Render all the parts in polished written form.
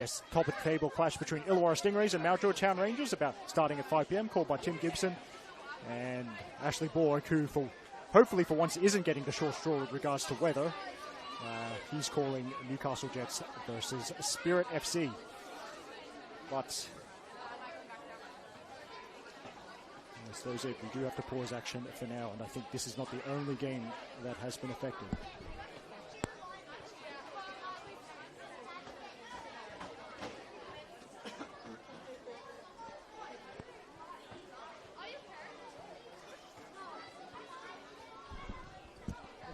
Yes, top of the table clash between Illawarra Stingrays and Mount George Town Rangers about starting at 5 p.m. called by Tim Gibson and Ashley Bork, who hopefully for once isn't getting the short straw with regards to weather. He's calling Newcastle Jets versus Spirit FC. But as those it, we do have to pause action for now, and I think this is not the only game that has been affected.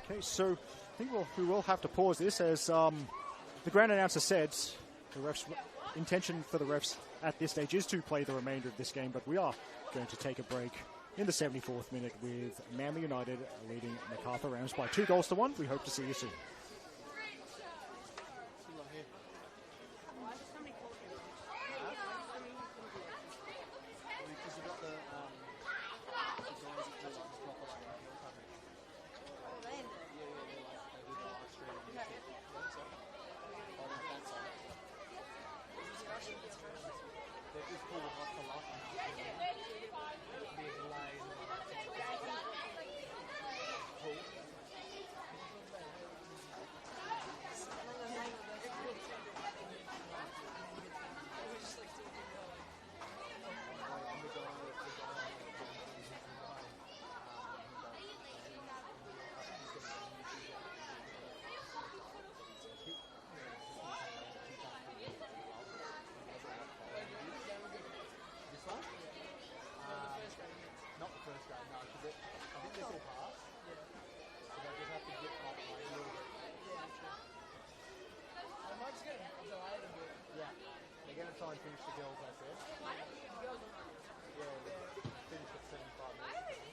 Okay, so I think we will have to pause this as the ground announcer said the refs' intention for the refs at this stage is to play the remainder of this game, but we are going to take a break in the 74th minute with Manly United leading MacArthur Rams by 2-1. We hope to see you soon. Try and finish the girls, I said. Yeah, finish at 75 minutes.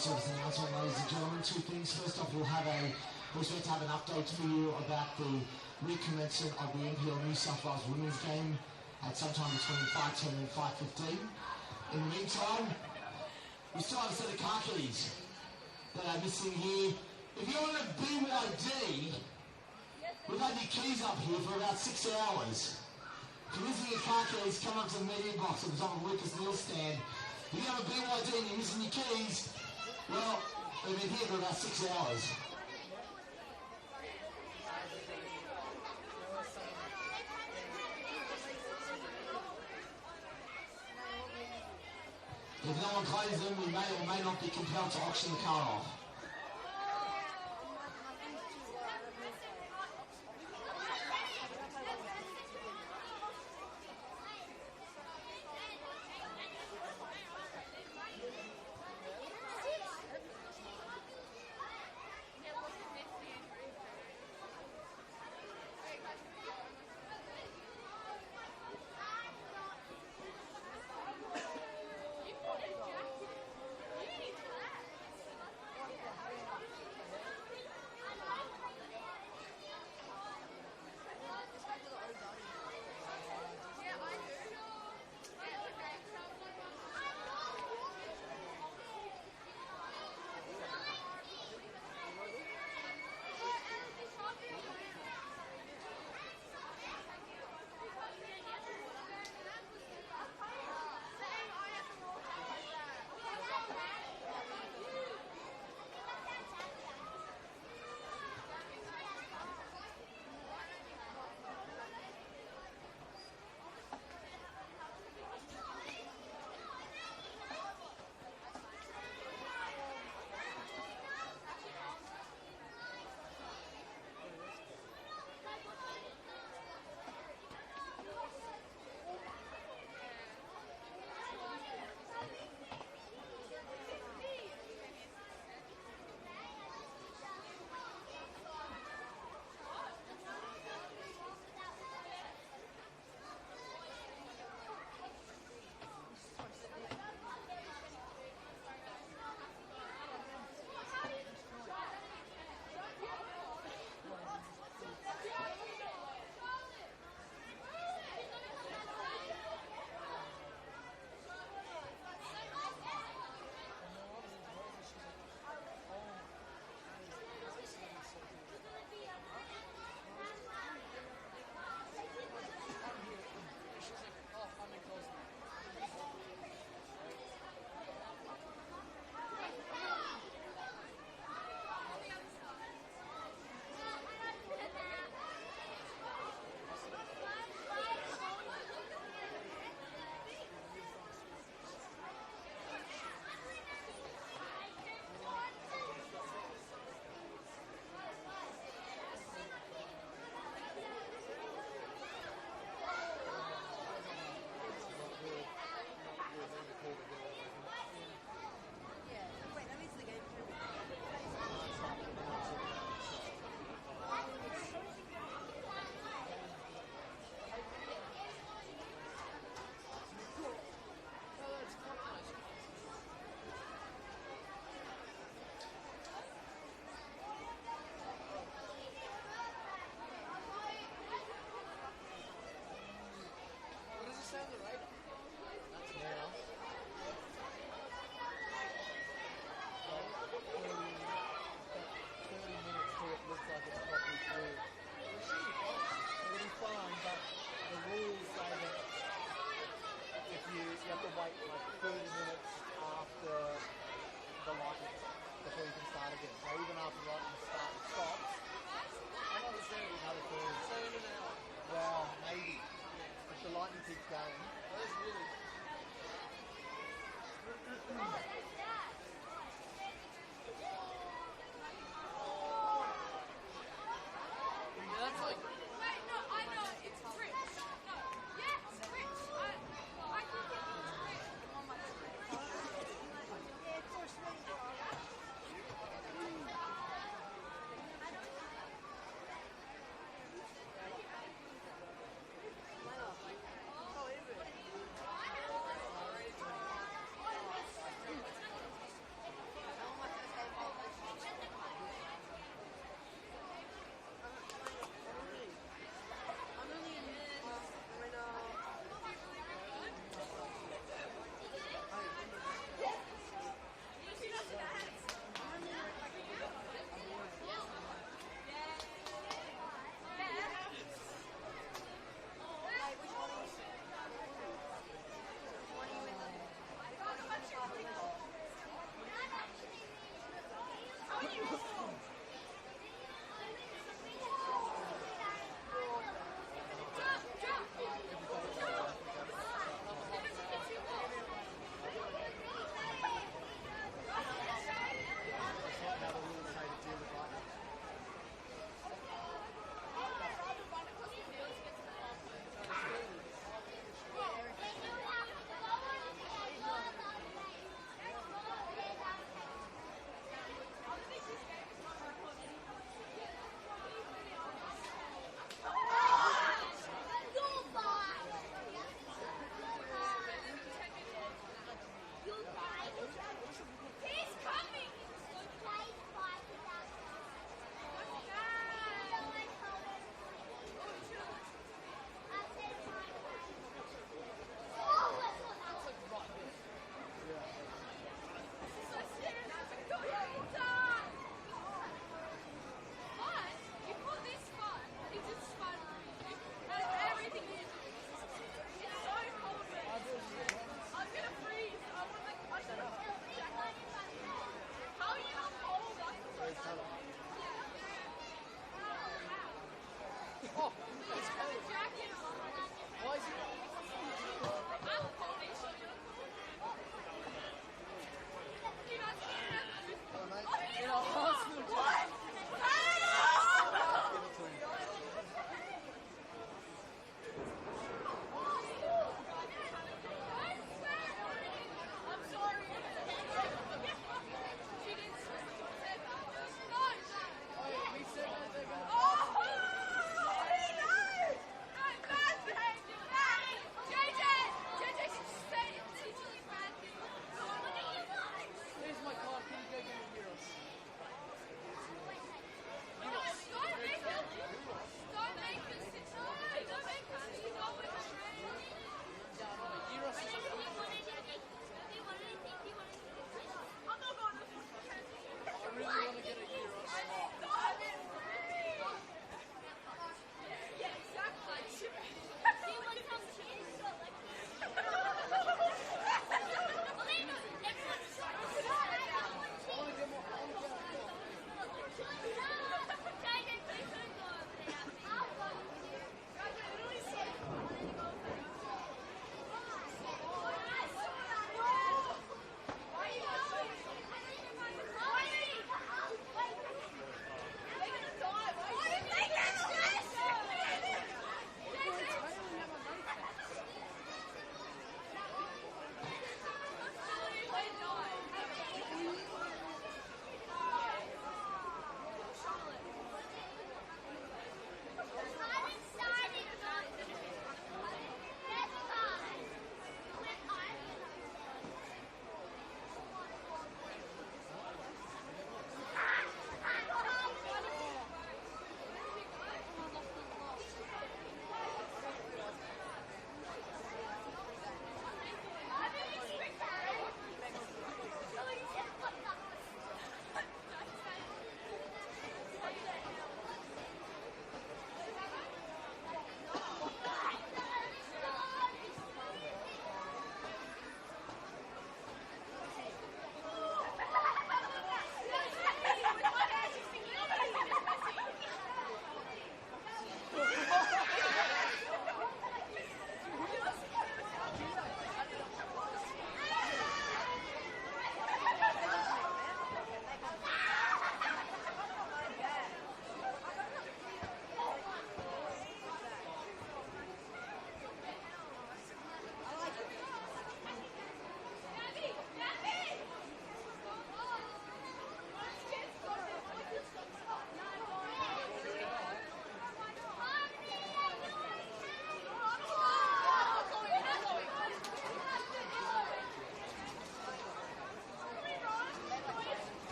service announcement, ladies and gentlemen. Two things. First off, we're expect to have an update for you about the recommencement of the NPL New South Wales women's game at sometime between 5:10 and 5:15. In the meantime, we still have a set of car keys that are missing here. If you're on a BYD, we've had your keys up here for about 6 hours. If you're missing your car keys, come up to the media box at the top of Lucas Neal's stand. If you have a BYD and you're missing your keys, well, we've been here for about 6 hours. If no one claims them, we may or may not be compelled to auction the car off.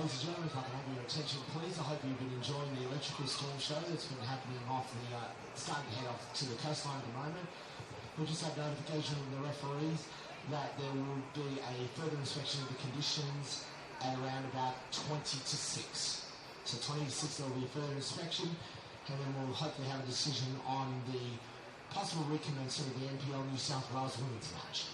ladies and gentlemen, if I can have your attention, please. I hope you've been enjoying the electrical storm show that's been happening off the, starting to head off to the coastline at the moment. We just had notification from the referees that there will be a further inspection of the conditions at around about 20 to 6. So 20 to 6 there will be a further inspection, and then we'll hopefully have a decision on the possible recommencement of the NPL New South Wales women's match.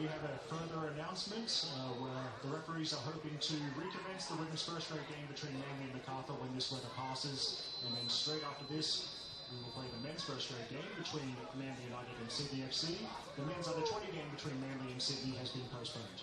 we have a further announcement where the referees are hoping to recommence the women's first grade game between Manly and MacArthur when this weather passes. And then straight after this, we will play the men's first grade game between Manly United and Sydney FC. The men's under 20 game between Manly and Sydney has been postponed.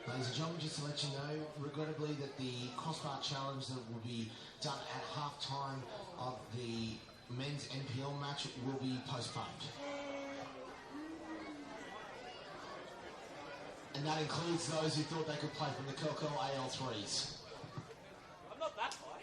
Ladies and gentlemen, just to let you know, regrettably, that the crossbar challenge that will be done at half-time of the men's NPL match will be postponed. And that includes those who thought they could play from the Kelco AL3s. I'm not that high.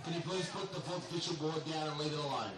Can you please put the fourth official board down and leave it alone?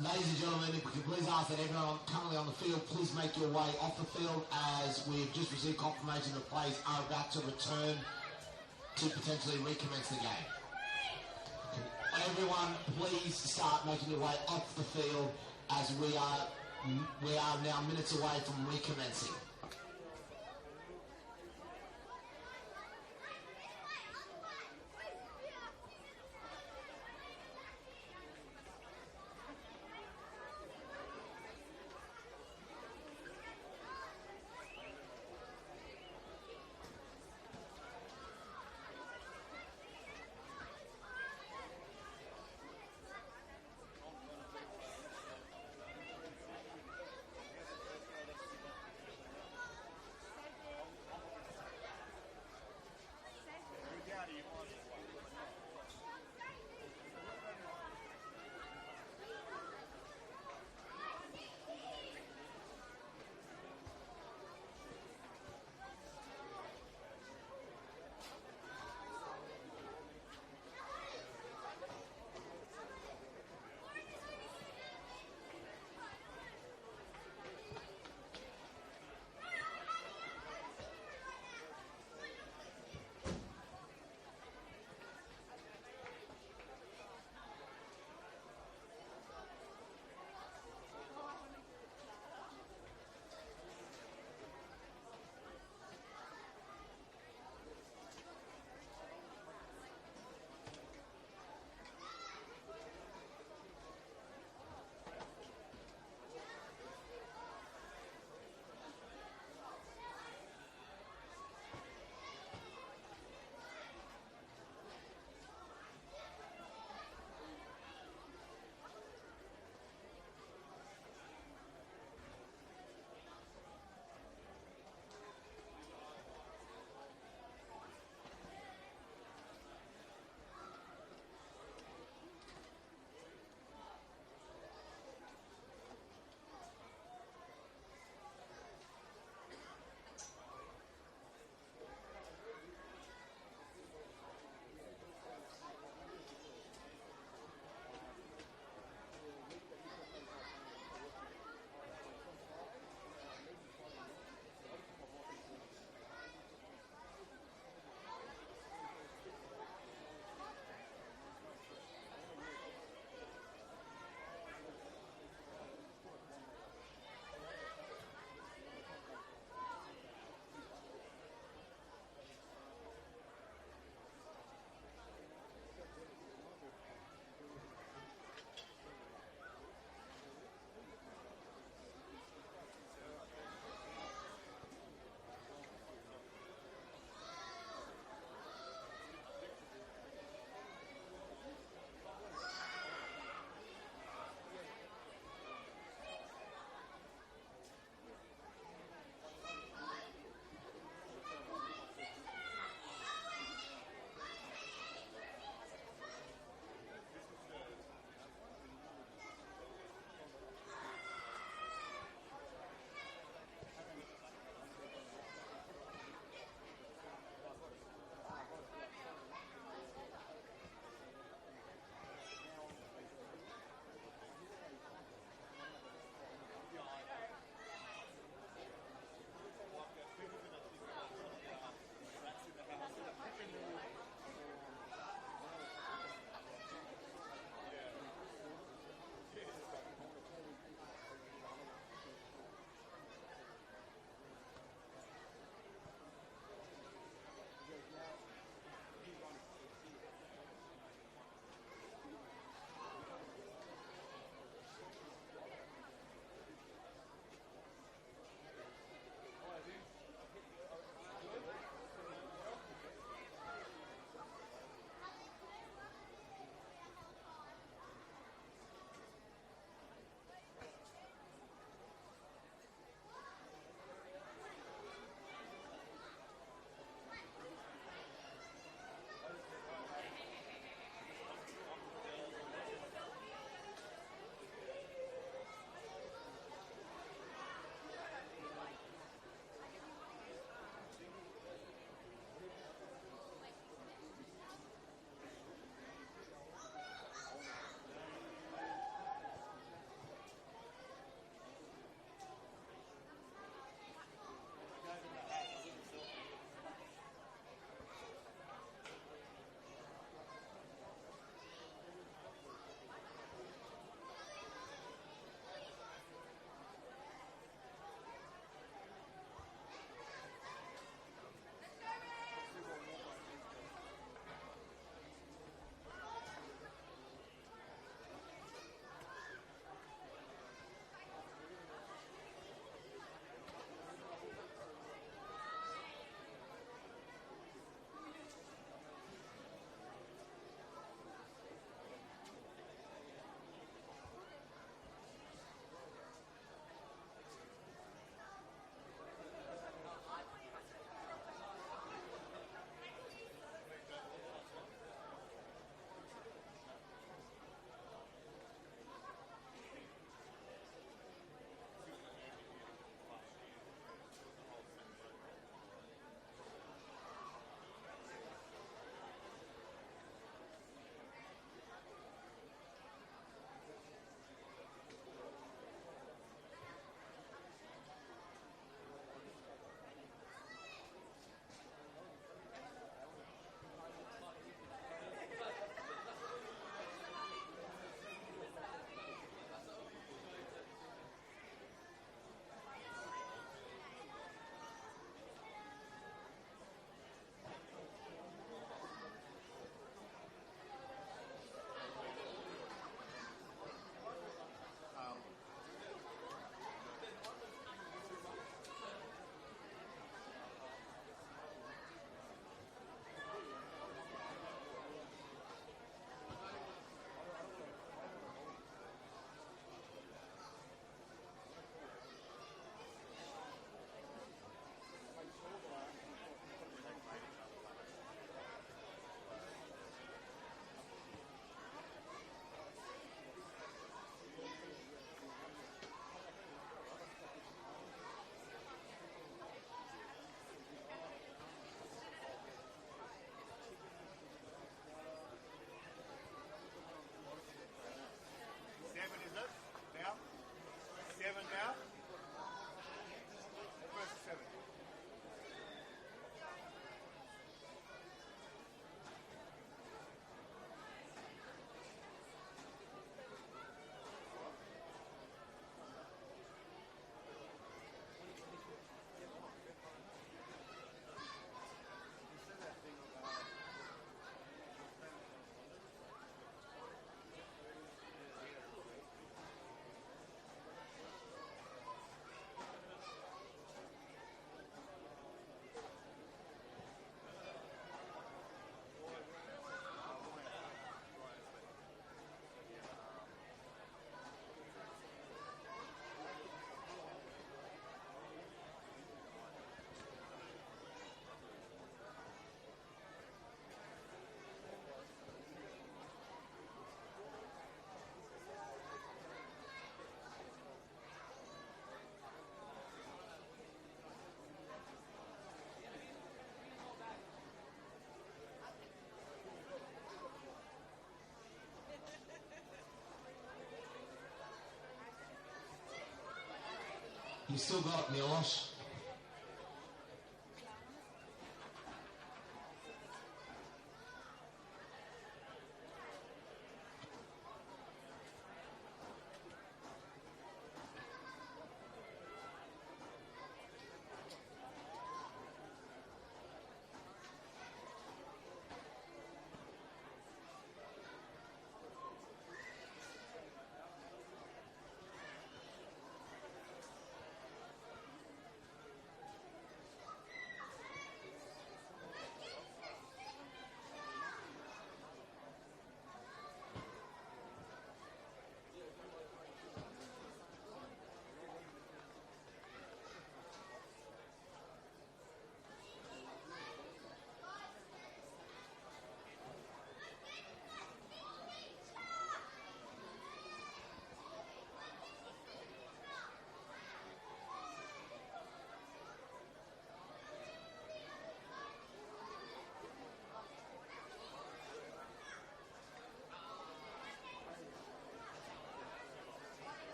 Ladies and gentlemen, if we could please ask that everyone currently on the field, please make your way off the field as we've just received confirmation that players are about to return to potentially recommence the game. Everyone, please start making your way off the field as we are now minutes away from recommencing. You still got Milos.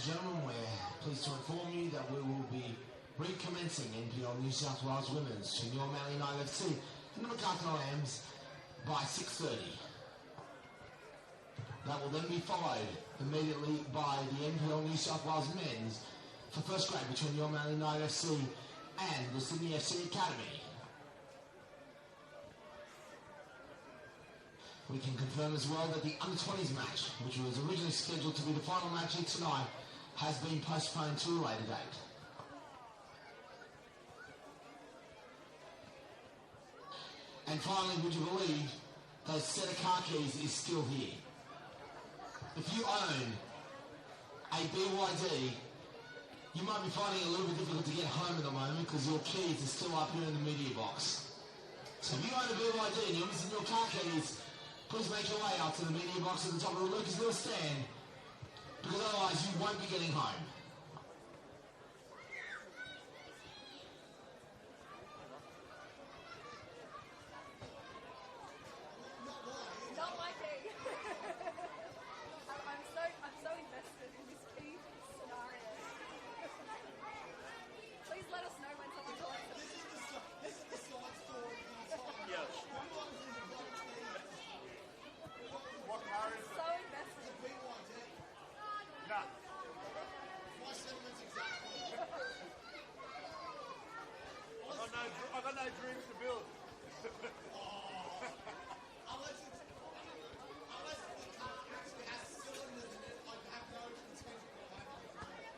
gentlemen, we're pleased to inform you that we will be recommencing NPL New South Wales Women's Junior Manly United FC in the Macarthur Lambs by 6:30. That will then be followed immediately by the NPL New South Wales Men's for first grade between Your Manly United FC and the Sydney FC Academy. We can confirm as well that the under-20s match, which was originally scheduled to be the final match here tonight, has been postponed to a later date. And finally, would you believe those set of car keys is still here? If you own a BYD, you might be finding it a little bit difficult to get home at the moment because your keys are still up here in the media box. So if you own a BYD and you're missing your car keys, please make your way out to the media box at the top of the Lucas Lewis stand, because otherwise you won't be getting home. Not my key. I'm so invested in this key scenario. Please let us know when someone collects it. This is the side story of the time. Yes. What car is So invested. BYD. Nah. My sentiments exactly. I got no dreams to build. Unless the car actually has cylinders in it, like have no intention of having it.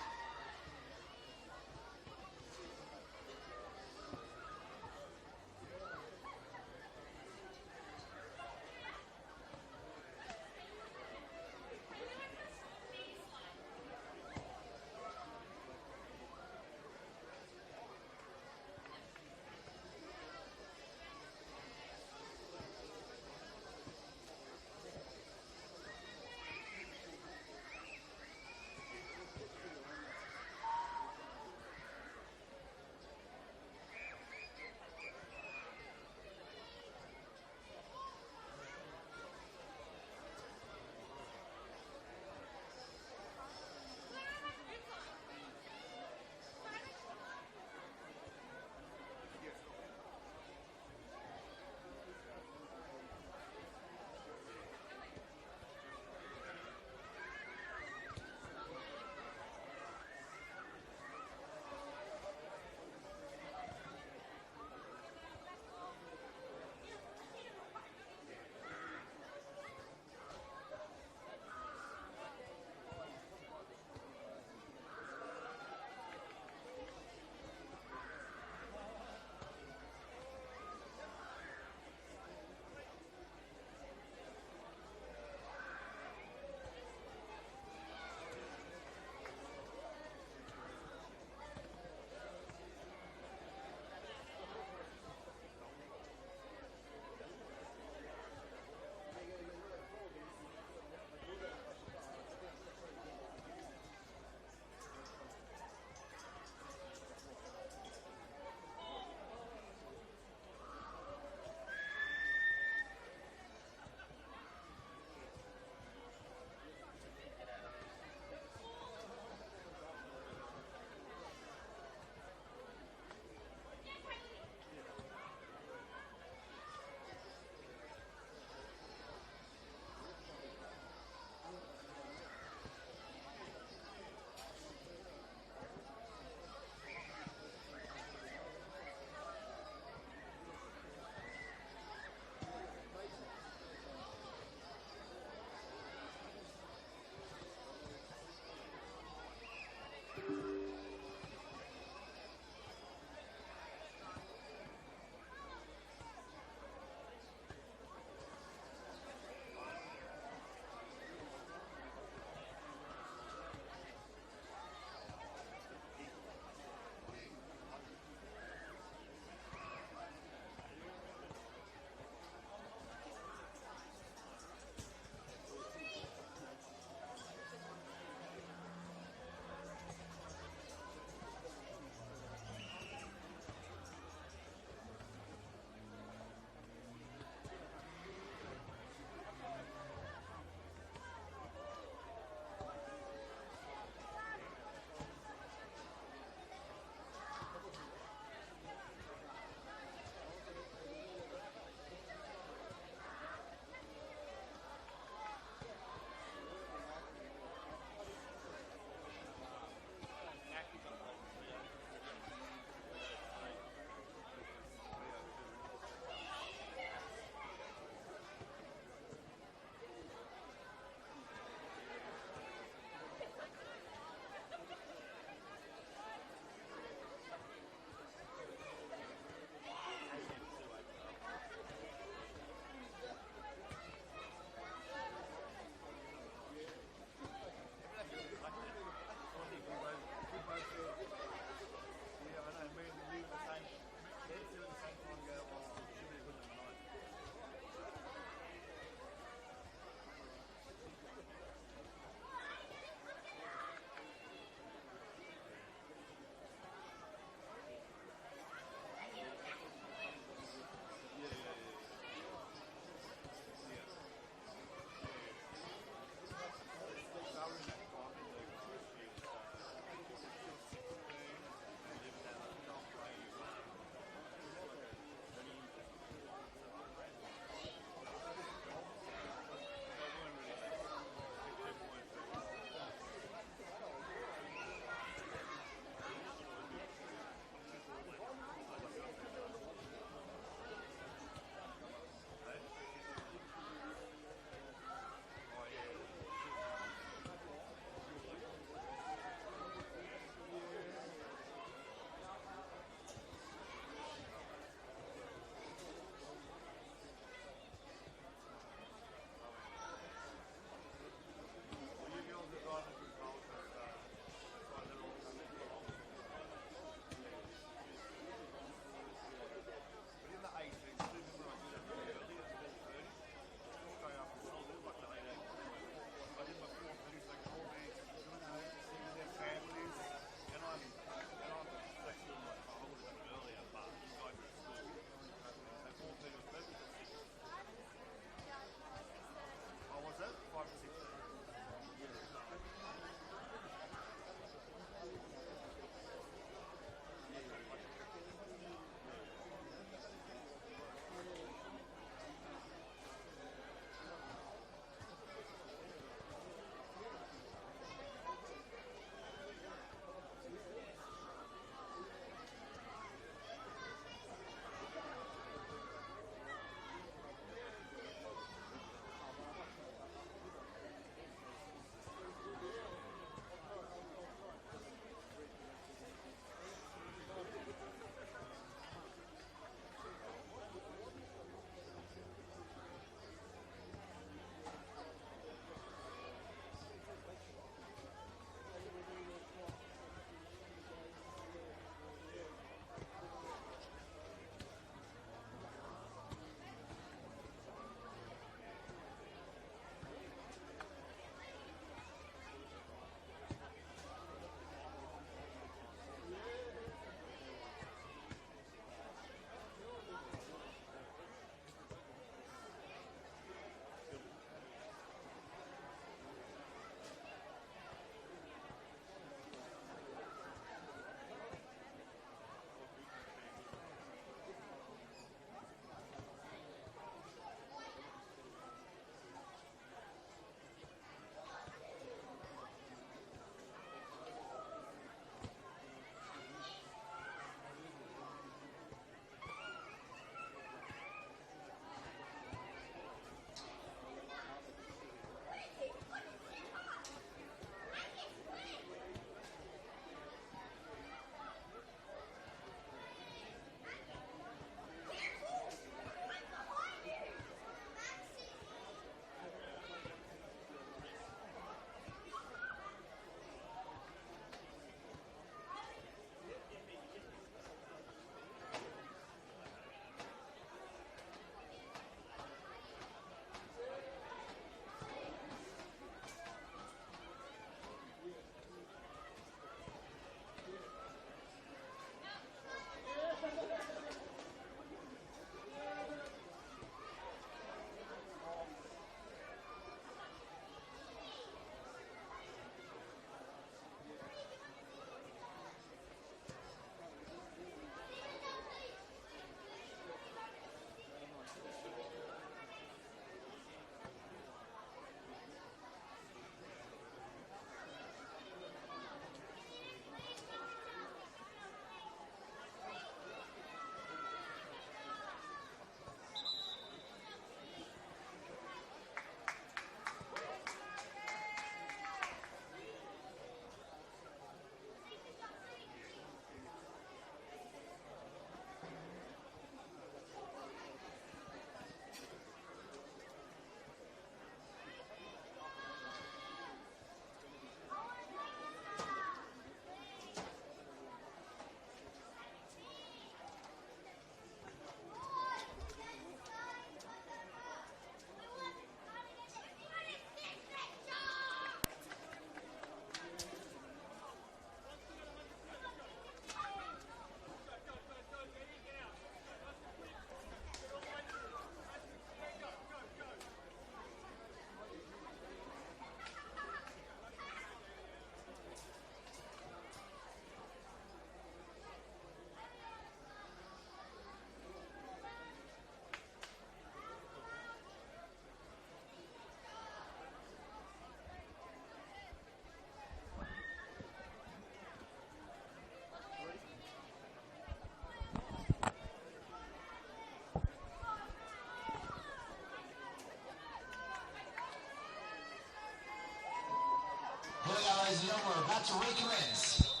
about to recommence.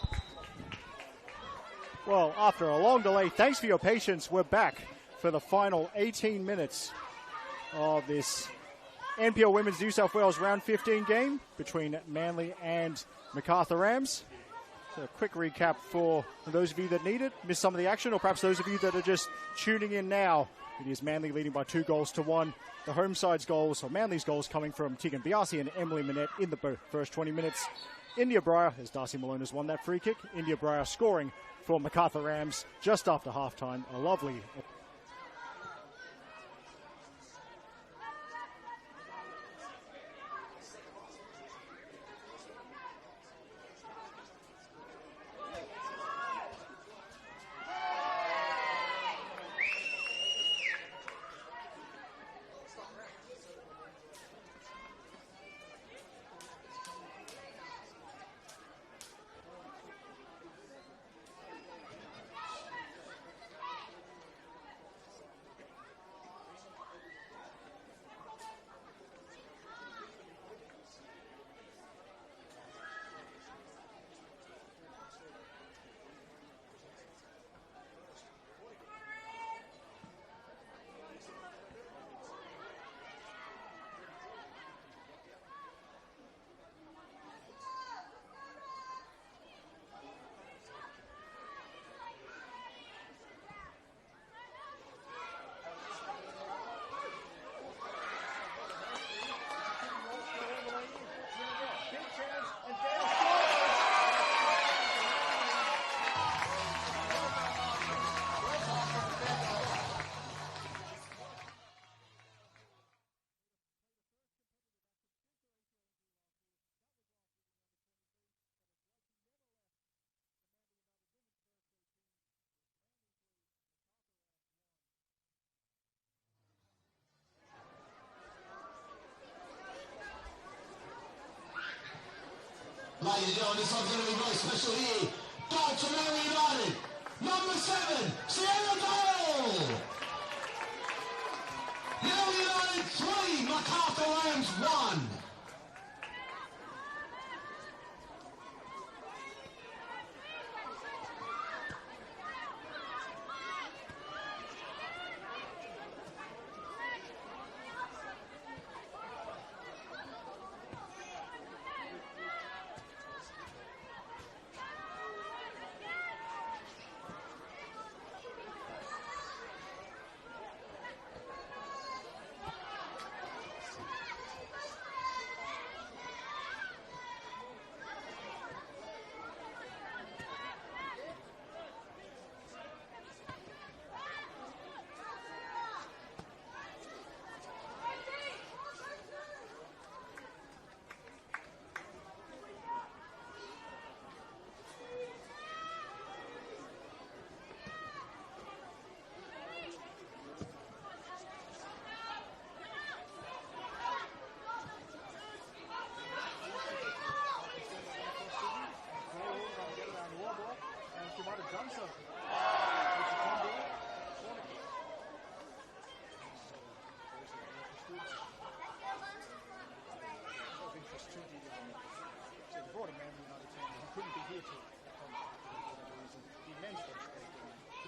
Well, after a long delay, thanks for your patience. We're back for the final 18 minutes of this NPL Women's New South Wales Round 15 game between Manly and MacArthur Rams. So a quick recap for those of you that need it, missed some of the action, or perhaps those of you that are just tuning in now. It is Manly leading by 2-1. The home side's goals, or Manly's goals, coming from Tegan Biasi and Emily Minette in the first 20 minutes. India Breyer, as Darcy Malone has won that free kick. India Breyer scoring for MacArthur Rams just after halftime. A lovely Ladies and gentlemen, this one's going to be very special here. Goal to Manly United. Number 7, Sierra Dale. Manly United 3, MacArthur Rams 1.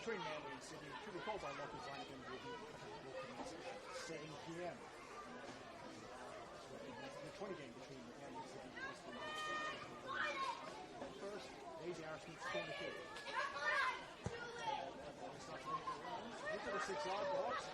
between Manly and Sydney, to be called by local Flanagan, will commence at 7 p.m. The 20 game between Manly and Sydney. First, Daisy Arrowsmith's corner kick. Into the 6-yard box.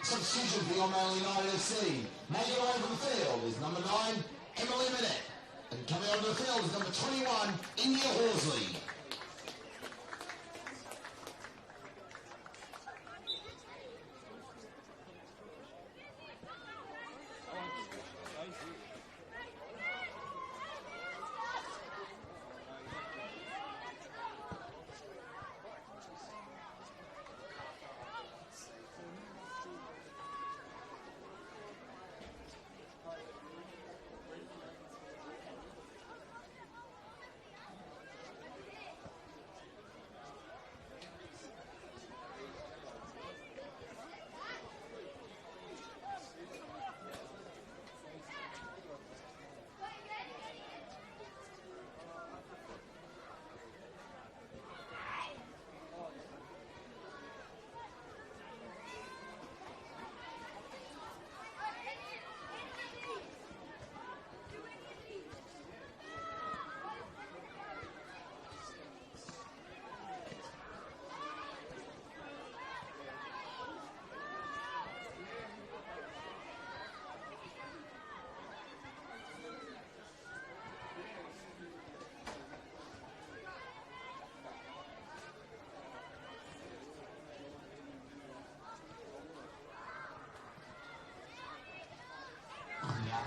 Substitution for the Mail United FC. Making away from the field is number 9, Emily Minette. And coming onto the field is number 21, India Horsley.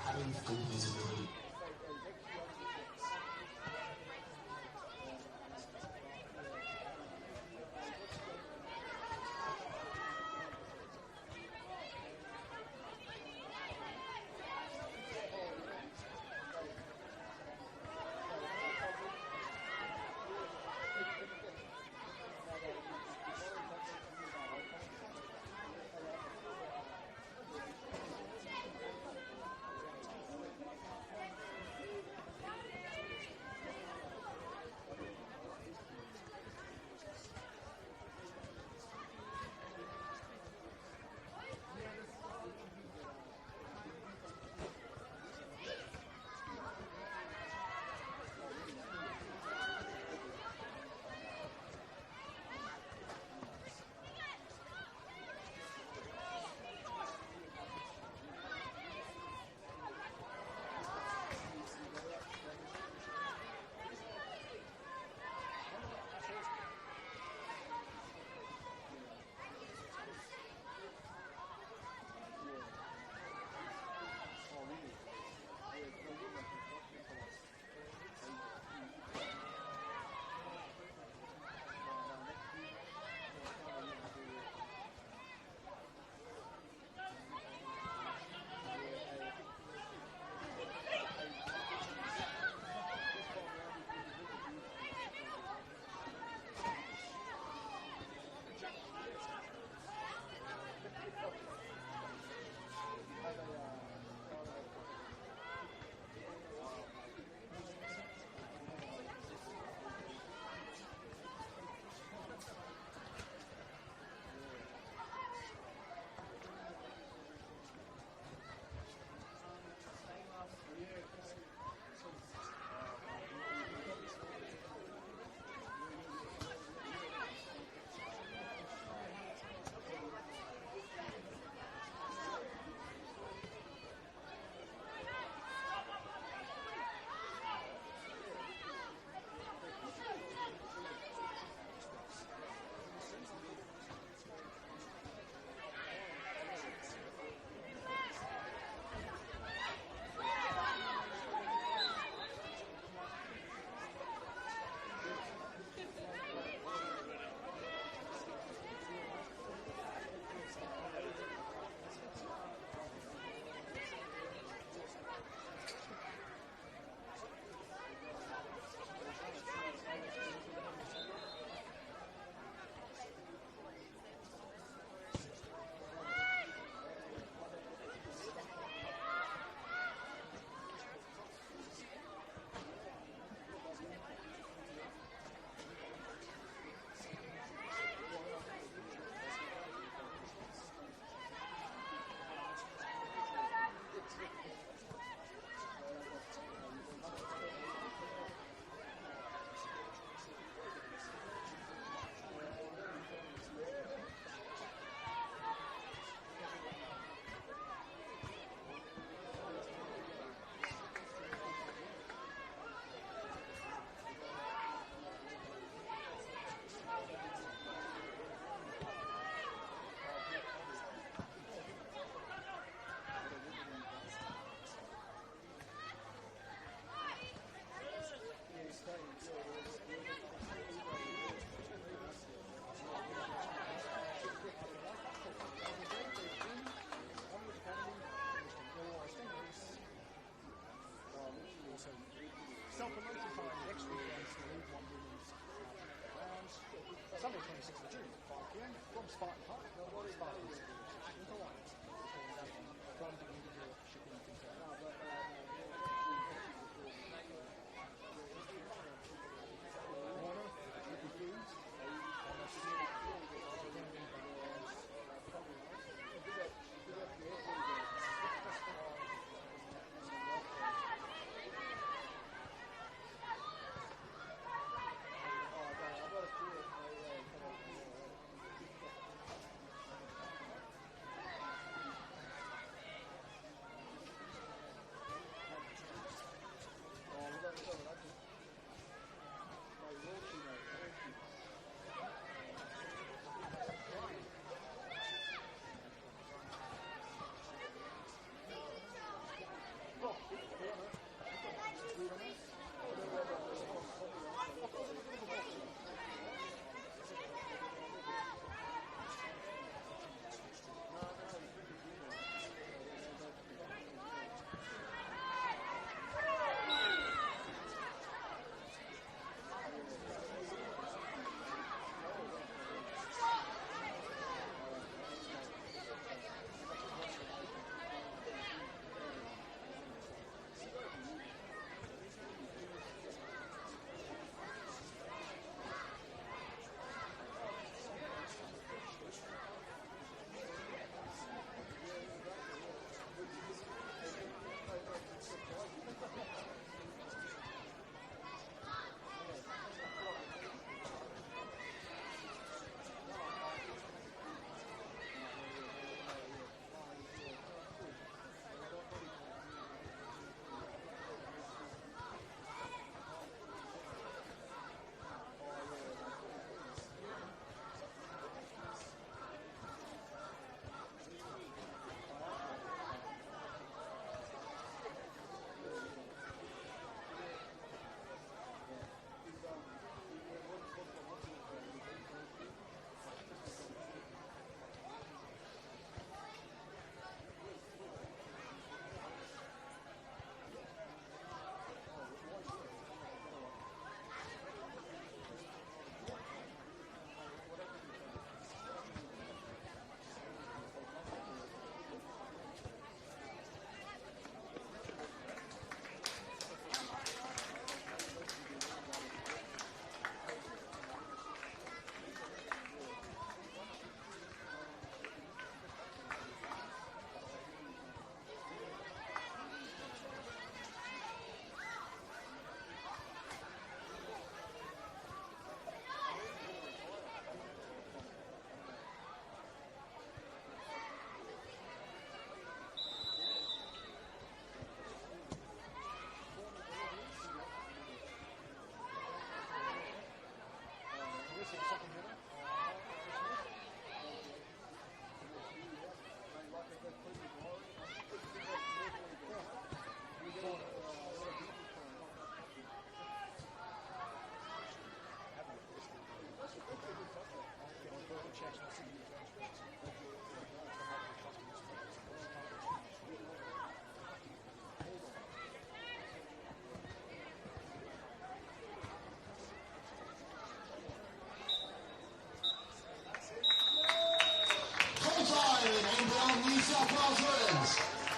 Having full visibility.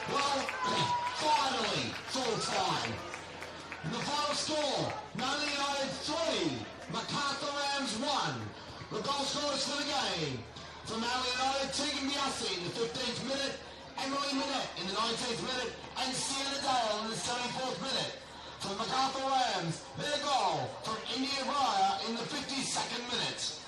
Well, finally, full time. And the final score, Manly United 3, MacArthur Rams 1. The goal scorers for the game. For Manly United, Tegan Biassi in the 15th minute, Emily Minette in the 19th minute, and Sienna Dale in the 74th minute. For the MacArthur Rams, their goal from India Raya in the 52nd minute.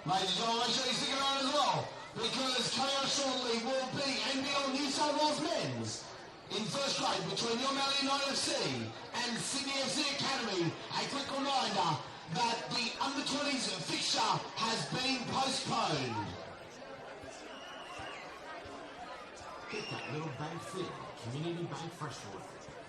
Ladies and gentlemen, make sure you stick around as well, because coming up shortly will be NPL New South Wales men's in first grade between your Manly United FC and Sydney FC Academy. A quick reminder that the under-20s fixture has been postponed. Get that little bank feel at Community Bank Freshwater.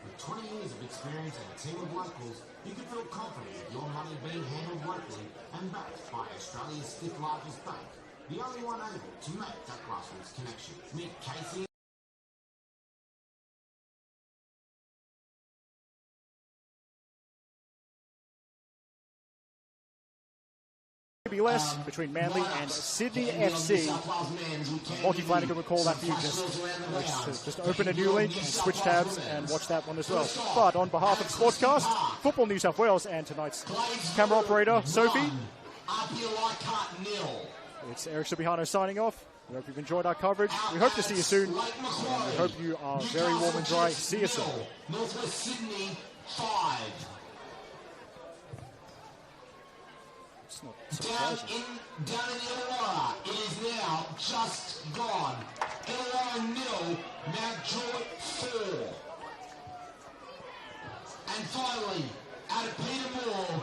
With 20 years of experience and a team of locals, you can feel confident with your money being handled locally and backed by Australia's fifth largest bank, the only one able to make that grassroots connection. Meet Casey be less between Manly and Sydney FC. Monty Flanagan will call that for you. Just open a new link and switch tabs and watch that one as well. But on behalf of Sportscast, Football New South Wales, and tonight's camera operator, Sophie, it's Eric Subihano signing off. We hope you've enjoyed our coverage. We hope to see you soon. And we hope you are very warm and dry. See you soon. Northwest Sydney 5. It's not surprising. Down in Illawarra, it is now just gone. Illawarra 0, Mount Druitt 4. And finally, out of Peterborough,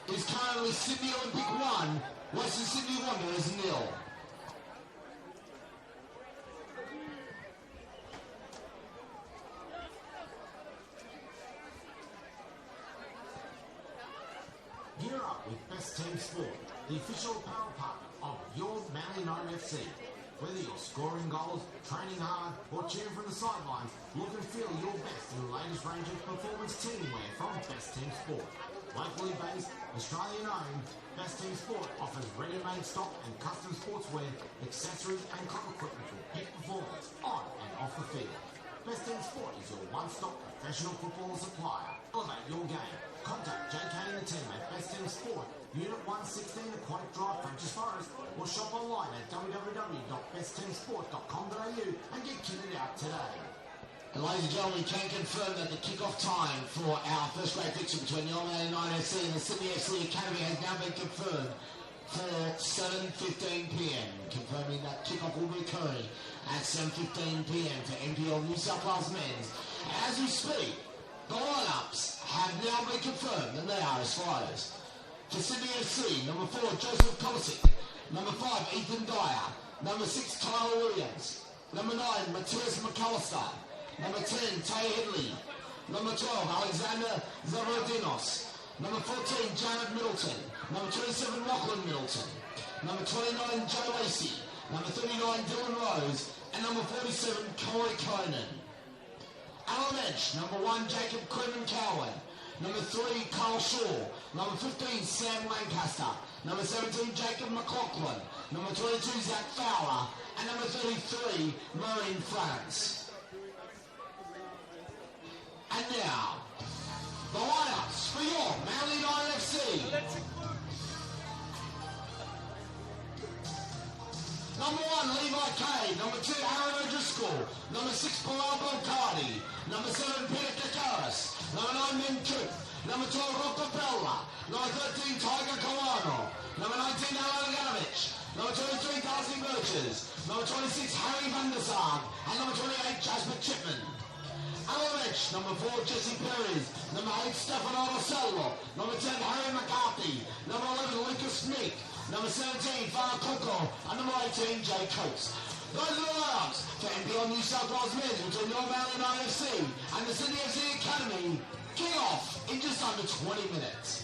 it is currently Sydney Olympic 1, Western Sydney Wanderers 0. Gear up with Best Team Sport, the official apparel partner of your Manly United FC. Whether you're scoring goals, training hard, or cheering from the sidelines, look and feel your best in the latest range of performance team wear from Best Team Sport. Locally based, Australian owned, Best Team Sport offers ready-made stock and custom sportswear, accessories and club equipment for peak performance on and off the field. Best Team Sport is your one-stop professional football supplier. Elevate your game. Contact JK and the team at Best Team Sport, Unit 116 Aquatic Drive, French's Forest, or shop online at www.bestteamsport.com.au and get kitted out today. And ladies and gentlemen, we can confirm that the kick-off time for our first grade fixture between the Manly United FC and the Sydney FC Academy has now been confirmed for 7:15 p.m. Confirming that kick-off will be occurring at 7:15 p.m. for NPL New South Wales men's. As we speak, the lineups have now been confirmed, and they are as follows. For Sydney FC, number 4, Joseph Kolisic. Number 5, Ethan Dyer. Number 6, Tyler Williams. Number 9, Matthias McAllister. Number 10, Tay Headley. Number 12, Alexander Zavarodinos. Number 14, Janet Middleton. Number 27, Lachlan Middleton. Number 29, Joe Lacey. Number 39, Dylan Rose. And number 47, Corey Conan. Alan Edge, number 1, Jacob Quinlan Cowan. Number 3, Carl Shaw. Number 15, Sam Lancaster. Number 17, Jacob McLaughlin. Number 22, Zach Fowler. And number 33, Maureen France. And now, the lineups for your Manly United FC. Number 1, Levi Cade. Number 2, Aaron O'Driscoll. Number 6, Bilal Belcardi. Number 7, Peter Kakaris. Number 9, Min Coop. Number 12, Rocco Bella. Number 13, Tiger Colano. Number 19, Alan Aganovich. Number 23, Darcy Birches. Number 26, Harry Van der Sar. And number 28, Jasper Chipman. Alan Edge, number 4, Jesse Perez. Number 8, Stefano Marcello. Number 10, Harry McCarthy. Number 11, Lucas Meek. Number 17, Farah Coco. And number 18, Jay Coates. Those are the lineups for NPL New South Wales men between North Manly United FC and the Sydney FC Academy. Kick off in just under 20 minutes.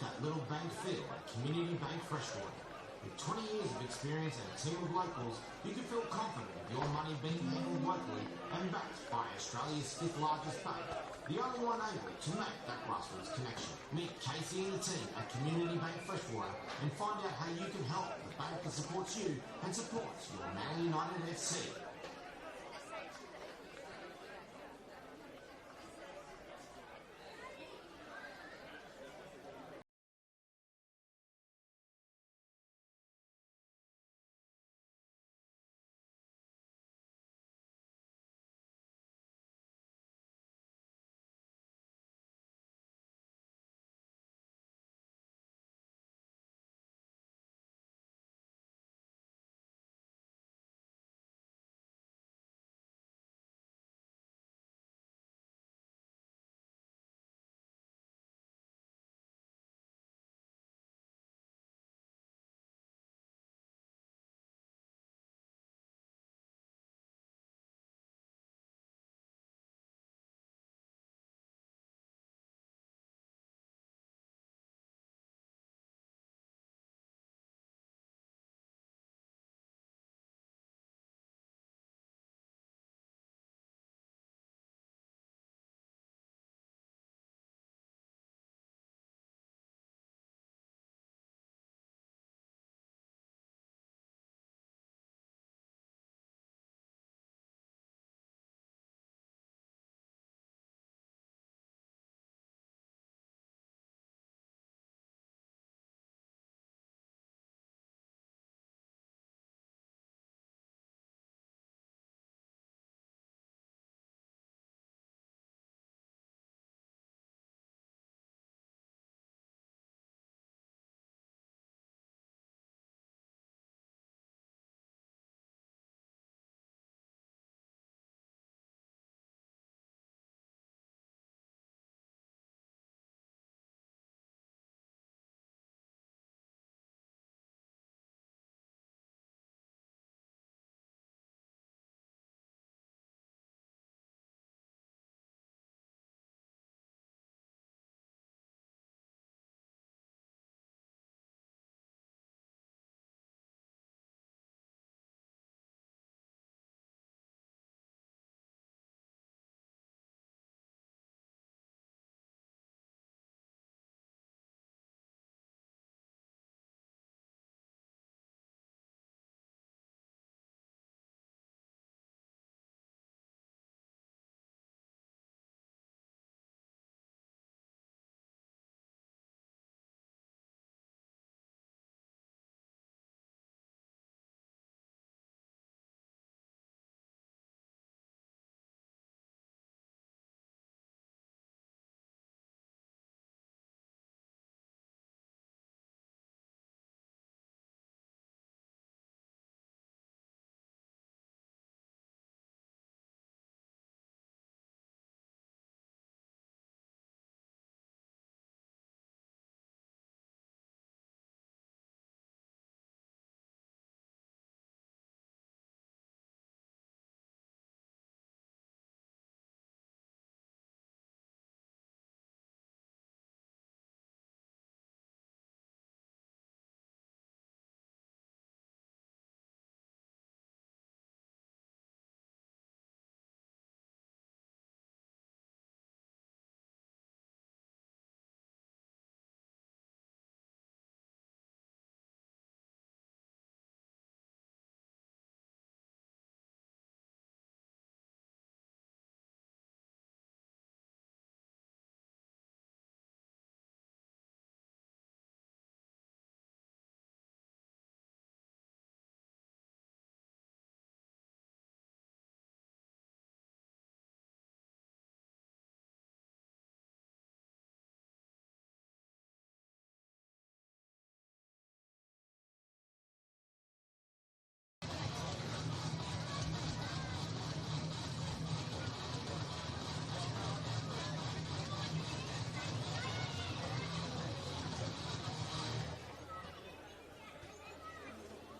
that little bank feel at Community Bank Freshwater. With 20 years of experience and a team of locals, you can feel confident of your money being handled locally and backed by Australia's fifth largest bank, the only one able to make that grassroots connection. Meet Casey and the team at Community Bank Freshwater and find out how you can help the bank that supports you and supports your Manly United FC.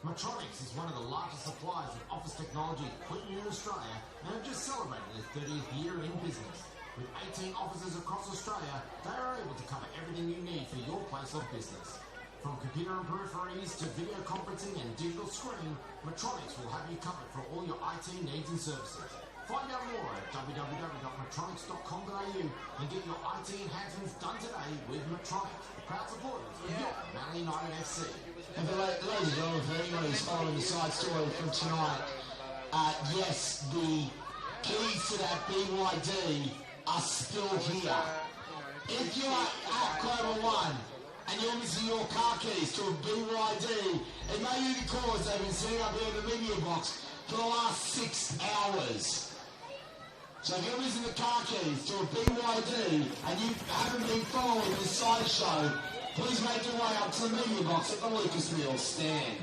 Metronics is one of the largest suppliers of office technology equipment in Australia and have just celebrated their 30th year in business. With 18 offices across Australia, they are able to cover everything you need for your place of business. From computer and peripheries to video conferencing and digital screening, Metronics will have you covered for all your IT needs and services. Find out more at www.metronics.com.au and get your IT enhancements done today with Metronics, proud supporters of your Manly United FC. And for ladies and gentlemen, for anyone who's following the side story from tonight, yes, the keys to that BYD are still here. If you're at Global One and you're missing your car keys to a BYD, it may be because they've been sitting up here in the media box for the last 6 hours. So if you're missing the car keys to a BYD and you haven't been following this sideshow, please make your way up to the media box at the Lucasville stand.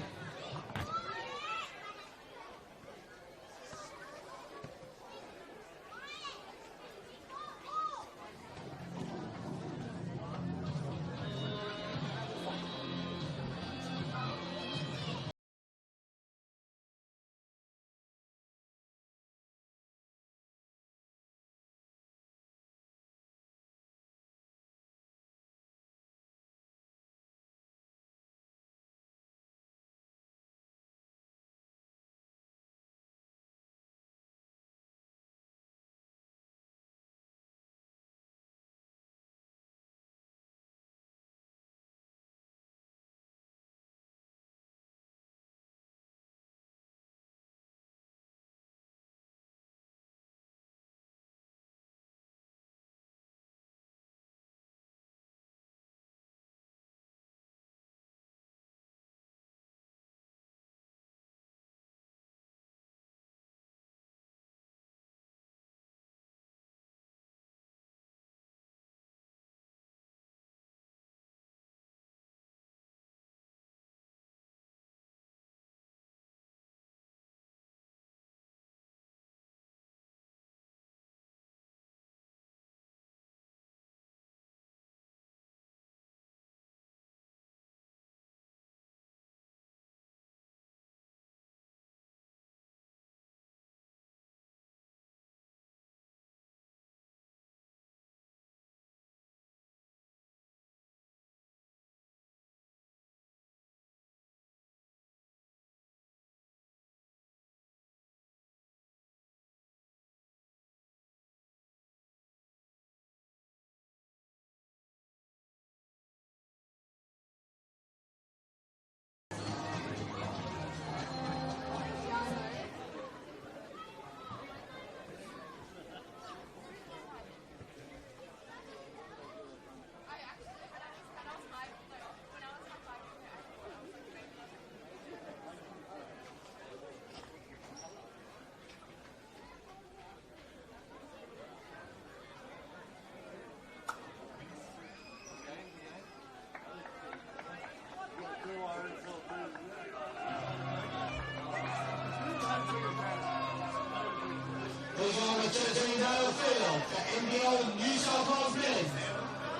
Field for NPL New South Wales men,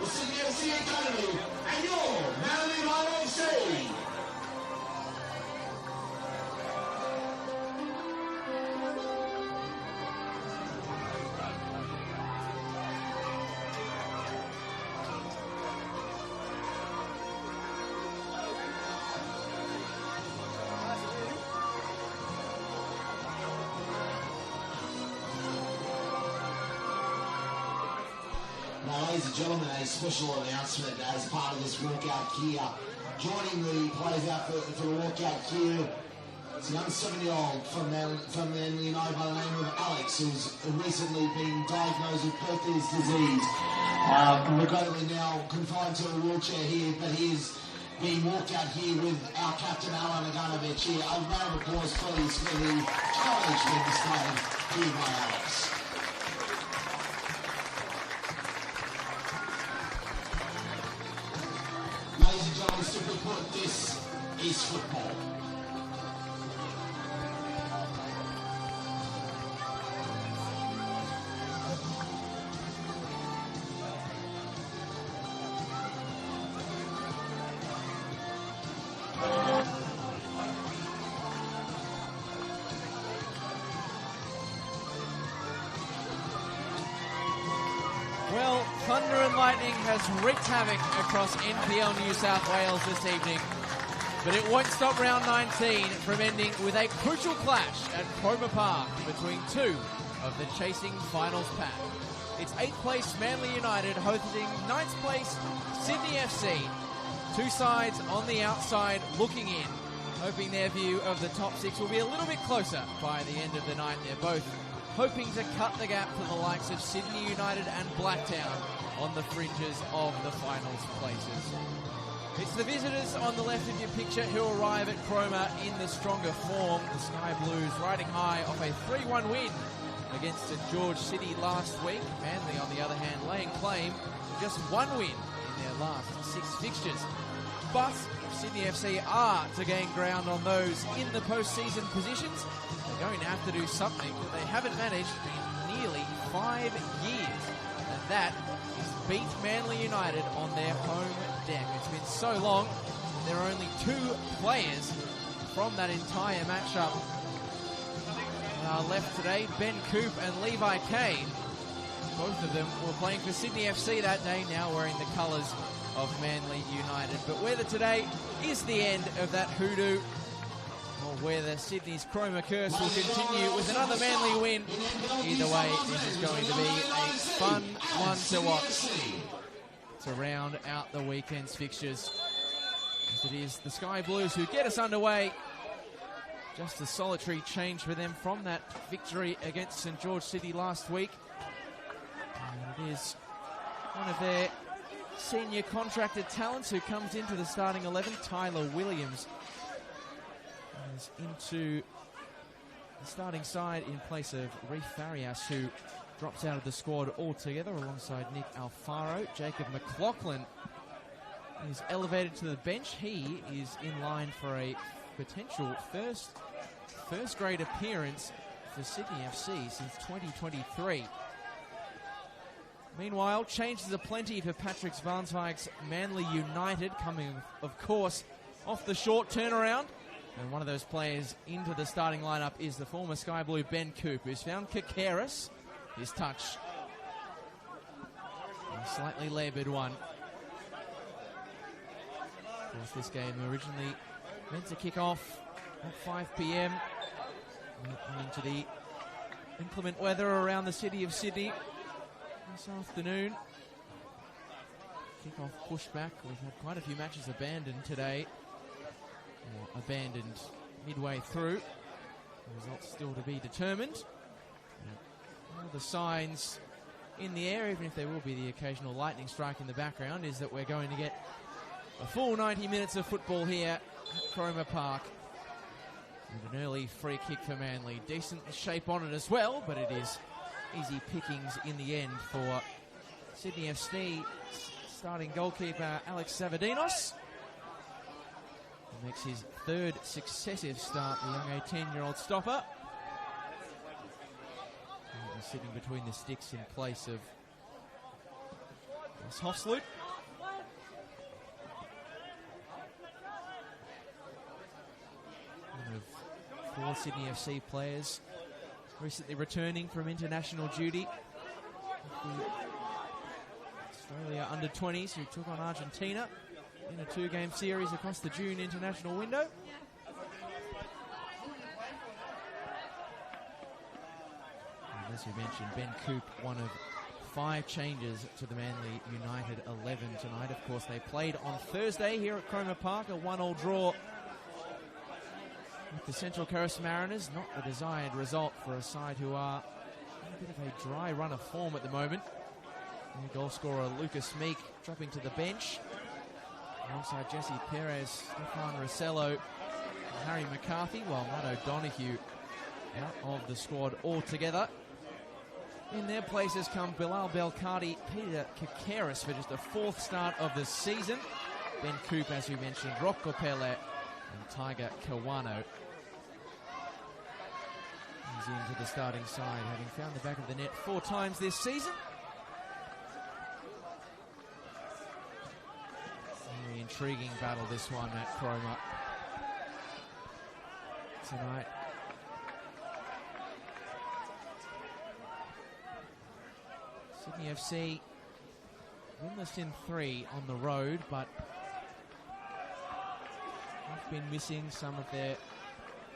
the Sydney FC Academy, and your Manly United FC. Now, ladies and gentlemen, a special announcement as part of this walkout gear. Joining the players out for the walkout gear, it's a young 7-year-old from Manly United by the name of Alex, who's recently been diagnosed with Perthes disease. Regrettably now confined to a wheelchair here, but he is being walked out here with our captain, Alan Aganovich here. A round of applause, please, for the courage being displayed here by Alex. Ladies and gentlemen, simply put, this is football. lightning has wreaked havoc across NPL New South Wales this evening, but it won't stop round 19 from ending with a crucial clash at Cromer Park between two of the chasing finals pack. It's 8th place Manly United hosting 9th place Sydney FC. Two sides on the outside looking in, hoping their view of the top six will be a little bit closer by the end of the night. They're both hoping to cut the gap to the likes of Sydney United and Blacktown on the fringes of the finals places. It's the visitors on the left of your picture who arrive at Cromer in the stronger form. The Sky Blues riding high off a 3-1 win against St George City last week. Manly, on the other hand, laying claim to just one win in their last 6 fixtures. But if Sydney FC are to gain ground on those in the postseason positions, they're going to have to do something that they haven't managed in nearly 5 years. And that is beat Manly United on their home deck. It's been so long, there are only 2 players from that entire matchup left today, Ben Coop and Levi Kane. Both of them were playing for Sydney FC that day, now wearing the colours of Manly United. But whether today is the end of that hoodoo, or whether Sydney's Cromer curse will continue with another Manly win, either way, this is going to be a fun one to watch to round out the weekend's fixtures. As it is the Sky Blues who get us underway. Just a solitary change for them from that victory against St George City last week. And it is one of their senior contracted talents who comes into the starting 11, Tyler Williams, is into the starting side in place of Reef Farias, who drops out of the squad altogether alongside Nick Alfaro. Jacob McLaughlin is elevated to the bench. He is in line for a potential first grade appearance for Sydney FC since 2023. Meanwhile, changes are plenty for Patrick Zwanswijk's Manly United, coming, of course, off the short turnaround. And one of those players into the starting lineup is the former Sky Blue Ben Coop, who's found Kakaris. His touch, a slightly laboured one. Of course, this game originally meant to kick off at 5 p.m. into the inclement weather around the city of Sydney this afternoon. Kick-off pushed back. We've had quite a few matches abandoned today, or abandoned midway through. The results still to be determined. All the signs in the air, even if there will be the occasional lightning strike in the background, is that we're going to get a full 90 minutes of football here at Cromer Park. With an early free kick for Manly. Decent shape on it as well, but it is easy pickings in the end for Sydney FC starting goalkeeper Alex Savadinos. He makes his 3rd successive start, the young 18-year-old stopper. And sitting between the sticks in place of Ross Hofsloot. One of 4 Sydney FC players recently returning from international duty. Australia under-20s who took on Argentina in a 2-game series across the June international window. And as you mentioned, Ben Coop, one of 5 changes to the Manly United 11 tonight. Of course, they played on Thursday here at Cromer Park, a 1-1 draw with the Central Coast Mariners. Not the desired result for a side who are in a bit of a dry run of form at the moment. And goal scorer Lucas Meek dropping to the bench alongside Jesse Perez, Stefan Rossello, and Harry McCarthy, while Matt O'Donoghue out of the squad altogether. In their places come Bilal Belkadi, Peter Kakaris for just a 4th start of the season. Ben Coop, as we mentioned, Rocco Pele and Tiger Kawano. He's into the starting side, having found the back of the net 4 times this season. Very intriguing battle, this one at Cromer tonight. Sydney FC winless in 3 on the road, but have been missing some of their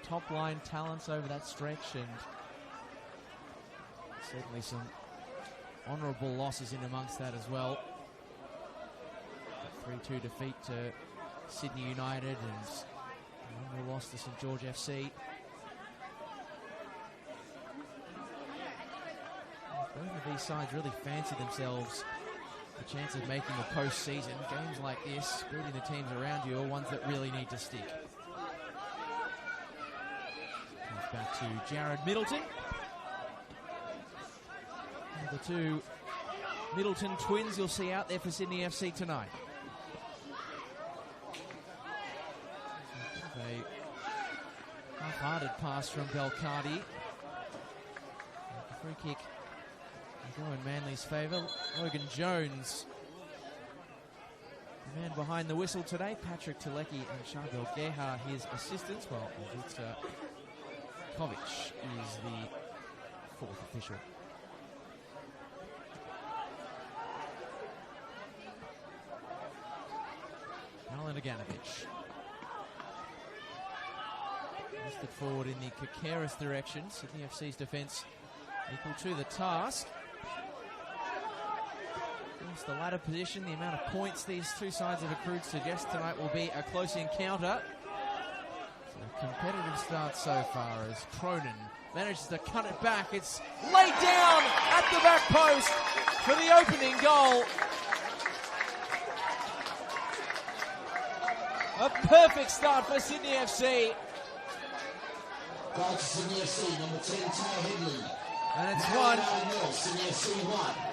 top-line talents over that stretch, and certainly some honourable losses in amongst that as well. 3-2 defeat to Sydney United and a loss to St George FC. Both of these sides really fancy themselves the chance of making a postseason. Games like this, beating the teams around you, are ones that really need to stick. Comes back to Jared Middleton. The two Middleton twins you'll see out there for Sydney FC tonight. A half-hearted pass from Belcardi. The free kick will go in Manly's favour. Logan Jones, the man behind the whistle today. Patrick Tulecki and Charbel Geha, his assistants, while Ivica Kovic is the fourth official. Alan Aganovic. Listed forward in the Kakeris direction. Sydney FC's defence equal to the task. The latter position, the amount of points these two sides have accrued suggests tonight will be a close encounter. So a competitive start so far as Cronin manages to cut it back. It's laid down at the back post for the opening goal. A perfect start for Sydney FC. Goal to Sydney FC, number 10, Ty Headley. And it's one Sydney FC 1.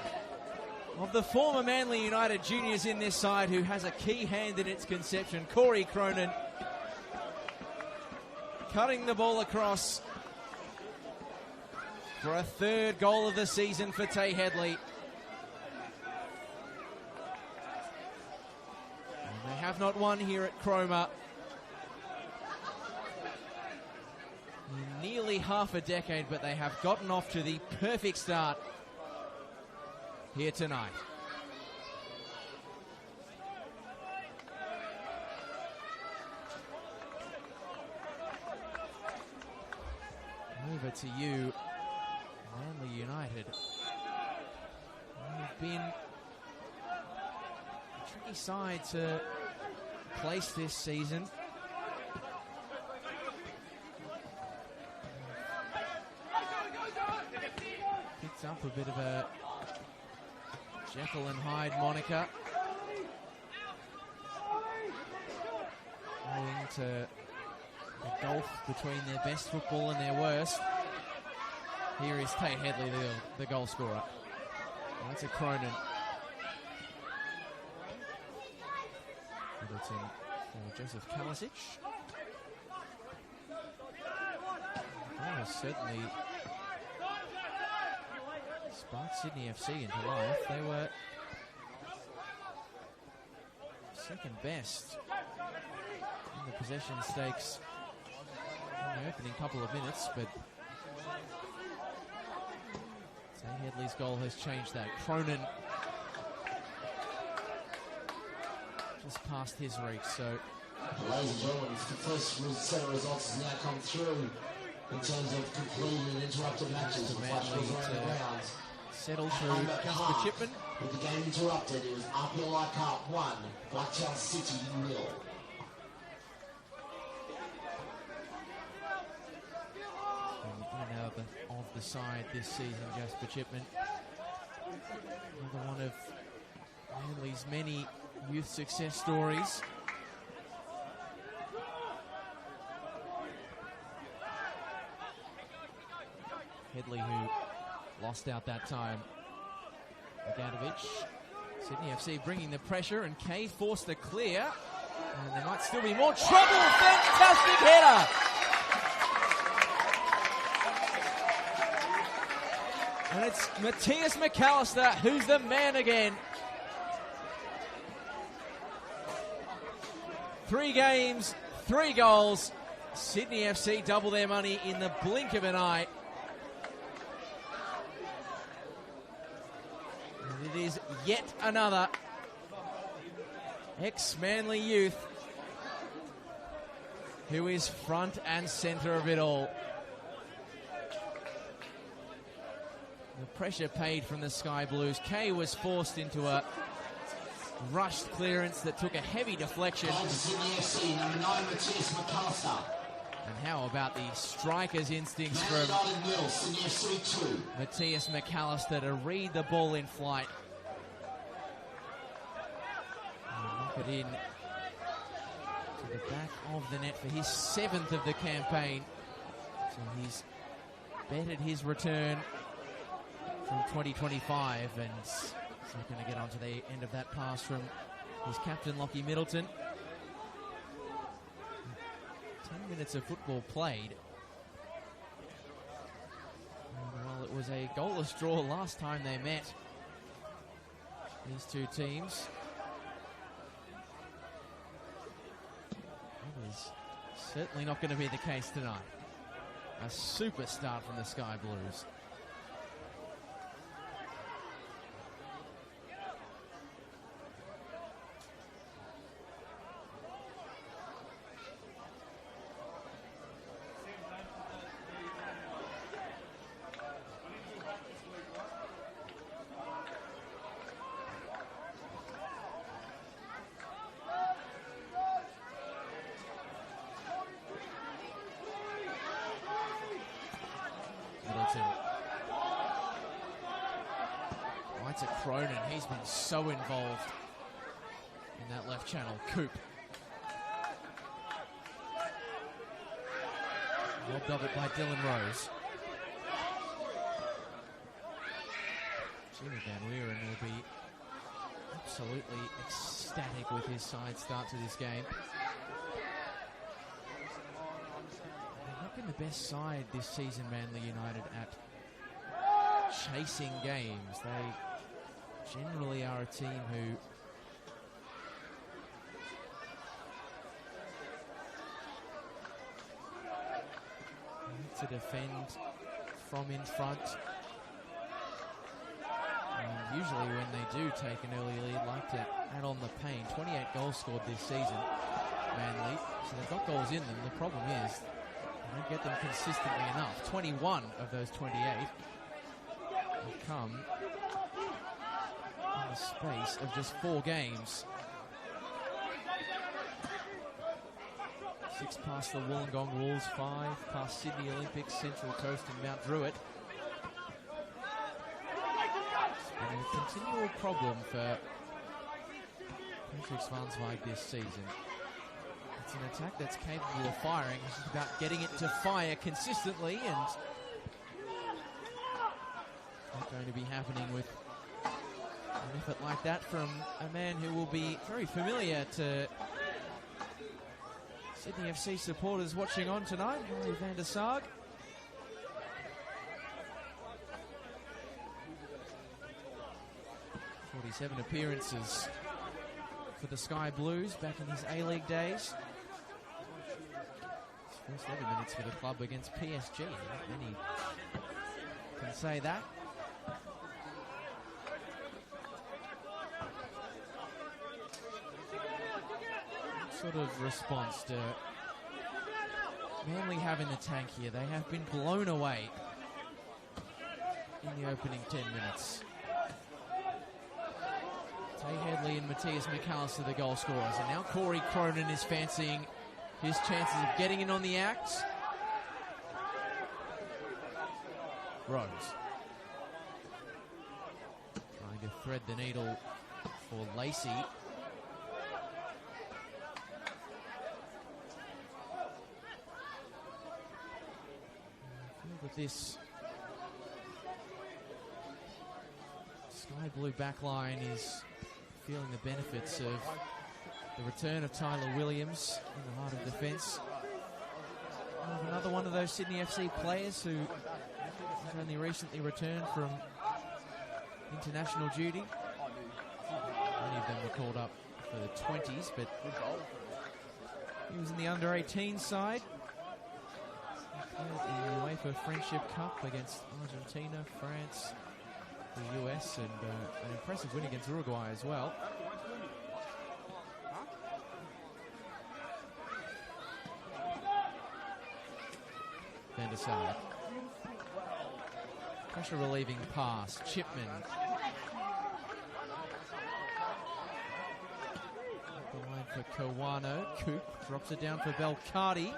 of the former Manly United juniors in this side who has a key hand in its conception. Corey Cronin cutting the ball across for a third goal of the season for Tay Headley. And they have not won here at Cromer in nearly half a decade, but they have gotten off to the perfect start here tonight. Over to you, Manly United. They've been a tricky side to place this season. Picked up a bit of a Jekyll and Hyde moniker, owing to the gulf between their best football and their worst. Here is Tay Headley, the goal scorer. And that's a Cronin. Middleton for Joseph Kalisic. That was certainly sparked Sydney FC into life. They were second best in the possession stakes in the opening couple of minutes, but Tay Headley's goal has changed that. Cronin just past his reach, so Ladies and gentlemen, the first set of results has now come through in terms of completed and interrupted matches. The Manly to settle through Jasper Chipman. With the game interrupted, it was RPLI Cup 1, Blacktown City 0. And in and out of the side this season, Jasper Chipman. Another one of Manly's many youth success stories. Headley, who lost out that time. Aganovic. Sydney FC bringing the pressure, and Kay forced the clear. And there might still be more trouble. Fantastic header. And it's Matthias McAllister who's the man again. 3 games, 3 goals. Sydney FC double their money in the blink of an eye. And it is is yet another ex-Manly youth who is front and centre of it all. The pressure paid from the Sky Blues. Kay was forced into a rushed clearance that took a heavy deflection. And how about the striker's instincts from Matthias McAllister to read the ball in flight. And knock it in to the back of the net for his 7th of the campaign. So he's bettered his return from 2025, and he's not going to get onto the end of that pass from his captain, Lockie Middleton. 10 minutes of football played. And while it was a goalless draw last time they met, these two teams, it is certainly not going to be the case tonight. A super start from the Sky Blues. Right at Cronin, he's been so involved in that left channel. Coop. Robbed of it by Dylan Rose. Jimmy Van Wieren will be absolutely ecstatic with his side start to this game. They've not been the best side this season, Manly United, at chasing games. They generally are a team who need to defend from in front. And usually when they do take an early lead, like to add on the pain. 28 goals scored this season, Manly. So they've got goals in them. The problem is they don't get them consistently enough. 21 of those 28 have come in the space of just 4 games. 6 past the Wollongong Wolves, 5 past Sydney Olympics, Central Coast and Mount Druitt. It's been a continual problem for Patrick Svansvig this season. It's an attack that's capable of firing. It's just about getting it to fire consistently, and it's not going to be happening with an effort like that from a man who will be very familiar to Sydney FC supporters watching on tonight, Harry van der Sarg. .47 appearances for the Sky Blues back in his A-League days. His first ever minutes for the club against PSG. Many can say that. Sort of response to Manly have in the tank here. They have been blown away in the opening 10 minutes. Tay Headley and Matthias McAllister, the goal scorers. And now Corey Cronin is fancying his chances of getting in on the act. Rose trying to thread the needle for Lacey. With this Sky Blue backline is feeling the benefits of the return of Tyler Williams in the heart of defence. Another one of those Sydney FC players who has only recently returned from international duty. Many of them were called up for the 20s, but he was in the under-18 side. The UEFA Friendship Cup against Argentina, France, the US and an impressive win against Uruguay as well. Van der Sar. Pressure relieving pass. Chipman. The line for Kawano. Coop drops it down for Belcardi,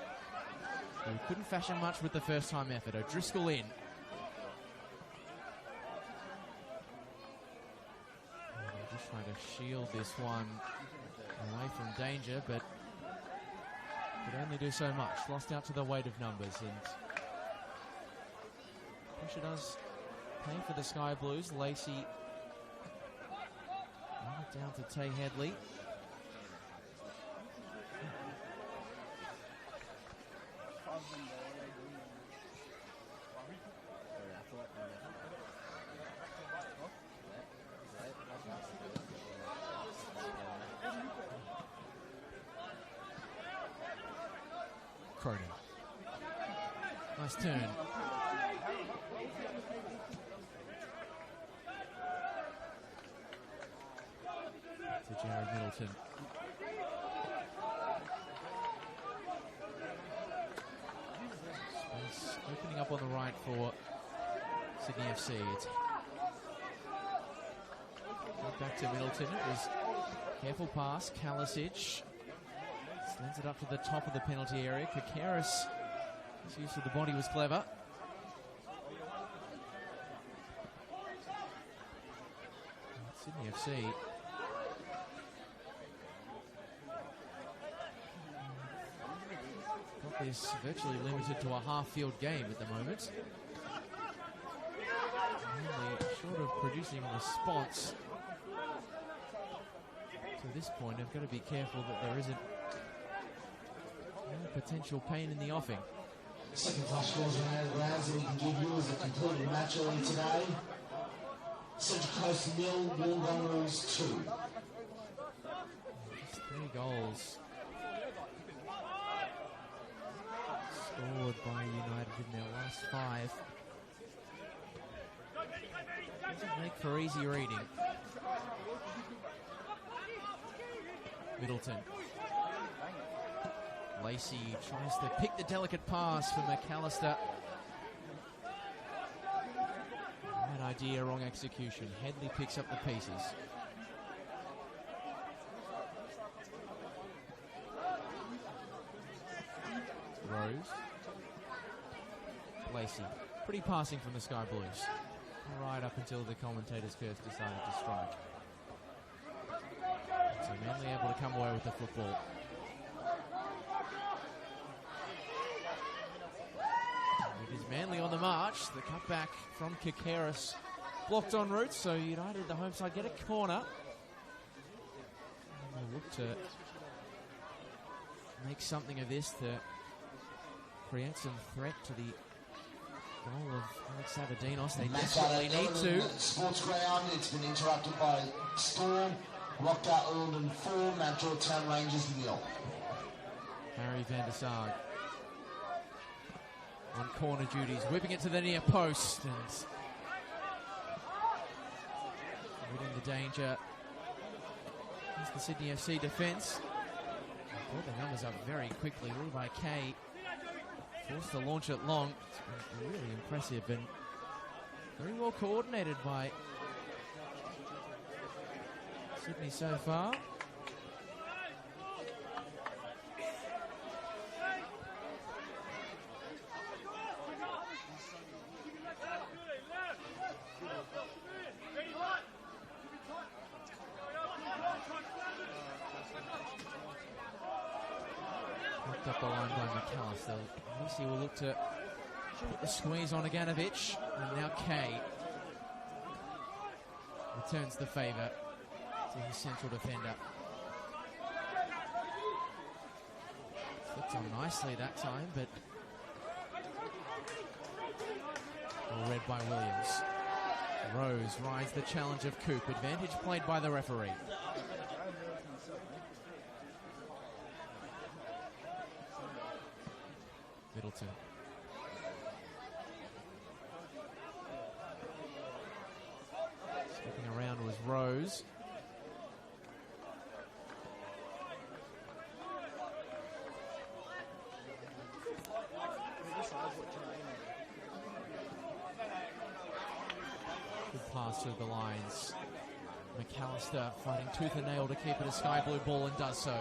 who couldn't fashion much with the first time effort. O'Driscoll in. Just trying to shield this one away from danger, but could only do so much. Lost out to the weight of numbers, and pressure does pay for the Sky Blues. Lacey down to Tay Headley. Cronin. Nice turn. To Jared Middleton. Space opening up on the right for Sydney FC. It's back to Middleton. It was careful pass. Kalisic sends it up to the top of the penalty area. Kakeris, his use of the body was clever. Sydney FC got this virtually limited to a half-field game at the moment. Really short of producing a response to this point, I've got to be careful that there isn't potential pain in the offing. Second flash scores around the grounds that we can give you as a completed match early today. Central Coast 0, Wollongongers 2. Just 3 goals scored by United in their last 5. Doesn't make for easy reading. Middleton. Lacey tries to pick the delicate pass for McAllister. Right idea, wrong execution. Headley picks up the pieces. Rose. Lacey. Pretty passing from the Sky Blues. Right up until the commentator's curse decided to strike. So Manly able to come away with the football. It is Manly on the march. The cutback from Kakeris blocked en route, so United, the home side, get a corner. And they look to make something of this to create some threat to the goal of Alex Savardinos. They desperately need to. Sports ground, it's been interrupted by storm. Rockdale Earldon 4, Mount Georgetown Rangers 0. Harry van der Sar on corner duties, whipping it to the near post and avoiding the danger. Here's the Sydney FC defence. Brought the numbers up very quickly. Levi Kay forced to launch it long. It's been really impressive and very well coordinated by Sydney so far. Picked up the line by McAllister. Lucy will look to put the squeeze on Aganovich, and now Kay returns the favour to his central defender. Slipped on nicely that time, but all read by Williams. Rose rides the challenge of Coop. Advantage played by the referee. Middleton. Looking around was Rose. Good pass through the lines. McAllister fighting tooth and nail to keep it a sky blue ball and does so.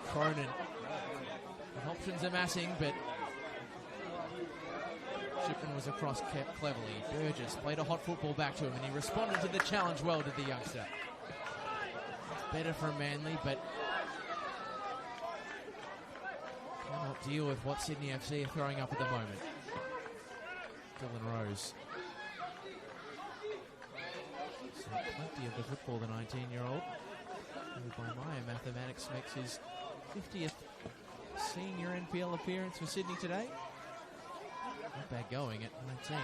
Cronin. The options amassing, but Shipman was across kept cleverly. Burgess played a hot football back to him and he responded to the challenge well, did the youngster. It's better from Manly, but cannot deal with what Sydney FC are throwing up at the moment. Dylan Rose. So plenty of the football, the 19-year-old, who by my mathematics makes his 50th senior NPL appearance for Sydney today. Not bad going at 19.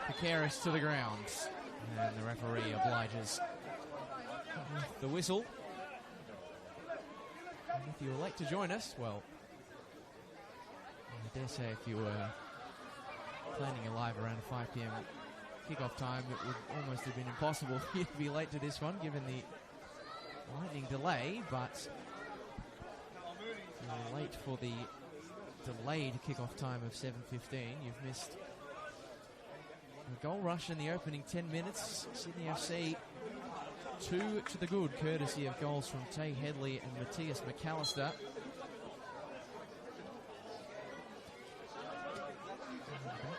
Picaris to the ground. And the referee obliges with the whistle. And if you were late to join us, well, I dare say if you were planning your live around 5 p.m. kickoff time, it would almost have been impossible for you to be late to this one, given the lightning delay, but you're late for the delayed kickoff time of 7:15. You've missed a goal rush in the opening 10 minutes. Sydney FC 2 to the good, courtesy of goals from Tay Headley and Matthias McAllister.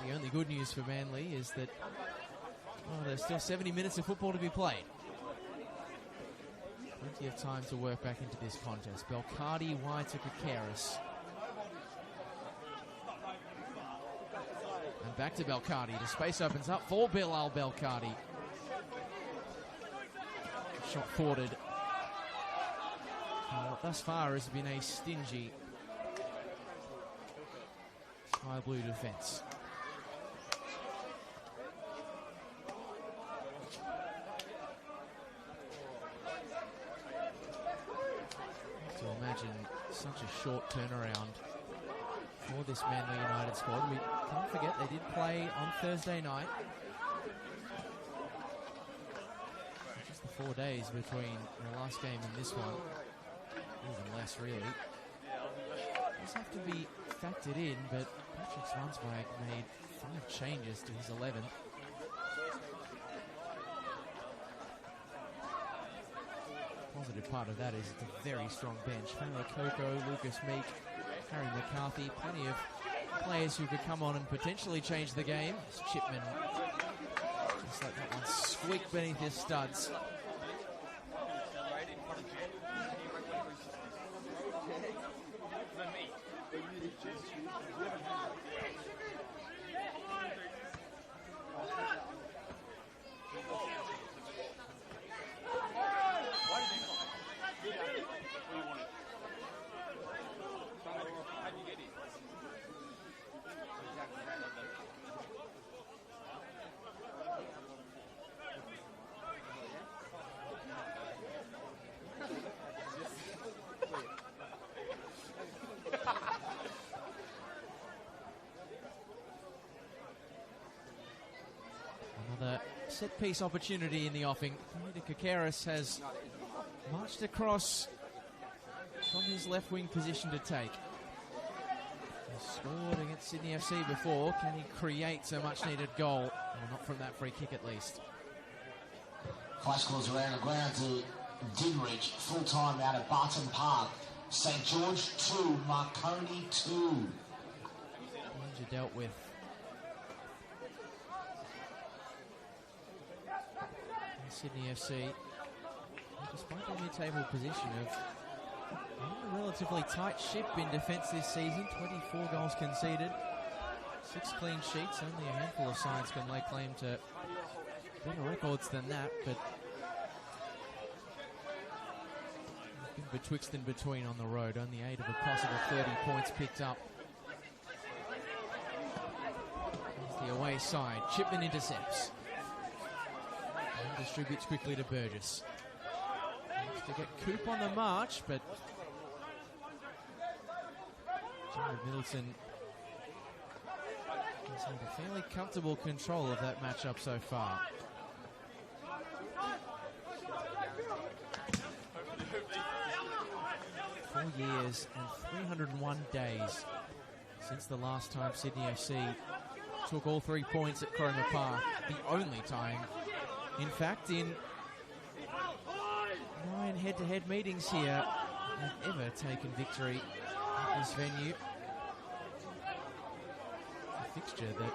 The only good news for Manly is that there's still 70 minutes of football to be played. Plenty of time to work back into this contest. Belcardi wide to Kakaris. And back to Belcardi. The space opens up for Bilal Belcardi. Shot forwarded. Thus far has been a stingy sky blue defence. To imagine such a short turnaround for this Manly United squad. We can't forget they did play on Thursday night. Just the 4 days between the last game and this one. Even less, really. Does have to be factored in, but Patrick Swansberg made 5 changes to his 11th. Positive part of that is it's a very strong bench. Fano Coco, Lucas Meek, Harry McCarthy, plenty of players who could come on and potentially change the game. Chipman, just like that one, squeaked beneath his studs. Another set-piece opportunity in the offing. Kakaris has marched across from his left-wing position to take. He's scored against Sydney FC before. Can he create a much-needed goal? Well, not from that free kick, at least. Bicycles around the ground to Dinridge, full-time out at Barton Park. St George 2, Marconi 2. Danger dealt with. And Sydney FC, despite their mid-table position of a relatively tight ship in defence this season, 24 goals conceded, 6 clean sheets. Only a handful of sides can lay claim to better records than that, but betwixt and between on the road. Only 8 of a possible 30 points picked up. There's the away side. Chipman intercepts. And distributes quickly to Burgess. Wants to get Coop on the march, but Jared Middleton He's had a fairly comfortable control of that matchup so far. 4 years and 301 days since the last time Sydney FC took all 3 points at Cromer Park. The only time, in fact, in 9 head-to-head meetings here, they've ever taken victory at this venue. A fixture that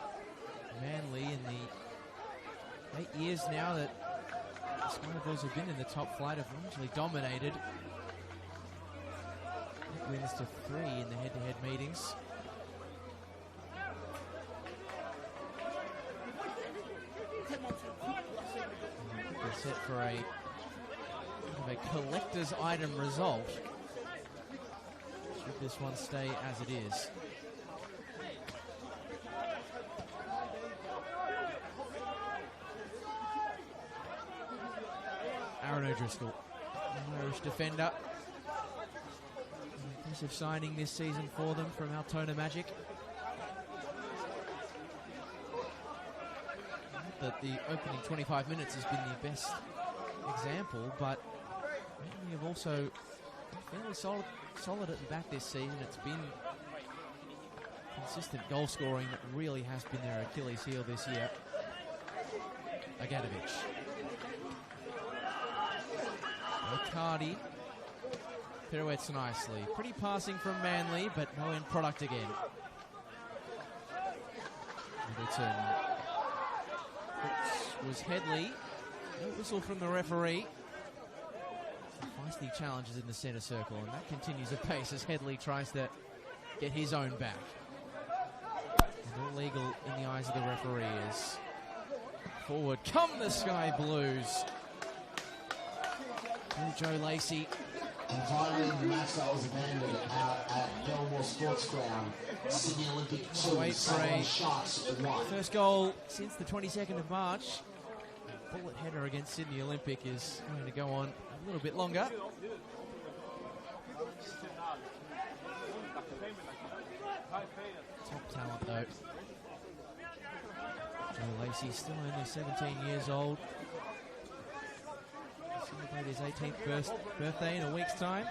Manly, in the 8 years now that the Sky Bulls have been in the top flight, have largely dominated. 8 wins to 3 in the head-to-head meetings. They're set for a collector's item result. Should this one stay as it is. Aaron O'Driscoll, an Irish defender. An impressive signing this season for them from Altona Magic. Not that the opening 25 minutes has been the best example, but we have also been fairly solid at the back this season. It's been consistent goal scoring that really has been their Achilles heel this year. Agatovich. Riccardi pirouettes nicely. Pretty passing from Manly, but no end product again. Middleton. Which was Headley. No whistle from the referee. Some feisty challenges in the centre circle, and that continues apace as Headley tries to get his own back. And all legal in the eyes of the referee is forward come the Sky Blues. Joe Lacey. Finally, the match that was abandoned out at Belmore Sports Ground. Sydney Olympic 2, Wait for a Sharks 1. first goal since the 22nd of March. Bullet header against Sydney Olympic is going to go on a little bit longer. Top talent though. Joe Lacey still only 17 years old. Celebrate his 18th birthday in a week's time.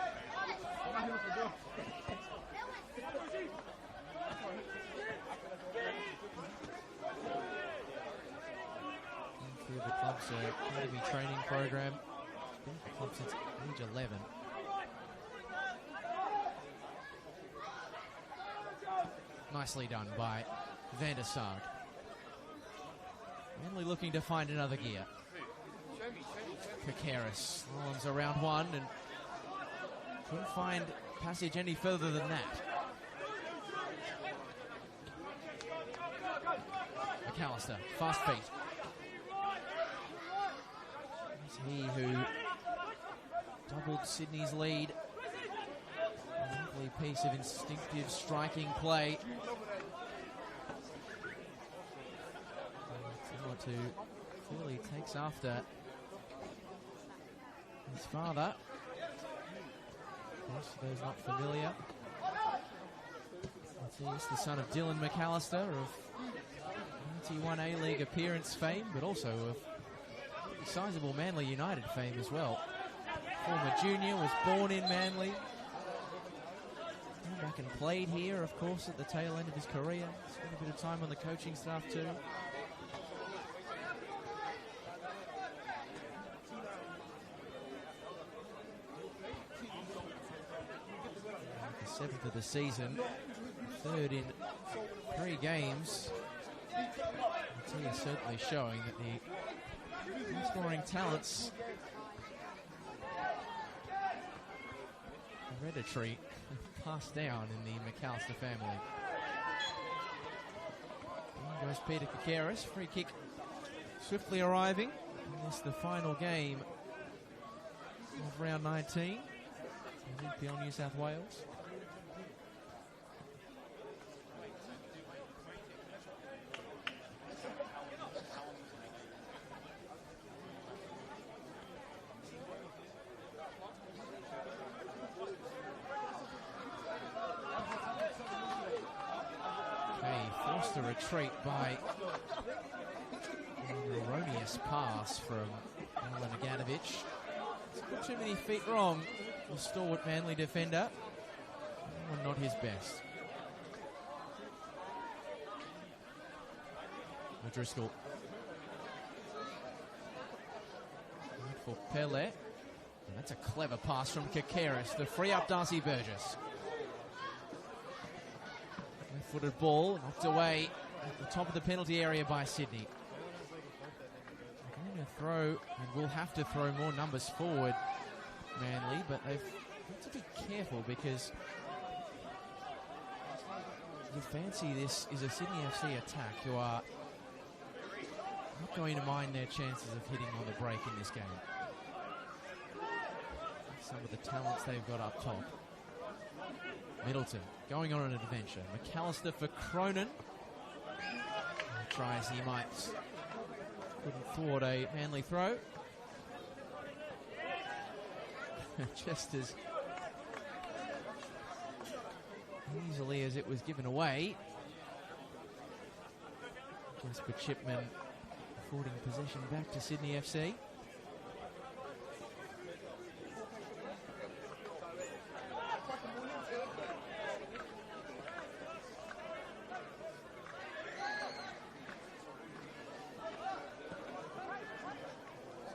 Through the club's academy training program. Been at the club since age 11. Nicely done by Van der Sarg. Manly looking to find another gear. Kakaris Rollins around one and couldn't find passage any further than that. McAllister, fast feet. It's he who doubled Sydney's lead. A lovely piece of instinctive striking play. Clearly takes after his father. Of course, for those not familiar, he's the son of Dylan McAllister of 91 A-League appearance fame, but also of sizable Manly United fame as well. Former junior, was born in Manly. Came back and played here, of course, at the tail end of his career. Spent a bit of time on the coaching staff too. Seventh of the season, third in 3 games. He is certainly showing that the scoring talents hereditary passed down in the McAllister family. In goes Peter Kakaris, free kick swiftly arriving. And this is the final game of round 19 in NPL New South Wales. forced to retreat by an erroneous pass from Alan Aganovich. Not too many feet wrong. The stalwart Manly defender. Well, not his best. O'Driscoll. For Pele. And that's a clever pass from Kakeris to free up Darcy Burgess. Left-footed ball knocked away at the top of the penalty area by Sydney. They're going to throw, and will have to throw more numbers forward, Manly, but they've got to be careful because you fancy this is a Sydney FC attack who are not going to mind their chances of hitting on the break in this game. Some of the talents they've got up top. Middleton going on an adventure. McAllister for Cronin. He tries, he might. Couldn't thwart a Manly throw. Just as easily as it was given away. Jasper Chipman affording possession back to Sydney FC.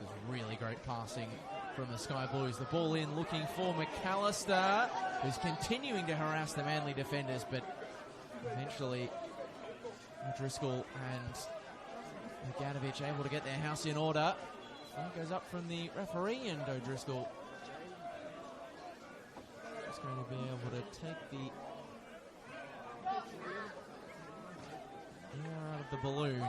This is really great passing from the Sky Blues. The ball in, looking for McAllister, who's continuing to harass the Manly defenders, but eventually O'Driscoll and Aganovich able to get their house in order. Flag goes up from the referee, and O'Driscoll is going to be able to take the air out of the balloon.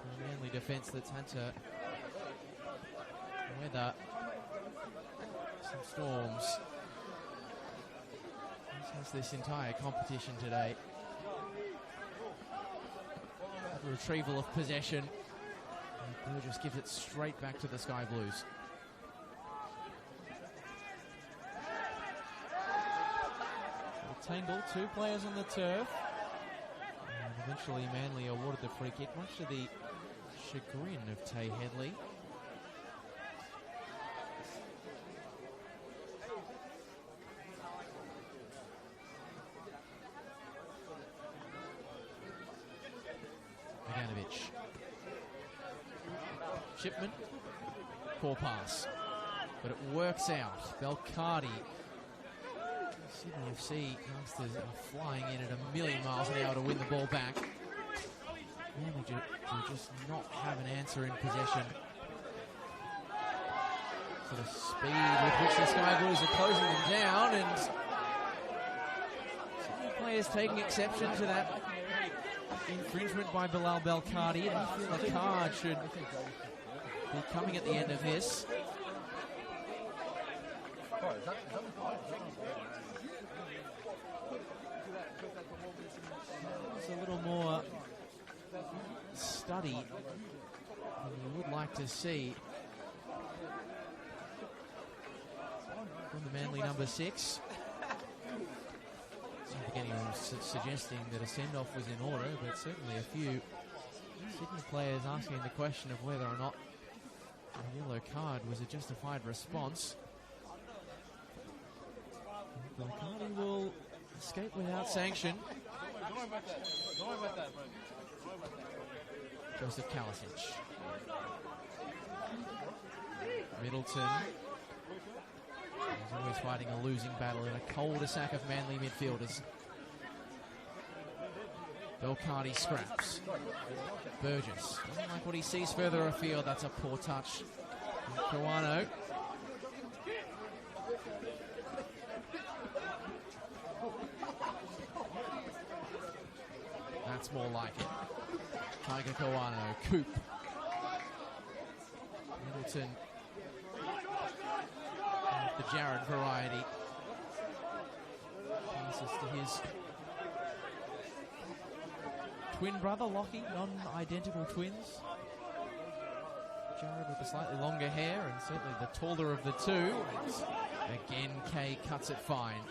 The Manly defence that's had to weather some storms. Has this entire competition today. Retrieval of possession. And Burgess gives it straight back to the Sky Blues. Tangle, two players on the turf. And eventually Manly awarded the free kick, much to the chagrin of Tay Headley. Chipman, poor pass, but it works out. Belcardi, Sydney FC youngsters are flying in at a million miles an hour to win the ball back. Manly do just not have an answer in possession. For the speed with which the Sky Blues are closing them down, and Sydney players taking exception to that infringement by Bilal Belcardi. And I feel a card should be coming at the end of this. It's a little more study than you would like to see from the Manly number 6. I don't think anyone was suggesting that a send-off was in order, but certainly a few Sydney players asking the question of whether or not a yellow card was a justified response. Belcardi will escape without sanction. Joseph Kalasic. Middleton. He's always fighting a losing battle in a cul-de-sac of Manly midfielders. Belcardi scraps. Burgess doesn't like what he sees further afield. That's a poor touch. Kawano. That's more like it. Tiger Kawano. Coop. Middleton. The Jared variety. Passes to his twin brother, Lockie, non-identical twins. Jared with the slightly longer hair and certainly the taller of the two. And again, Kay cuts it fine.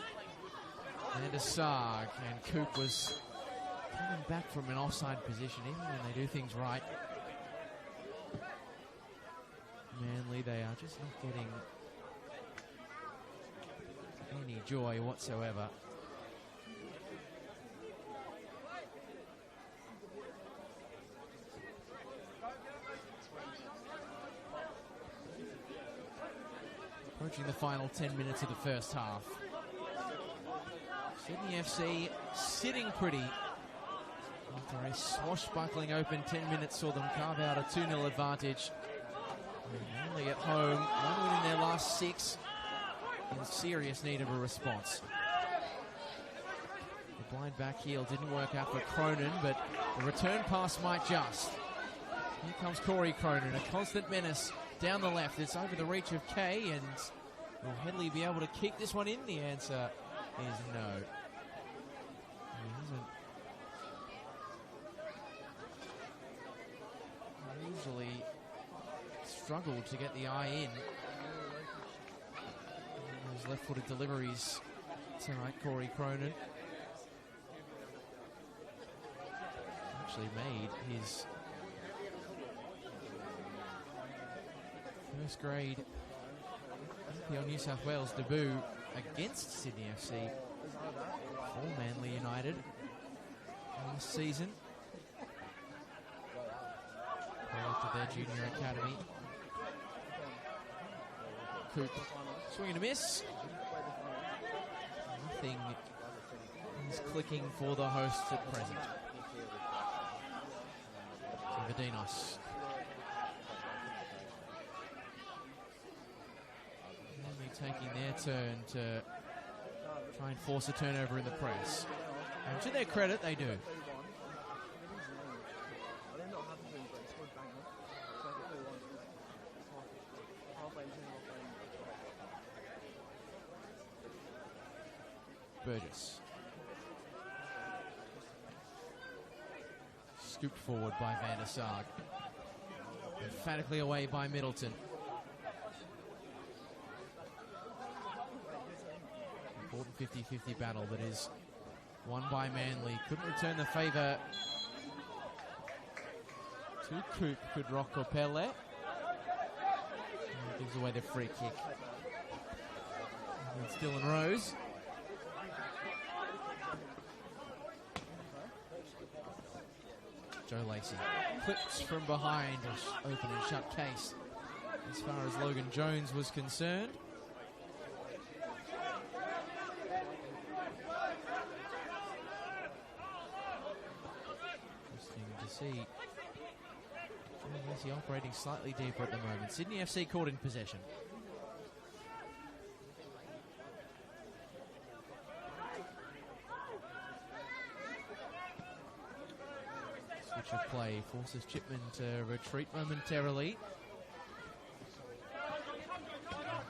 Van der Sarg, and Coop was coming back from an offside position, even when they do things right. Manly, they are just not getting any joy whatsoever. Approaching the final 10 minutes of the first half. Sydney FC sitting pretty after a swashbuckling open 10 minutes saw them carve out a 2-0 advantage. And they get home, one win in their last 6, in serious need of a response. The blind back heel didn't work out for Cronin, but the return pass might just. Here comes Corey Cronin, a constant menace down the left. It's over the reach of Kay, and will Headley be able to kick this one in? The answer is no. He hasn't usually struggled to get the eye in. Those left-footed deliveries tonight, Corey Cronin actually made his first grade NPL New South Wales debut against Sydney FC for Manly United this season. Product of their junior academy. Coop swing and a miss. Nothing is clicking for the hosts at present. Vadinos. Taking their turn to try and force a turnover in the press. And to their credit, they do. Burgess. Scooped forward by Van der Sarg. Emphatically away by Middleton. Important 50-50 battle that is won by Manly. Couldn't return the favour to Coop. Could rock or Pele. Gives away the free kick. And it's Dylan Rose. Joe Lacey clips from behind. Open and shut case as far as Logan Jones was concerned. See Joe operating slightly deeper at the moment. Sydney FC caught in possession. Switch of play forces Chipman to retreat momentarily.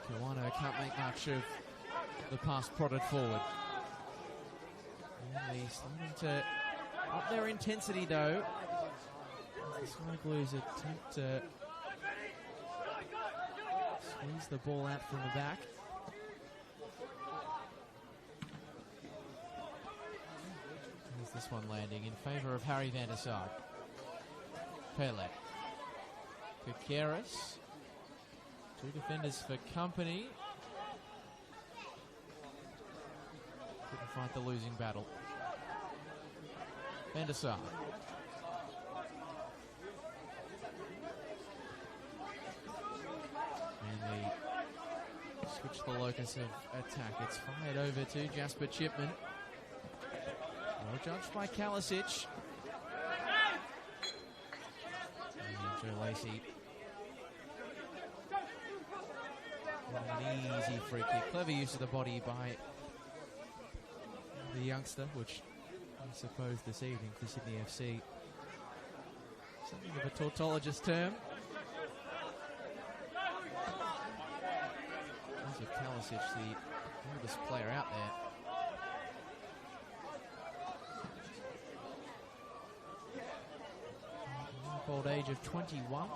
Kiwano can't make much of the pass prodded forward. Really starting to up their intensity though. The Sky Blues attempt to squeeze the ball out from the back. Here's this one landing in favour of Harry Van der Sarg. Pele. Kakeris. Two defenders for company. Couldn't fight the losing battle. Van der Sarg. And they switch the locus of attack. It's fired over to Jasper Chipman. Well judged by Kalisic. And Joe Lacey. An easy free kick. Clever use of the body by the youngster, which I suppose this evening for Sydney FC something of a tautologist term. There's Kalisic, the oldest player out there. Old age of 21.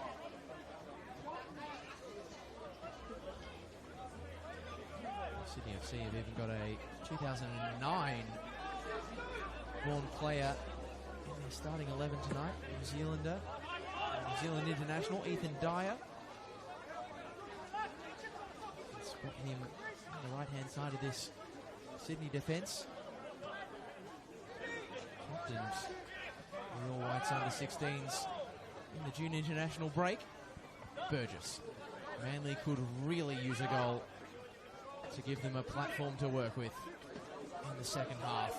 Sydney FC have even got a 2009 born player in their starting 11 tonight. New Zealander, New Zealand international, Ethan Dyer. Spot him on the right-hand side of this Sydney defence. Captains, the All Whites under 16s in the June international break. Burgess. Manly could really use a goal to give them a platform to work with in the second half.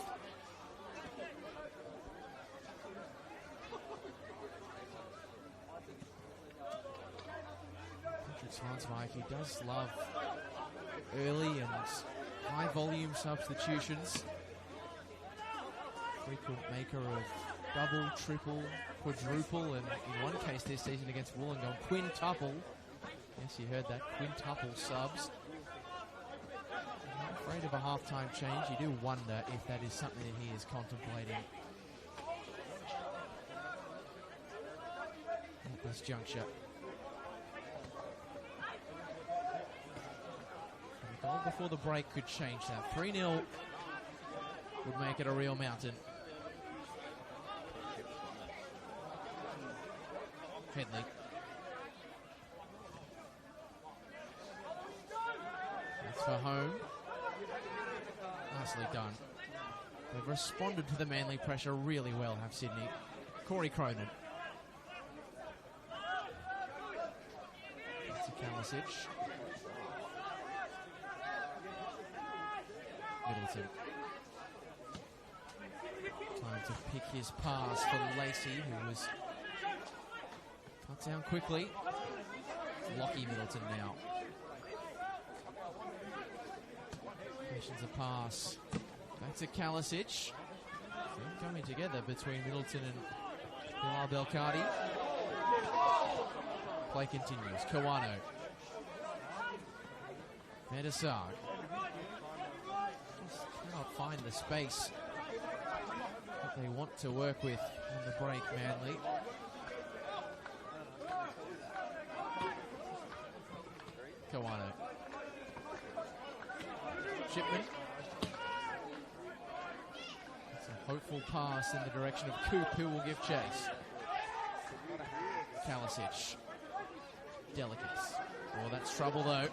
Patrick Swanswijk, he does love early and high volume substitutions. Frequent maker of double, triple, quadruple, and in one case this season against Wollongong, quintuple. Yes, you heard that, quintuple subs. Not afraid of a half-time change. You do wonder if that is something that he is contemplating at this juncture. And a goal before the break could change that. 3-0 would make it a real mountain. Headley. That's for home. Nicely done. They've responded to the Manly pressure really well, have Sydney. Corey Cronin. That's a Kalisic. Middleton. Time to pick his pass for Lacey, who was cut down quickly. Lockie Middleton now. Patience a pass. Back to Kalisic. They're coming together between Middleton and Bilal Belkadi. Play continues. Kawano. Medasar. Just cannot find the space that they want to work with on the break, Manly. Kawano. Shipman. It's a hopeful pass in the direction of Coop, who will give chase. Kalisic. Delicates. Oh, that's trouble though.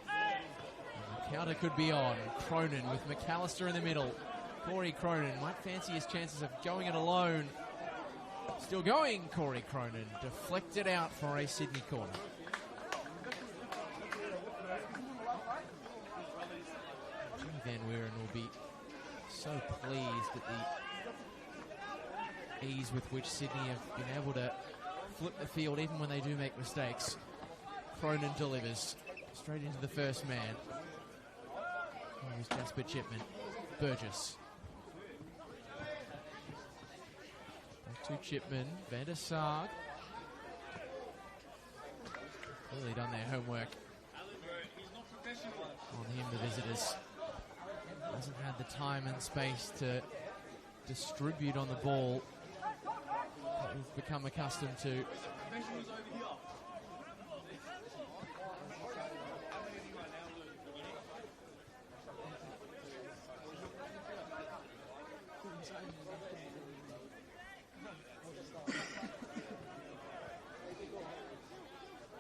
And the counter could be on. Cronin with McAllister in the middle. Corey Cronin might fancy his chances of going it alone. Still going, Corey Cronin. Deflected out for a Sydney corner. Jimmy Van Weeren will be so pleased at the ease with which Sydney have been able to flip the field even when they do make mistakes. Cronin delivers straight into the first man. Here's Jasper Chipman. Burgess. To Chipman, Van der Sarg. Clearly done their homework on him, the visitors. Hasn't had the time and space to distribute on the ball that we've become accustomed to.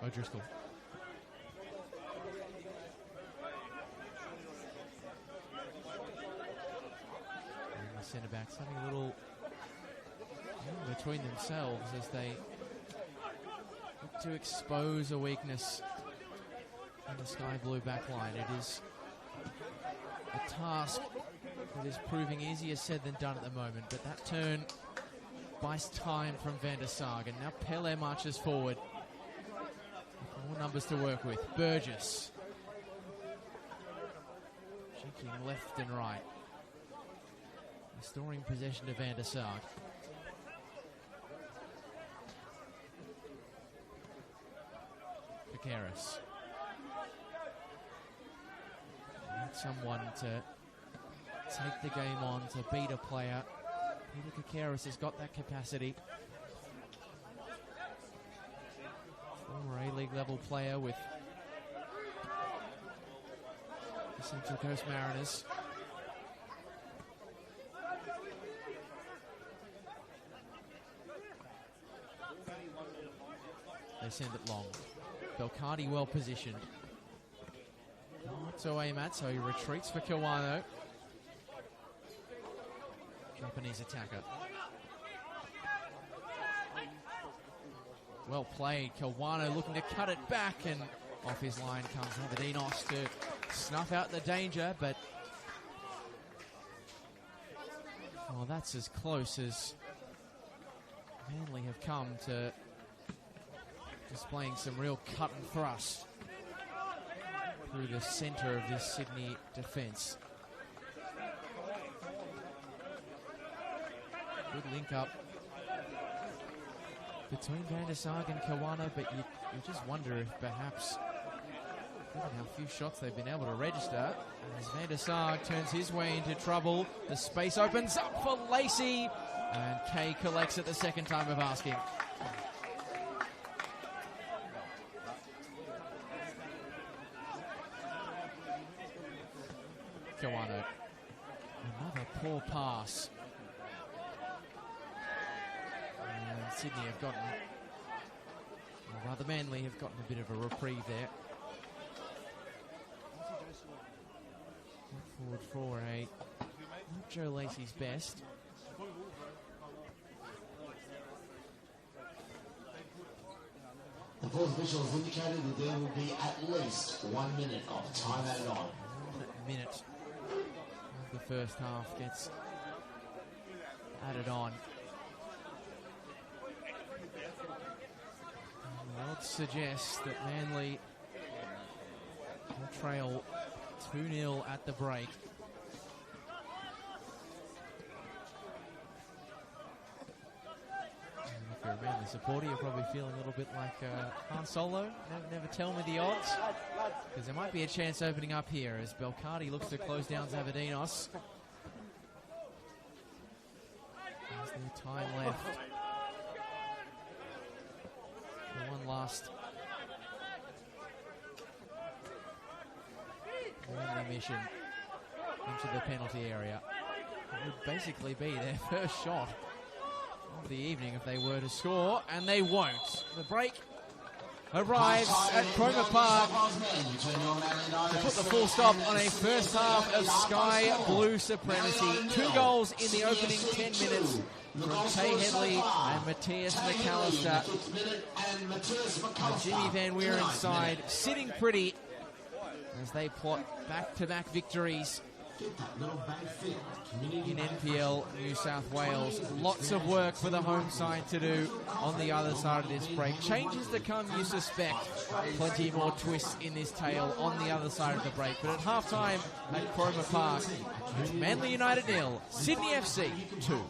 O'Driscoll. And the centre backs having a little between themselves as they look to expose a weakness in the sky blue backline. It is a task that is proving easier said than done at the moment, but that turn buys time from Van der Sarg, and now Pele marches forward. More numbers to work with. Burgess. Shaking left and right. Restoring possession to Van der Sarg. Picaris. Need someone to take the game on, to beat a player. Peter Picaris has got that capacity. Former A-League league level player with the Central Coast Mariners. They send it long. Belcardi well positioned. Not to aim at, so he retreats for Kiwano. Japanese attacker. Well played. Kiwano looking to cut it back, and off his line comes Avedinos to snuff out the danger, but well, that's as close as Manly have come to displaying some real cut and thrust through the centre of this Sydney defence. Good link up between Van der Sarg and Kiwano, but you just wonder if perhaps, given how few shots they've been able to register, as Van der Sarg turns his way into trouble, the space opens up for Lacey, and Kay collects it the second time of asking. Kiwano, another poor pass. And Sydney have gotten, or rather Manly have gotten a bit of a reprieve there. Forward for not Joe Lacey's best. The fourth official has indicated that there will be at least 1 minute of time added on. Minute of the first half gets added on. And the odds suggest that Manly will trail 2-0 at the break. And if you're a Manly supporter, you're probably feeling a little bit like Han Solo. Never tell me the odds, because there might be a chance opening up here as Belcardi looks to close down Zavadinos. There's no time left. The one last Manly mission into the penalty area. It would basically be their first shot of the evening if they were to score, and they won't. The break arrives at Cromer Park to put the full stop on a first half of Sky Blue supremacy. 2 goals in the opening 10 minutes from Tay Headley and Matthias McAllister. Jimmy Van Weeren's side sitting pretty as they plot back-to-back victories in NPL New South Wales. Lots of work for the home side to do on the other side of this break. Changes to come, you suspect. Plenty more twists in this tale on the other side of the break. But at halftime at Cromer Park, Manly United 0, Sydney FC 2.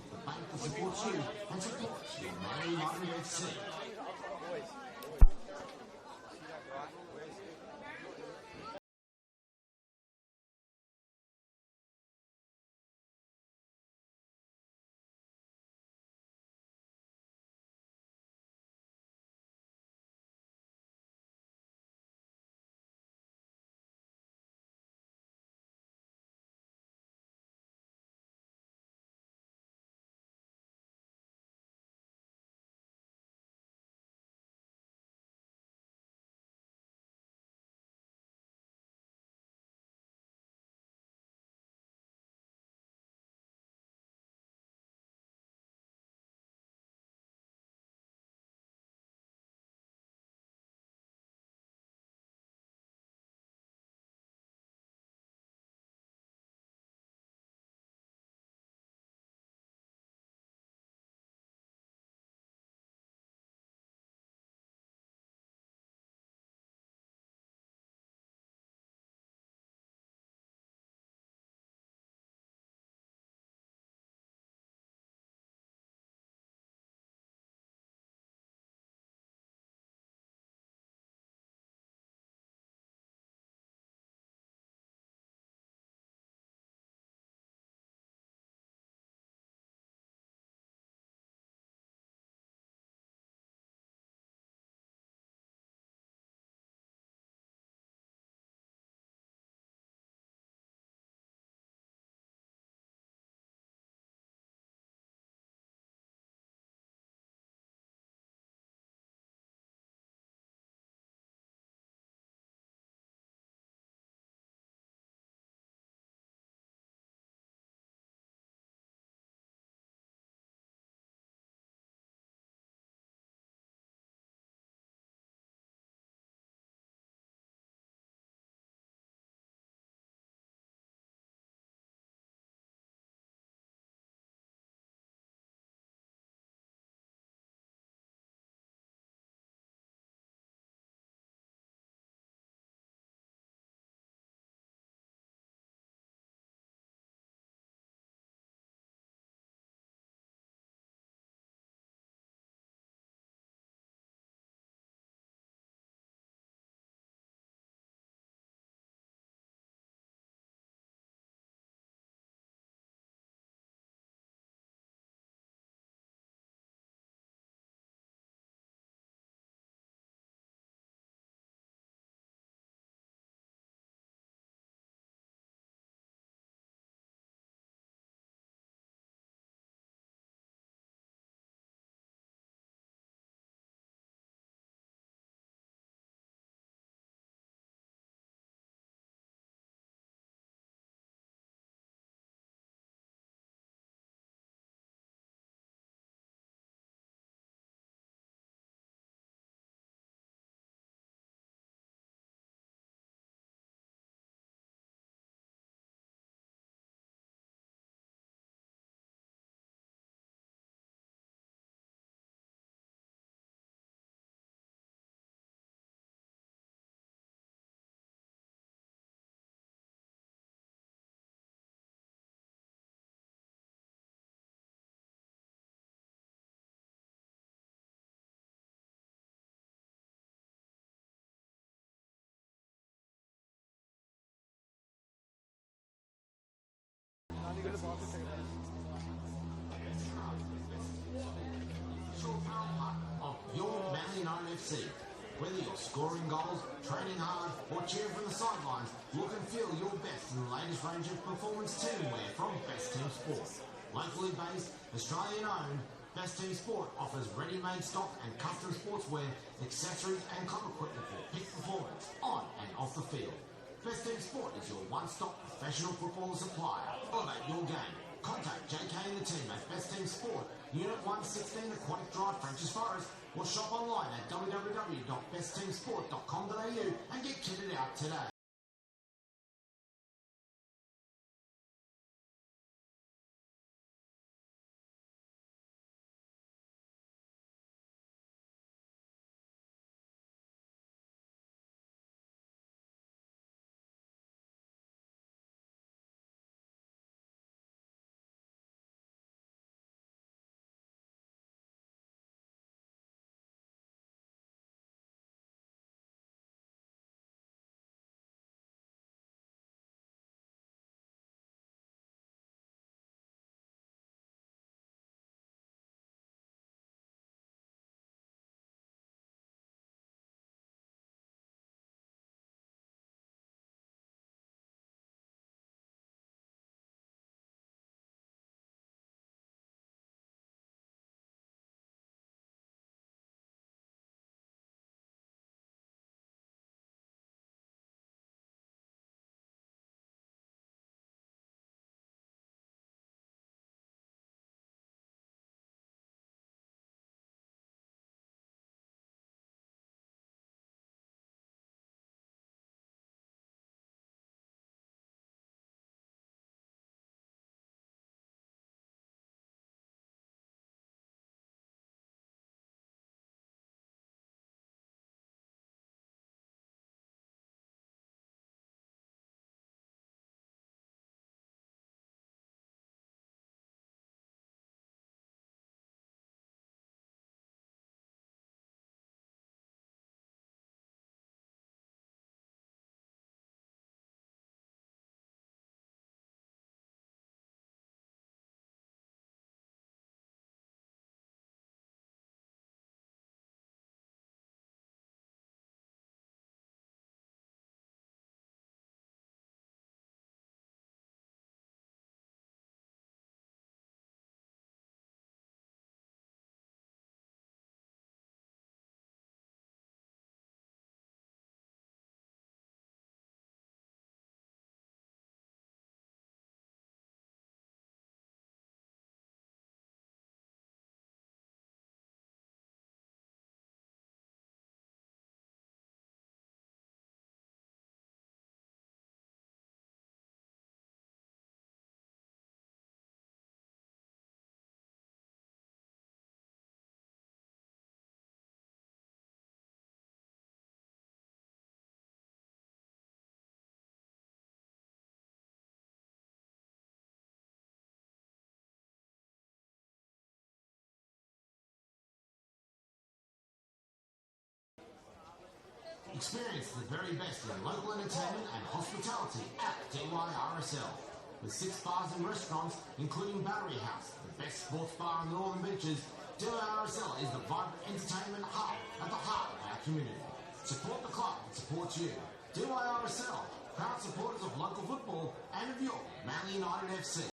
FC. Whether you're scoring goals, training hard, or cheering from the sidelines, look and feel your best in the latest range of performance teamwear from Best Team Sport. Locally based, Australian owned, Best Team Sport offers ready-made stock and custom sportswear, accessories and club equipment for peak performance on and off the field. Best Team Sport is your one-stop professional football supplier. Elevate your game. Contact JK and the team at Best Team Sport, Unit 116 Aquatic Drive, Frenchs Forest, or shop online at www.bestteamsport.com.au and get kitted out today. Experience the very best in local entertainment and hospitality at DYRSL. With 6 bars and restaurants, including Battery House, the best sports bar on the Northern Beaches, DYRSL is the vibrant entertainment hub at the heart of our community. Support the club that supports you. DYRSL, proud supporters of local football and of your Manly United FC.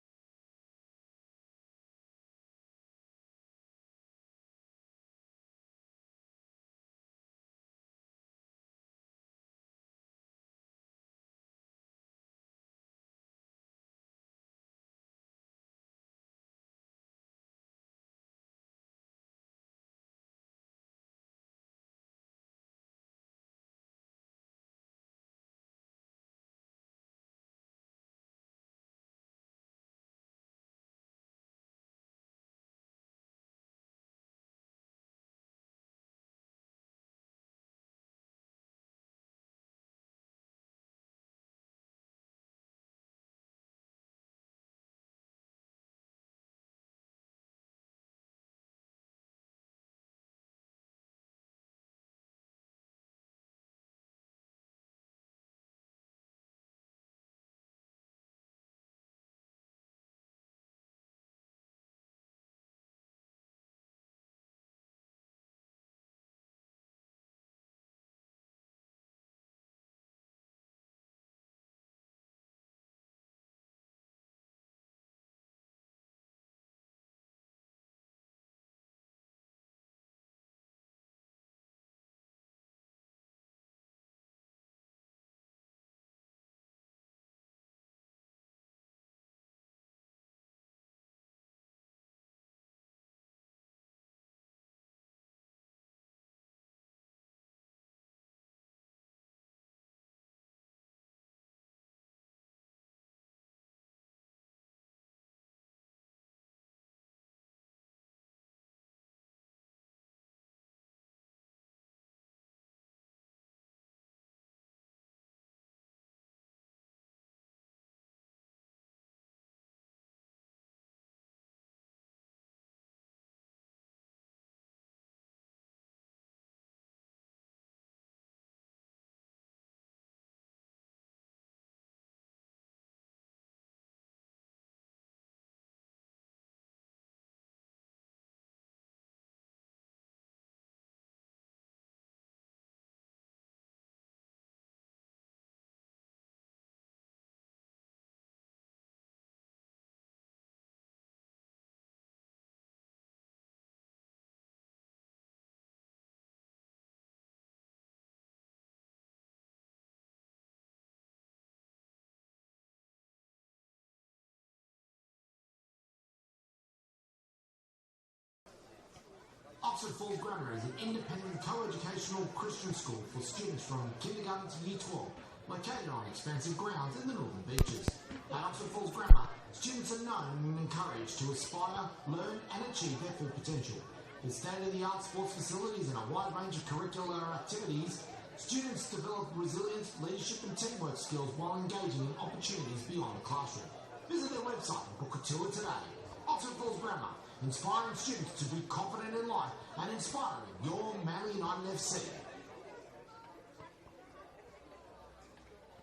Oxford Falls Grammar is an independent co-educational Christian school for students from kindergarten to year 12, located on expansive grounds in the Northern Beaches. At Oxford Falls Grammar, students are known and encouraged to aspire, learn and achieve their full potential. With state-of-the-art sports facilities and a wide range of curricular activities, students develop resilience, leadership and teamwork skills while engaging in opportunities beyond the classroom. Visit their website and book a tour today. Oxford Falls Grammar, inspiring students to be confident in life and inspiring your Manly United FC.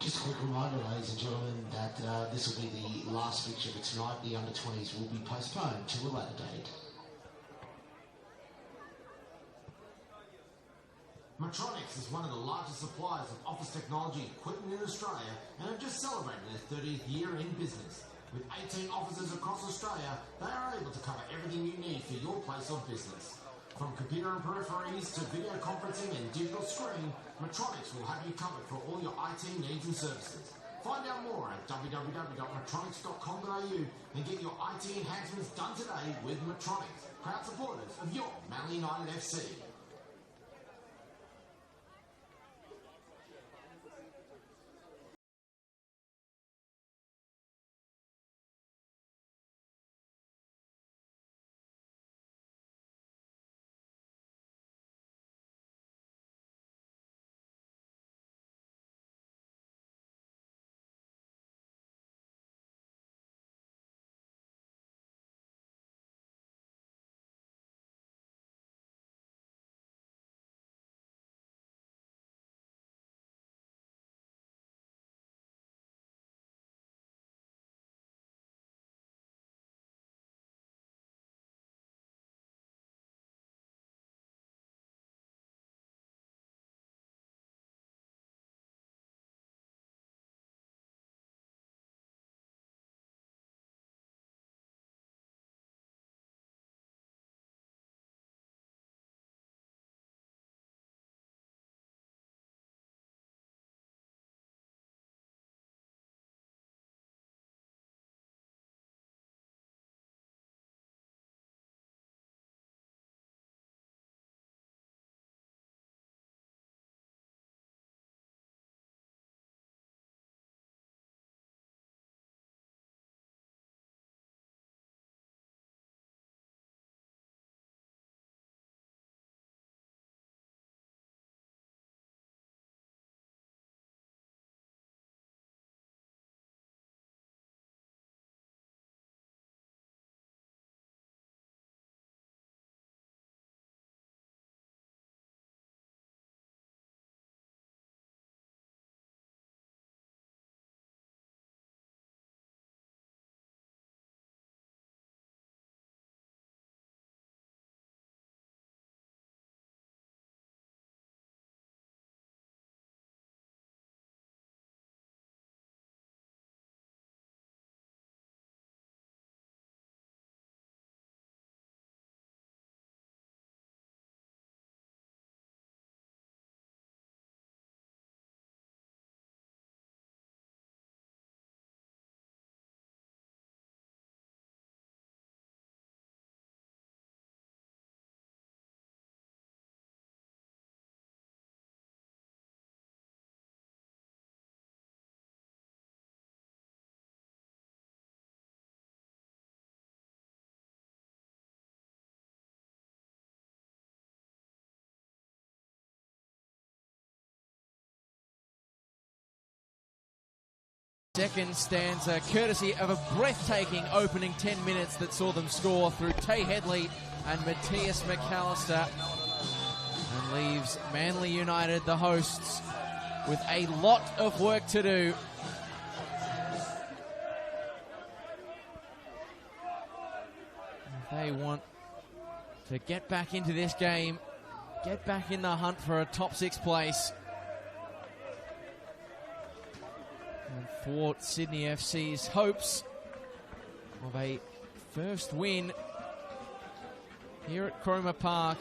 Just a quick reminder, ladies and gentlemen, that this will be the last fixture for tonight. The under-20s will be postponed to a later date. Metronics is one of the largest suppliers of office technology equipment in Australia and have just celebrated their 30th year in business. With 18 offices across Australia, they are able to cover everything you need for your place of business. From computer and peripheries to video conferencing and digital screen, Metronics will have you covered for all your IT needs and services. Find out more at www.metronics.com.au and get your IT enhancements done today with Metronics, proud supporters of your Manly United FC. Second stanza, courtesy of a breathtaking opening 10 minutes that saw them score through Tay Headley and Matthias McAllister, and leaves Manly United, the hosts, with a lot of work to do. They want to get back into this game, get back in the hunt for a top 6 place. And thwart Sydney FC's hopes of a first win here at Cromer Park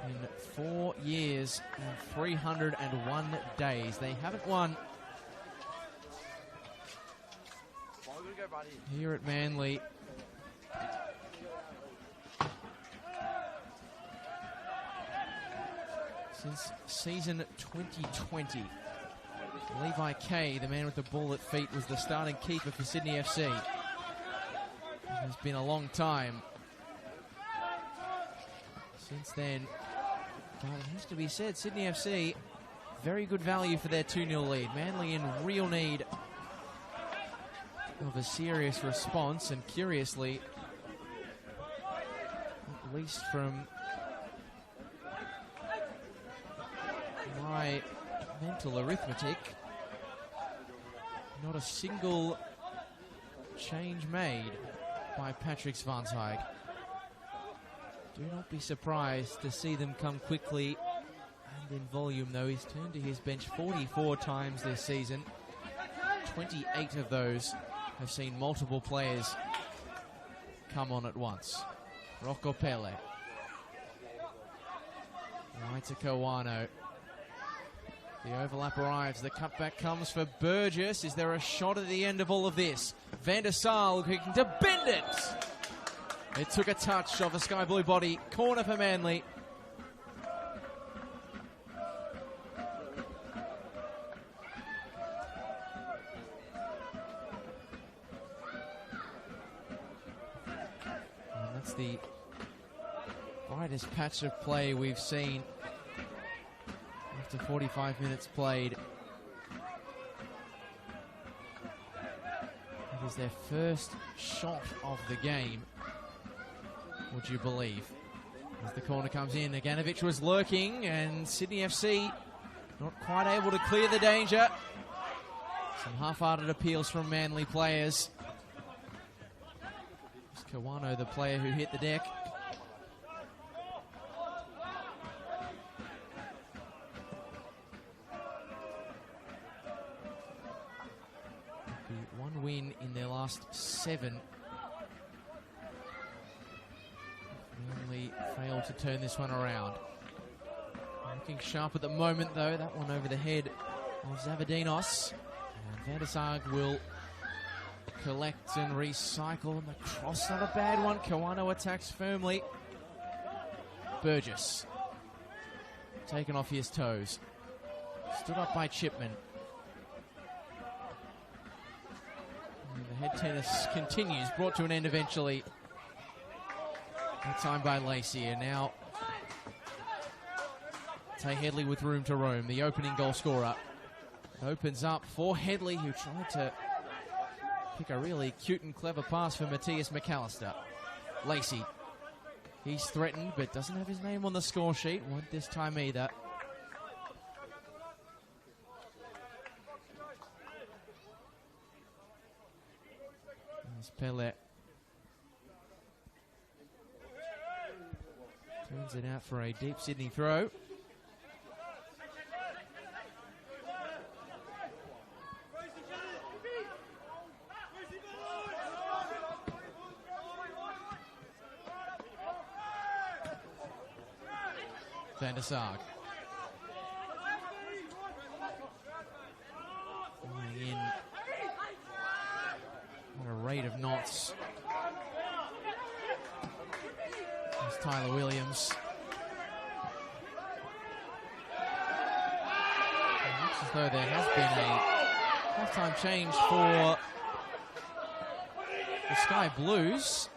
in 4 years and 301 days. They haven't won here at Manly since season 2020. Levi Kay, the man with the ball at feet, was the starting keeper for Sydney FC. It's been a long time since then. But it has to be said, Sydney FC, very good value for their 2-0 lead. Manly in real need of a serious response, and curiously, at least from my mental arithmetic, not a single change made by Patrick Svanshuyk. Do not be surprised to see them come quickly and in volume, though. He's turned to his bench 44 times this season. 28 of those have seen multiple players come on at once. Rocco Pele. Right to Kawano. The overlap arrives. The cutback comes for Burgess. Is there a shot at the end of all of this? Van der Sar looking to bend it. It took a touch of a sky blue body. Corner for Manly. And that's the brightest patch of play we've seen after 45 minutes played. It is their first shot of the game, would you believe? As the corner comes in, Naganovic was lurking, and Sydney FC not quite able to clear the danger. Some half-hearted appeals from Manly players. It's Kawano, the player who hit the deck. One win in their last 7. Manly failed to turn this one around. Looking sharp at the moment, though. That one over the head of Zavadinos. And Van der Sar will collect and recycle. And the cross, not a bad one. Kawano attacks firmly. Burgess taken off his toes. Stood up by Chipman. And the head tennis continues, brought to an end eventually. That time by Lacey, and now Tay Headley with room to roam, the opening goal scorer. It opens up for Headley, who tried to pick a really cute and clever pass for Matthias McAllister. Lacey, he's threatened, but doesn't have his name on the score sheet. Won't this time either. There's Pele. Turns it out for a deep Sydney throw. Van der Sar. Flying in at a rate of knots. There's Tyler Williams. It looks as though there has been a halftime change for the Sky Blues.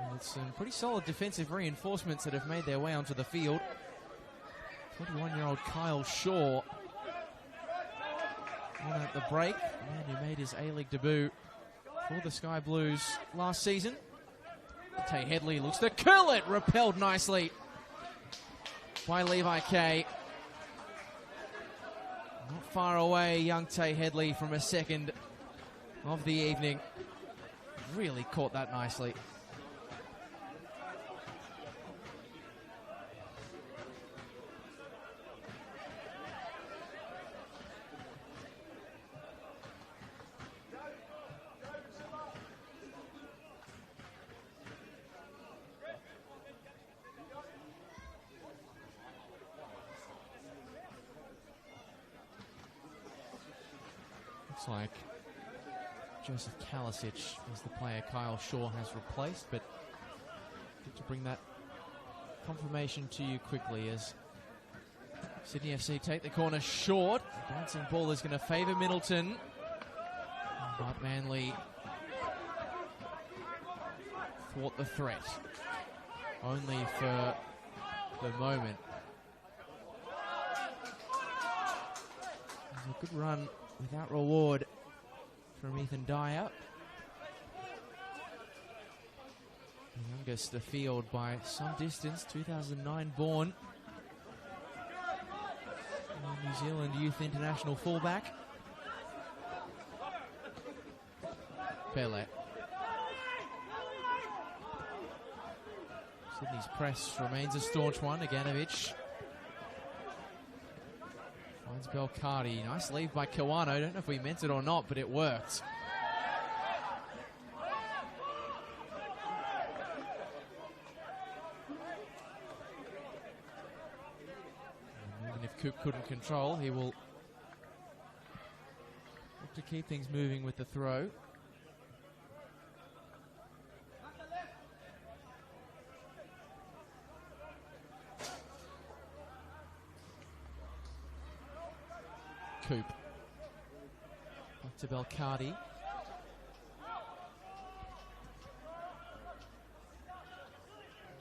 And it's some pretty solid defensive reinforcements that have made their way onto the field. 21-year-old Kyle Shaw on at the break, the man who made his A-League debut for the Sky Blues last season. Tay Headley looks to curl it, repelled nicely by Levi Kay. Not far away, young Tay Headley from a second of the evening. Really caught that nicely. Looks like Joseph Kalisic is the player Kyle Shaw has replaced, but good to bring that confirmation to you quickly as Sydney FC take the corner short. The bouncing ball is going to favour Middleton. But Manly thwart the threat. Only for the moment. There's a good run without reward from Ethan Dyer. The youngest afield by some distance, 2009 born. New Zealand Youth International fullback. Pele. Sydney's press remains a staunch one. Aganovich finds Belcardi. Nice leave by Kiwano. Don't know if we meant it or not, but it worked. And even if Coop couldn't control, he will look to keep things moving with the throw. Coop. Back to Belcardi.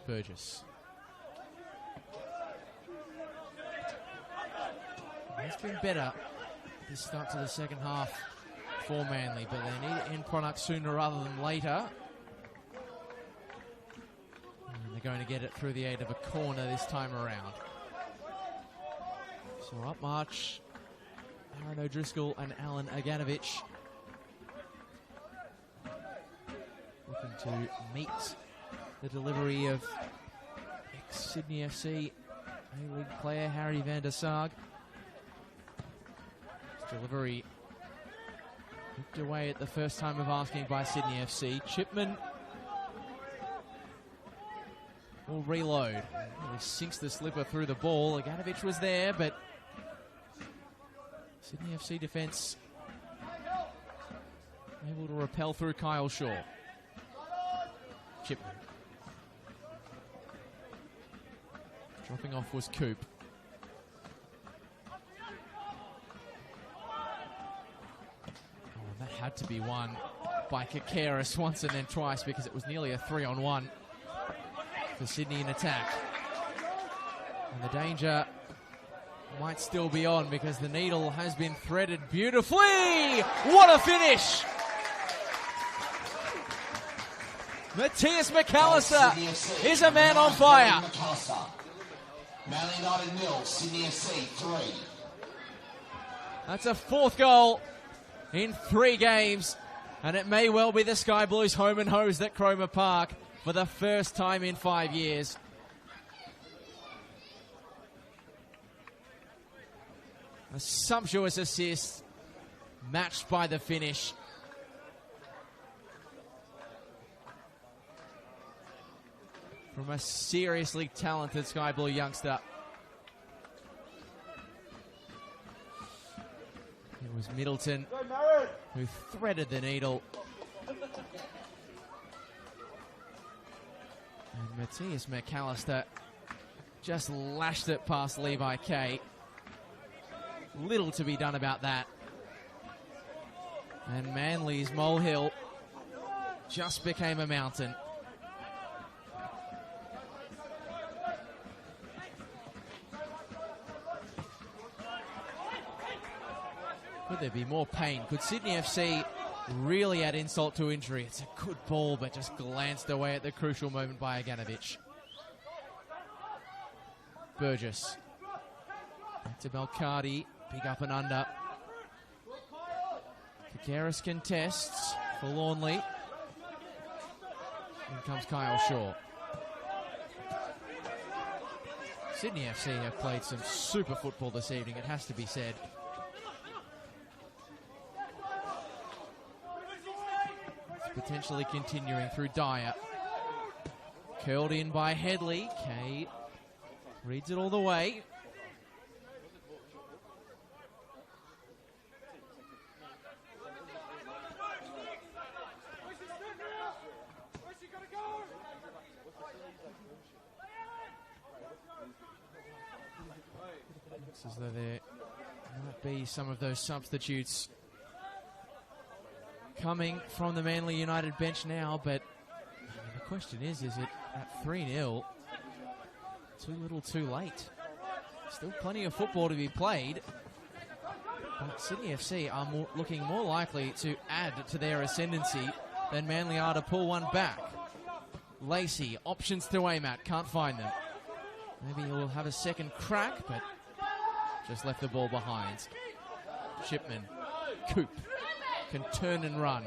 Burgess. It's been better this start to the second half for Manly, but they need end product sooner rather than later. And they're going to get it through the aid of a corner this time around. So up march Aaron O'Driscoll and Alan Aganovich. Looking to meet the delivery of ex-Sydney FC A-League player Harry van der Sarg. His delivery ripped away at the first time of asking by Sydney FC. Chipman will reload. He sinks the slipper through the ball. Aganovich was there, but Sydney FC defence able to repel through Kyle Shaw. Chipman. Dropping off was Coop. Oh, that had to be won by Kakeris once and then twice because it was nearly a 3-on-1 for Sydney in attack. And the danger might still be on because the needle has been threaded beautifully. What a finish! Matthias McAllister is a man on fire. Manly United 0, Sydney FC 3. That's a fourth goal in 3 games, and it may well be the Sky Blues home and hose at Cromer Park for the first time in 5 years. A sumptuous assist, matched by the finish. From a seriously talented Sky Blue youngster. It was Middleton who threaded the needle. And Matthias McAllister just lashed it past Levi Kay. Little to be done about that. And Manly's molehill just became a mountain. Could there be more pain? Could Sydney FC really add insult to injury? It's a good ball, but just glanced away at the crucial moment by Aganovich. Burgess. Back to Belcardi. Big up and under. Kakeris contests forlornly. In comes Kyle Shaw. Sydney FC have played some super football this evening, it has to be said. It's potentially continuing through Dyer. Curled in by Headley. Kay reads it all the way. Looks as though there might be some of those substitutes coming from the Manly United bench now, but the question is it at 3-0 too little too late? Still plenty of football to be played, but Sydney FC are looking more likely to add to their ascendancy than Manly are to pull one back. Lacey, options to aim at, can't find them. Maybe he'll have a second crack, but just left the ball behind. Shipman, Coop, can turn and run.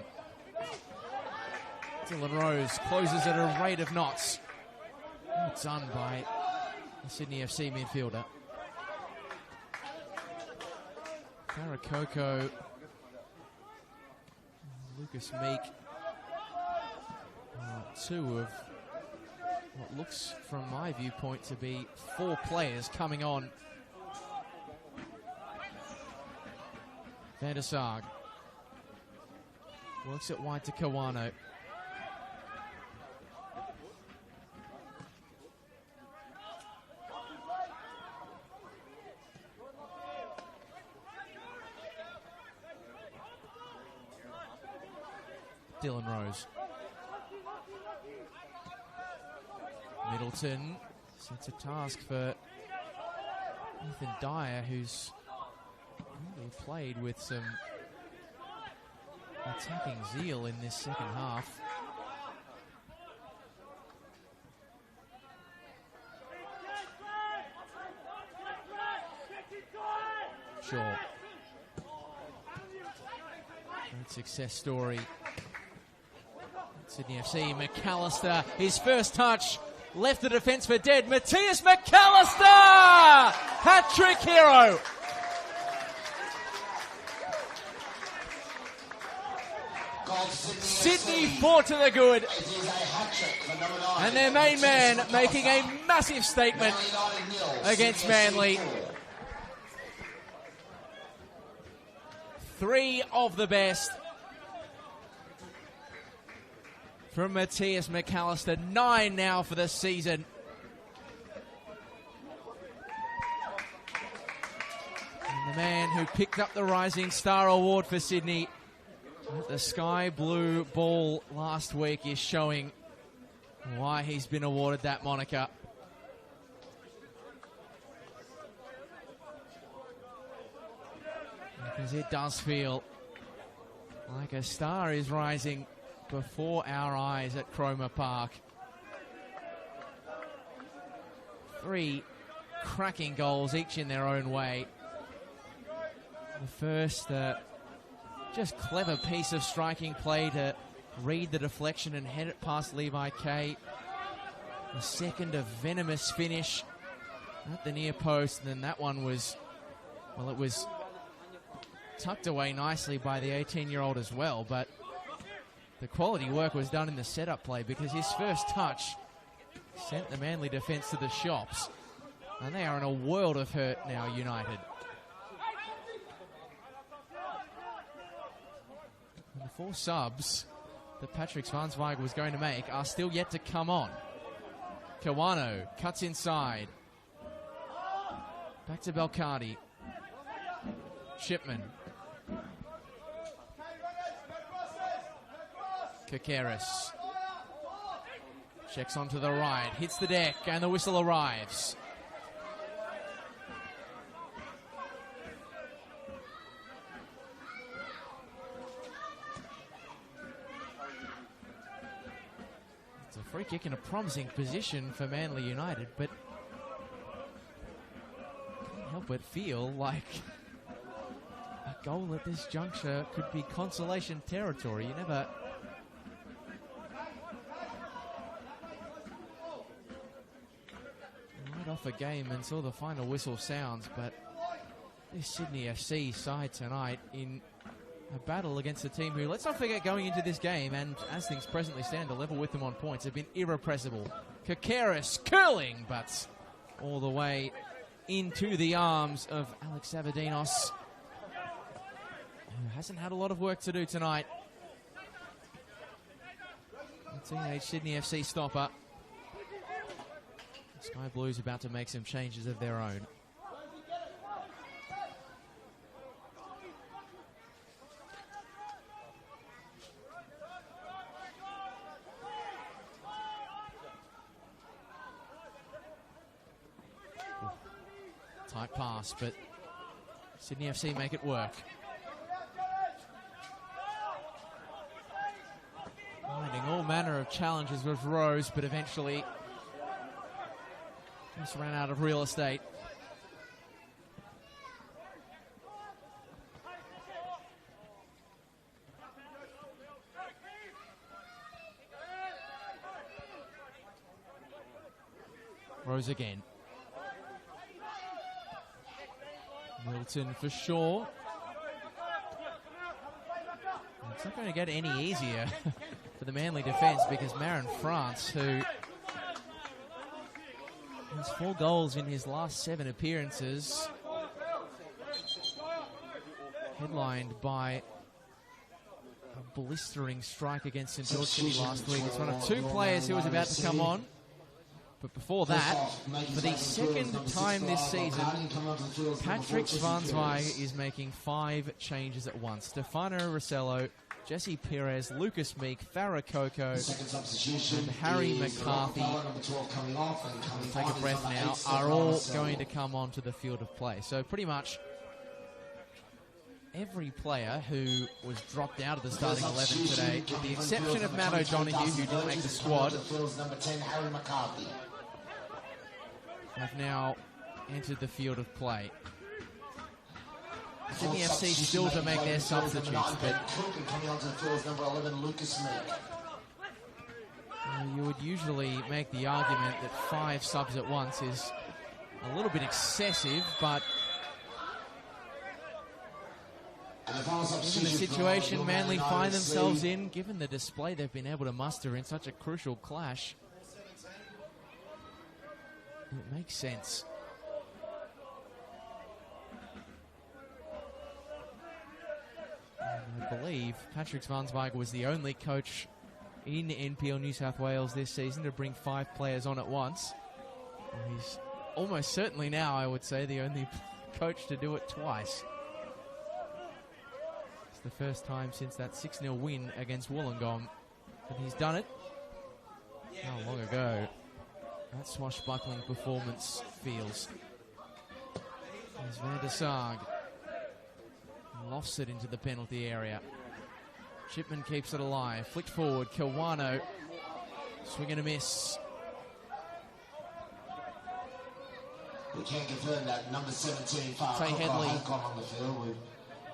Dylan Rose closes at a rate of knots. Well done by the Sydney FC midfielder. Farakoko, Lucas Meek, two of what looks, from my viewpoint, to be 4 players coming on. Van der Sarg works it wide to Kawano. Dylan Rose. Middleton sets a task for Ethan Dyer, who's really played with some attacking zeal in this second half. Shaw. Great success story. Sydney FC, McAllister, his first touch, left the defence for dead. Matthias McAllister! Hat-trick hero! Sydney 4 to the good. And their main man making a massive statement against Manly. 3 of the best from Matthias McAllister. 9 now for the season. And the man who picked up the Rising Star Award for Sydney with the sky blue ball last week is showing why he's been awarded that moniker. Because it does feel like a star is rising before our eyes at Cromer Park. 3 cracking goals, each in their own way. The first, just clever piece of striking play to read the deflection and head it past Levi Kay. The second, a venomous finish at the near post, and then that one was, well, it was tucked away nicely by the 18-year-old as well, but the quality work was done in the setup play, because his first touch sent the Manly defence to the shops, and they are in a world of hurt now, United. And the 4 subs that Patrick Svansweig was going to make are still yet to come on. Kawano cuts inside. Back to Belcardi. Shipman. Kakeris checks onto the right, hits the deck, and the whistle arrives. It's a free kick in a promising position for Manly United, but can't help but feel like a goal at this juncture could be consolation territory. You never off a game until the final whistle sounds, but this Sydney FC side tonight in a battle against a team who, let's not forget, going into this game, and as things presently stand, a level with them on points, have been irrepressible. Kakeris curling, but all the way into the arms of Alex Savadinos, who hasn't had a lot of work to do tonight. A teenage Sydney FC stopper. Sky Blues about to make some changes of their own. Tight pass, but Sydney FC make it work. Finding all manner of challenges with Rose, but eventually just ran out of real estate. Rose again. Milton for Shaw. It's not going to get any easier for the Manly defence because Marin France, who has 4 goals in his last 7 appearances, headlined by a blistering strike against St George City last week. It's one of 2 players who was about to come on. But before that, for the second time this season, Patrick Zwansweig is making 5 changes at once. Stefano Rossello, Jesse Perez, Lucas Meek, Farah Coco, and Harry McCarthy, take a breath now, are all going to come onto the field of play. So pretty much every player who was dropped out of the starting 11 today, with the exception of Matt O'Donoghue, who didn't make the squad, have now entered the field of play. Sydney FC still to make their substitutes, but you would usually make the argument that 5 subs at once is a little bit excessive, but given the situation Manly find themselves in, given the display they've been able to muster in such a crucial clash, it makes sense. And I believe Patrick Zwansweig was the only coach in NPL New South Wales this season to bring 5 players on at once. And he's almost certainly now, I would say, the only coach to do it twice. It's the first time since that 6-0 win against Wollongong that he's done it. How long ago that swashbuckling performance feels. There's Van der Sarg. Lofts it into the penalty area. Shipman keeps it alive. Flicked forward. Kiwano. Swing and a miss. We can confirm that number 17, Tay Headley. has gone on the field. We're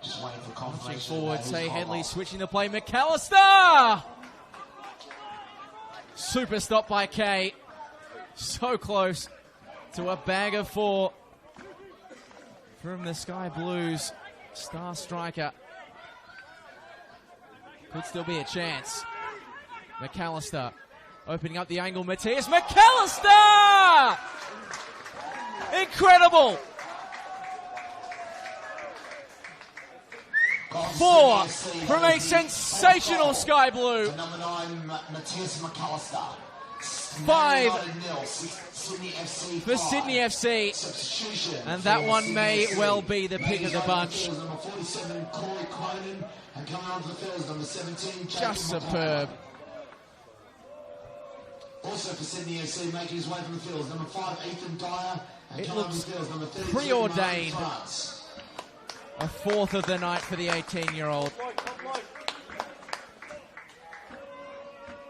just waiting for confirmation. Pushing forward. Tay Headley switching the play. McAllister! Super stop by Kay. So close to a bag of 4 from the Sky Blues star striker. Could still be a chance. McAllister opening up the angle. Matthias McAllister! Incredible! 4 from a sensational Sky Blue. Number 9, Matthias McAllister. 5 for Sydney FC, and that one may well be the pick of the bunch. Just superb. Also for Sydney FC, making his way from the fields, number 5, Ethan Dyer. It looks preordained. A 4th of the night for the 18-year-old.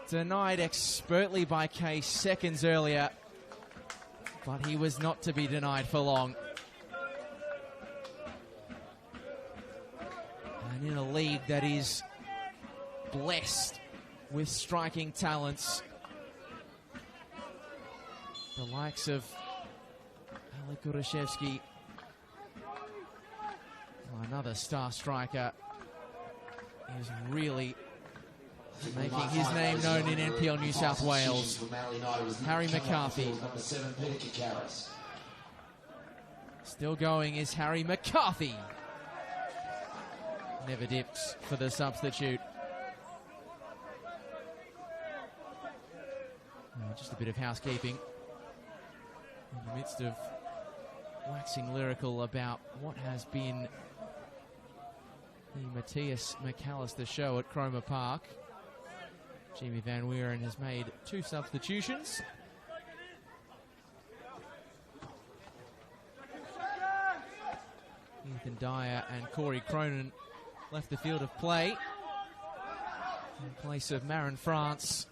Denied expertly by Kay seconds earlier, but he was not to be denied for long. And in a league that is blessed with striking talents, the likes of Alek Gurashevsky, another star striker, is really making his name known in NPL New South Wales. Harry McCarthy. Still going is Harry McCarthy. Never dips for the substitute. Just a bit of housekeeping. In the midst of waxing lyrical about what has been the Matthias McAllister show at Cromer Park, Jimmy Van Weeren has made 2 substitutions. Ethan Dyer and Corey Cronin left the field of play in place of Marin France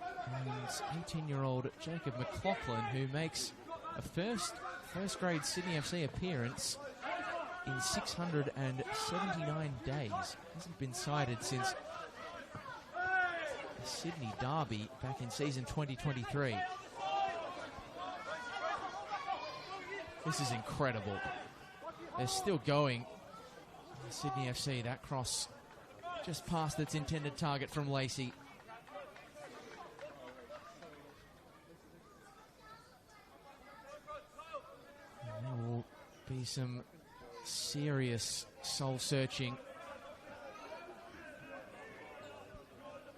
and 18-year-old Jacob McLaughlin, who makes a first grade Sydney FC appearance in 679 days. Hasn't been cited since the Sydney derby back in season 2023. This is incredible. They're still going. Sydney FC, that cross just past its intended target from Lacey. And there will be some serious soul searching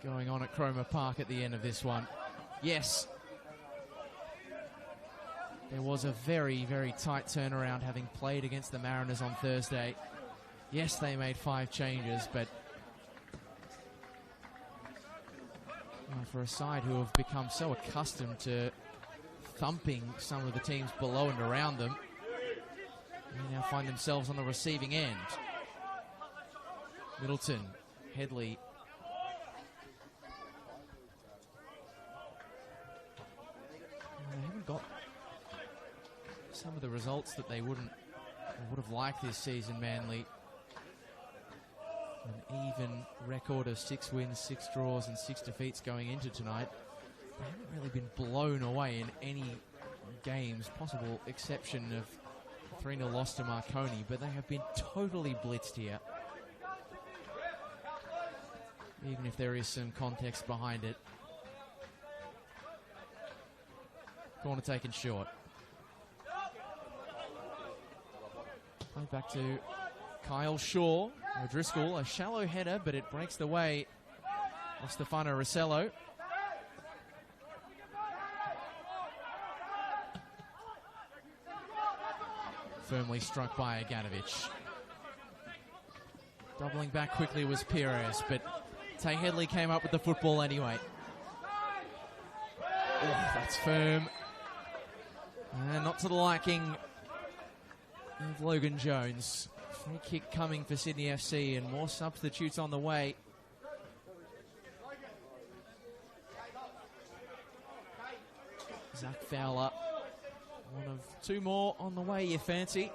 going on at Cromer Park at the end of this one. Yes, there was a very, very tight turnaround having played against the Mariners on Thursday. Yes, they made 5 changes, but for a side who have become so accustomed to thumping some of the teams below and around them, they now find themselves on the receiving end. Middleton, Headley. They haven't got some of the results that they would have liked this season, Manly. An even record of 6 wins, 6 draws and 6 defeats going into tonight. They haven't really been blown away in any games, possible exception of 3-0 loss to Marconi, but they have been totally blitzed here. Even if there is some context behind it. Corner taken short. Play back to Kyle Shaw. O'Driscoll, a shallow header, but it breaks the way of Stefano Rossello. Firmly struck by Aganovic. Doubling back quickly was Perez, but Tay Headley came up with the football anyway. Oh, that's firm. And not to the liking of Logan Jones. Free kick coming for Sydney FC and more substitutes on the way. Zach Fowler, one of 2 more on the way, you fancy.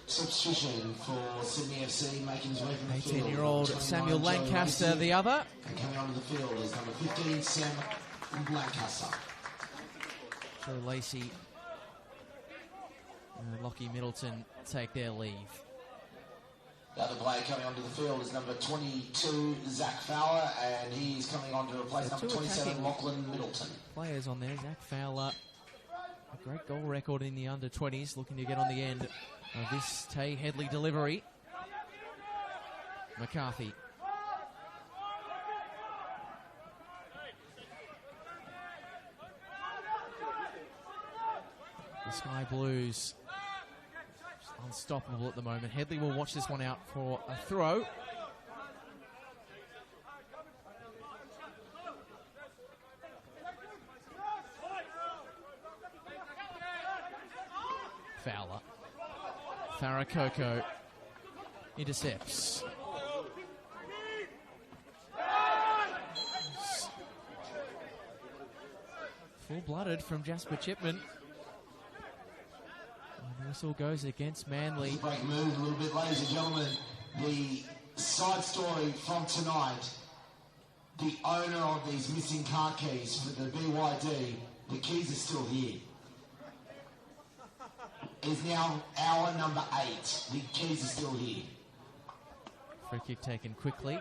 Substitution for Sydney FC, making his way from the field. 18-year-old Samuel Lancaster, the other. And coming onto the field is number 15, Sam Lancaster. So Lacey and Lockie Middleton take their leave. The other player coming onto the field is number 22, Zach Fowler, and he's coming on to replace number 27, Lachlan Middleton. Players on there, Zach Fowler, a great goal record in the under-20s, looking to get on the end of this Tay Headley delivery. McCarthy. The Sky Blues unstoppable at the moment. Headley will watch this one out for a throw. Fowler. Farakoko intercepts. Full-blooded from Jasper Chipman. And the whistle goes against Manly. Break move a little bit, ladies and gentlemen. The side story from tonight, the owner of these missing car keys for the BYD, the keys are still here. Is now hour number 8. The keys are still here. Free kick taken quickly.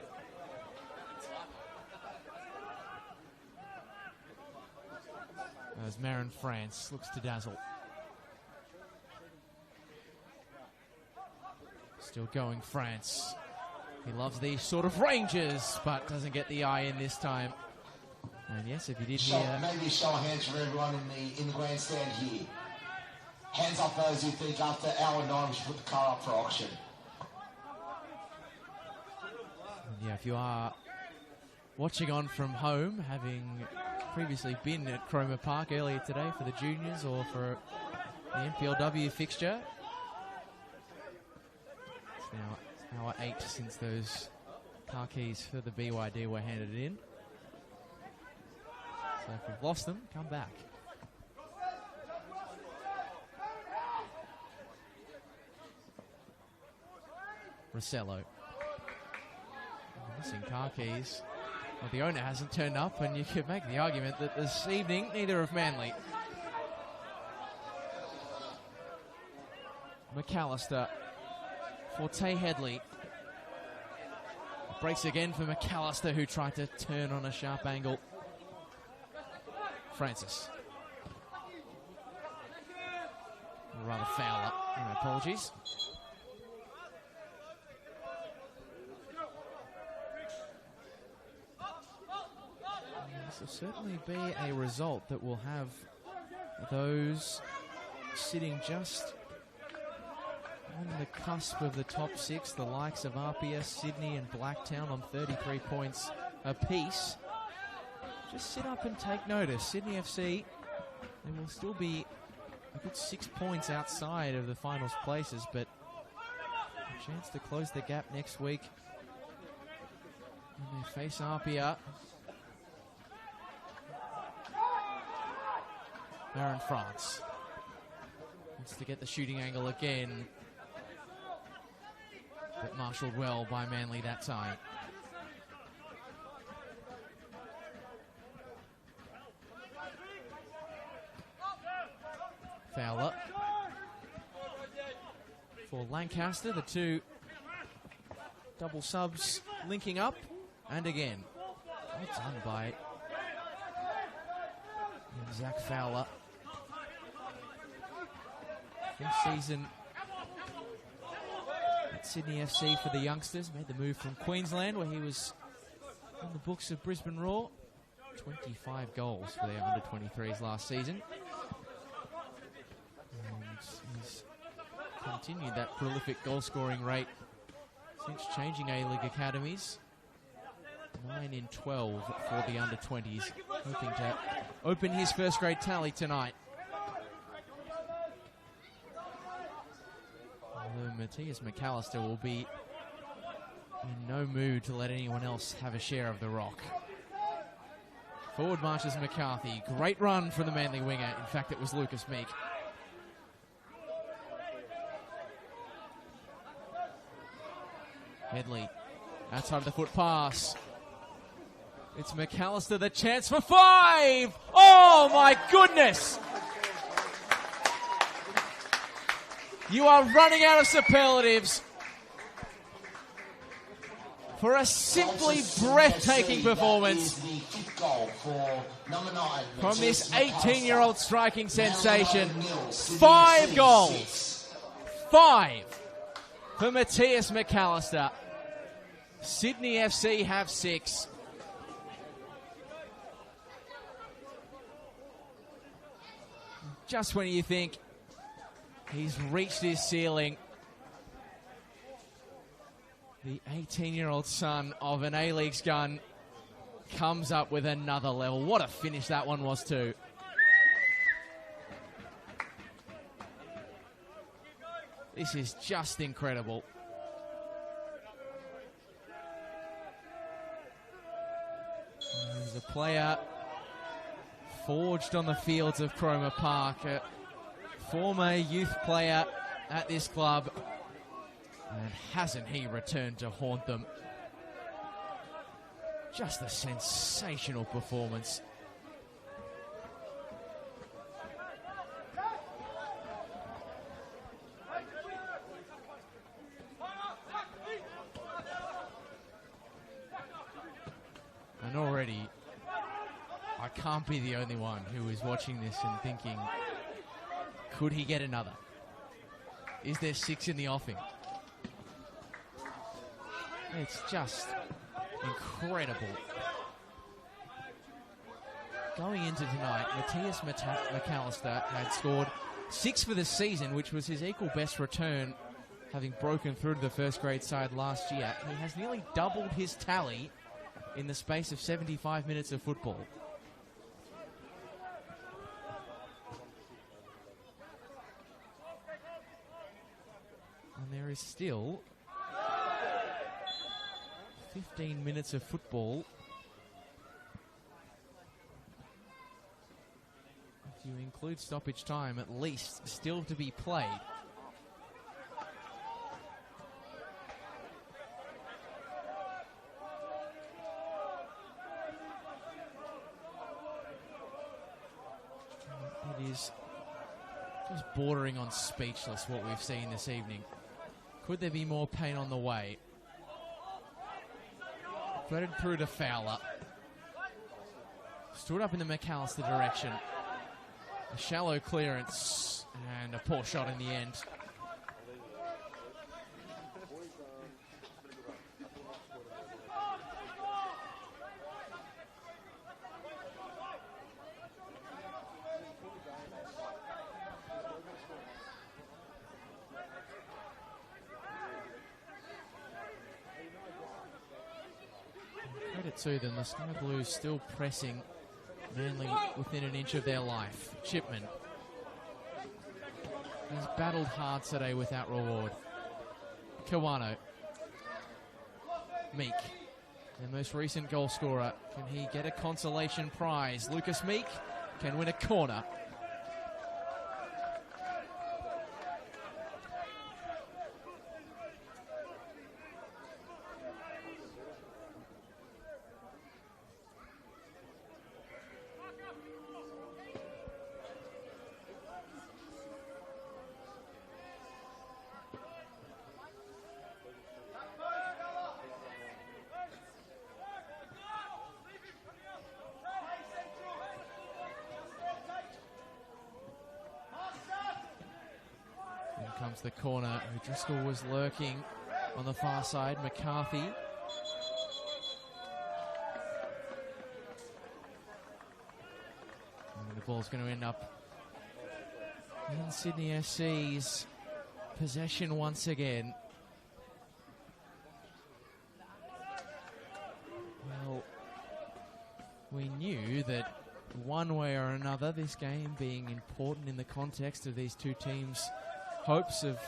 As Marin France looks to dazzle. Still going France. He loves these sort of ranges, but doesn't get the eye in this time. And yes, if you did hear... Maybe a show of hands for everyone in the grandstand here. Hands up those who think after hour 9 we should put the car up for auction. Yeah, if you are watching on from home, having previously been at Cromer Park earlier today for the juniors or for the NPLW fixture. It's now hour 8 since those car keys for the BYD were handed in. So if we've lost them, come back. Rossello. Missing car keys. Well, the owner hasn't turned up, and you could make the argument that this evening, neither have Manly. McAllister for Tay Headley. Breaks again for McAllister, who tried to turn on a sharp angle. Francis. Or rather Fowler. My apologies. This will certainly be a result that will have those sitting just on the cusp of the top 6, the likes of RPS, Sydney and Blacktown on 33 points apiece. Just sit up and take notice. Sydney FC, they will still be a good 6 points outside of the finals places, but a chance to close the gap next week when they face Apia. Baron France wants to get the shooting angle again, but marshalled well by Manly that time. Fowler for Lancaster, the two double subs linking up, and again, well done by Zach Fowler. This season at Sydney FC for the youngsters, made the move from Queensland where he was on the books of Brisbane Roar. 25 goals for their under-23s last season. And he's continued that prolific goal-scoring rate since changing A-League academies. 9 in 12 for the under-20s, hoping to open his first-grade tally tonight. Although Matthias McAllister will be in no mood to let anyone else have a share of the rock. Forward marches McCarthy. Great run from the Manly winger. In fact, it was Lucas Meek. Headley outside of the foot pass. It's McAllister, the chance for 5! Oh my goodness! You are running out of superlatives for a simply breathtaking performance from this 18-year-old striking sensation. 5 goals. 5 for Matthias McAllister. Sydney FC have 6. Just when you think he's reached his ceiling, the 18-year-old son of an A-League's gun comes up with another level. What a finish that one was too. This is just incredible. There's a player forged on the fields of Cromer Park, a former youth player at this club, and hasn't he returned to haunt them? Just a sensational performance. And already, I can't be the only one who is watching this and thinking, could he get another? Is there 6 in the offing? It's just incredible. Going into tonight, Matthias McAllister had scored 6 for the season, which was his equal best return, having broken through to the first grade side last year. He has nearly doubled his tally in the space of 75 minutes of football. And there is still 15 minutes of football. If you include stoppage time, at least, still to be played. It is just bordering on speechless what we've seen this evening. Could there be more pain on the way? Threaded through to Fowler. Stood up in the McAllister direction. A shallow clearance and a poor shot in the end. Credit to them, the Sky Blues still pressing Manly within an inch of their life. Chipman has battled hard today without reward. Kawano. Meek, their most recent goal scorer. Can he get a consolation prize? Lucas Meek can win a corner. Comes the corner. O'Driscoll was lurking on the far side. McCarthy. And the ball's going to end up in Sydney FC's possession once again. Well, we knew that one way or another, this game being important in the context of these two teams' hopes of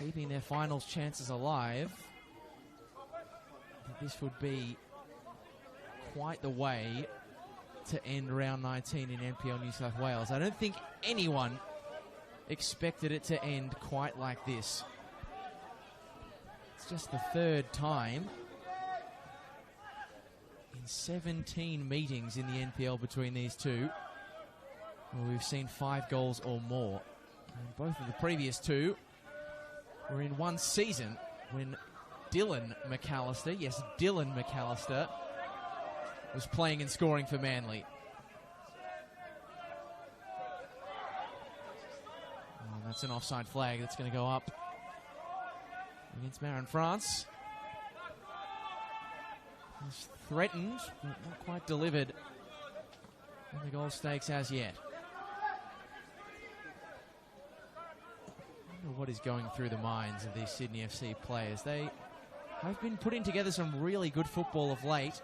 keeping their finals chances alive, that this would be quite the way to end round 19 in NPL New South Wales. I don't think anyone expected it to end quite like this. It's just the third time in 17 meetings in the NPL between these two where we've seen 5 goals or more. And both of the previous two were in one season when Dylan McAllister, yes, Dylan McAllister, was playing and scoring for Manly. Oh, that's an offside flag that's going to go up against Marin France. He's threatened, but not quite delivered in the goal stakes as yet. I wonder what is going through the minds of these Sydney FC players. They have been putting together some really good football of late.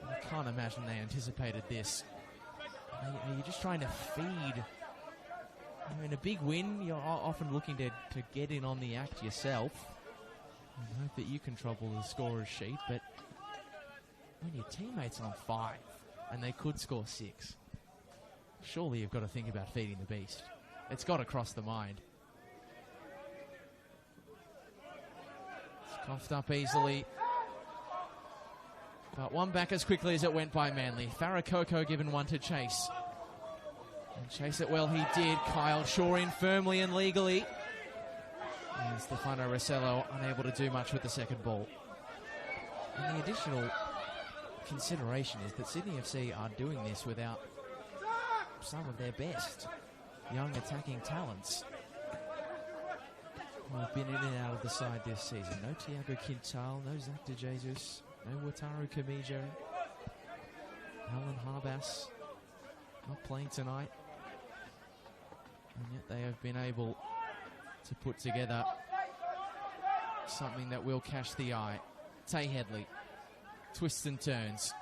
I can't imagine they anticipated this. Are you just trying to feed? In a big win, you're often looking to get in on the act yourself and hope that you can trouble the scorer's sheet, but when your teammate's on 5 and they could score 6, surely you've got to think about feeding the beast. It's got to cross the mind. It's coughed up easily. But one back as quickly as it went by Manly. Farakoko given one to chase. And chase it well he did. Kyle Shaw in firmly and legally. And Stefano Rossello unable to do much with the second ball. And the additional consideration is that Sydney FC are doing this without some of their best young attacking talents who have been in and out of the side this season. No Tiago Quintal, no Zach De Jesus, no Wataru Kamijo, Alan Harbas not playing tonight, and yet they have been able to put together something that will catch the eye. Tay Headley twists and turns.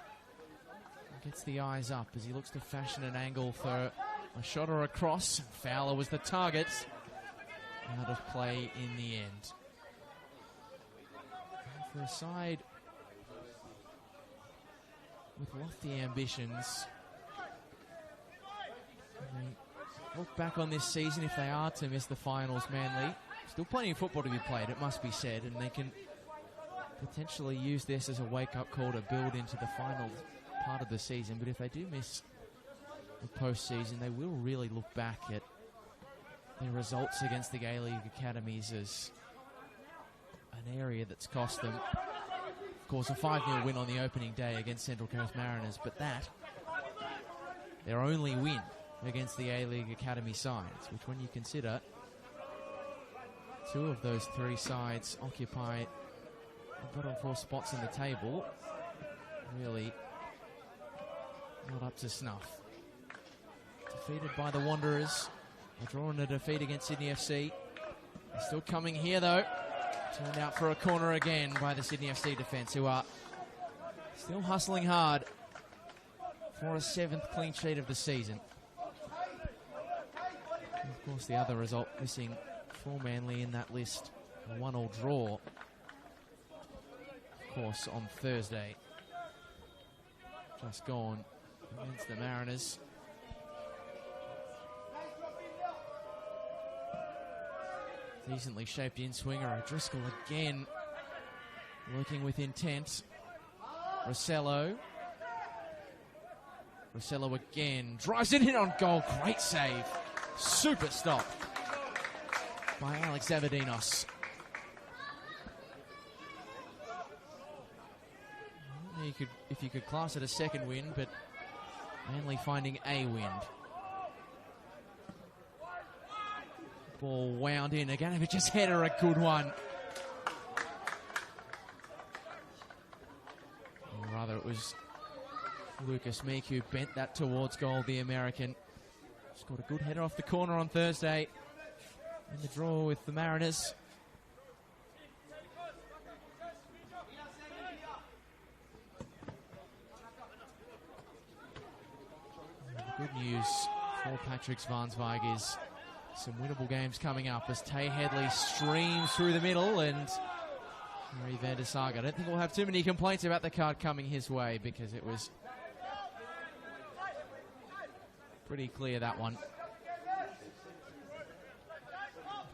Gets the eyes up as he looks to fashion an angle for a shot or a cross. Fowler was the target. Out of play in the end. And for a side with lofty ambitions, they look back on this season, if they are to miss the finals, Manly, still plenty of football to be played, it must be said, and they can potentially use this as a wake-up call to build into the final part of the season. But if they do miss the postseason, they will really look back at their results against the A-League academies as an area that's cost them. Of course, a 5-0 win on the opening day against Central Coast Mariners, but that, their only win against the A-League academy sides, which when you consider 2 of those 3 sides occupy the bottom 4 spots in the table, really not up to snuff. Defeated by the Wanderers, a draw and a defeat against Sydney FC. They're still coming here though. Turned out for a corner again by the Sydney FC defence, who are still hustling hard for a 7th clean sheet of the season. And of course, the other result missing for Manly in that list, a 1-1 draw. Of course, on Thursday, just gone against the Mariners. Decently shaped in swinger. O'Driscoll again working with intent. Rossello again drives it in on goal. Great save. Super stop by Alex Zavadinos. If you could class it a second win, but Manly finding a wind. Ball wound in. Aganovic's header, a good one. Or rather, it was Lucas Meek who bent that towards goal, the American. Scored a good header off the corner on Thursday in the draw with the Mariners. And the good news for Patrick Svansvig is some winnable games coming up as Tay Headley streams through the middle and Harry van der Sar. I don't think we'll have too many complaints about the card coming his way because it was pretty clear, that one.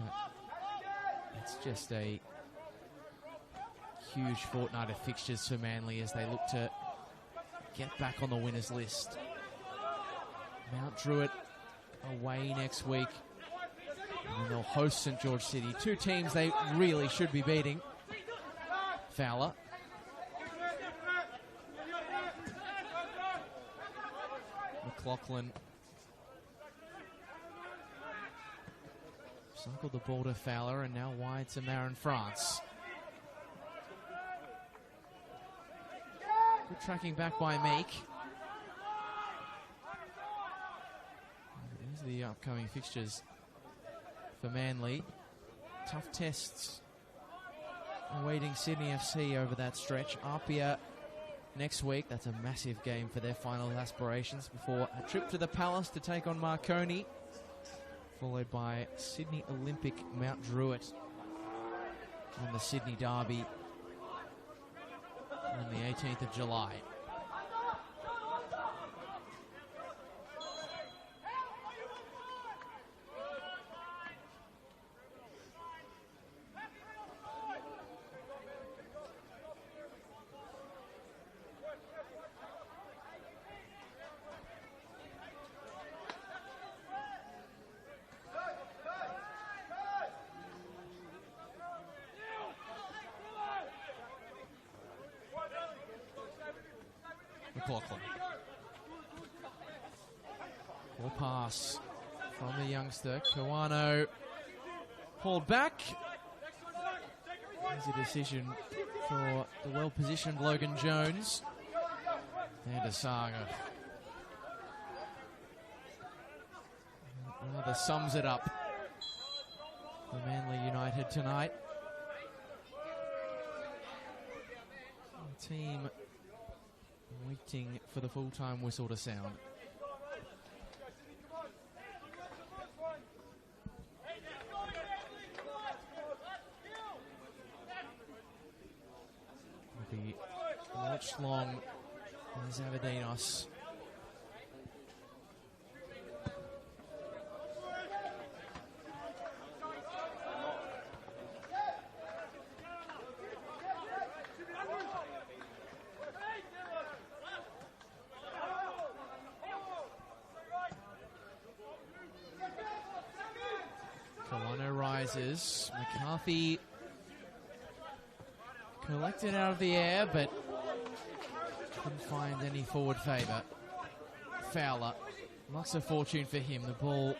But it's just a huge fortnight of fixtures for Manly as they look to get back on the winners list. Mount Druitt away next week. And they'll host St George City. 2 teams they really should be beating. Fowler. McLaughlin. Cycled the ball to Fowler and now wide to Marin France. Good tracking back by Meek. These are the upcoming fixtures for Manly. Tough tests awaiting Sydney FC over that stretch. Apia next week. That's a massive game for their final aspirations before a trip to the Palace to take on Marconi, followed by Sydney Olympic Mount Druitt and the Sydney Derby on the 18th of July. McLaughlin. Ball pass from the youngster. Kawano pulled back. Easy decision for the well-positioned Logan Jones. Van der Sar rather sums it up for Manly United tonight. team waiting for the full-time whistle to sound. Will be watched long by Zavadinos. McCarthy collected out of the air, but couldn't find any forward favour. Fowler, lots of fortune for him. The ball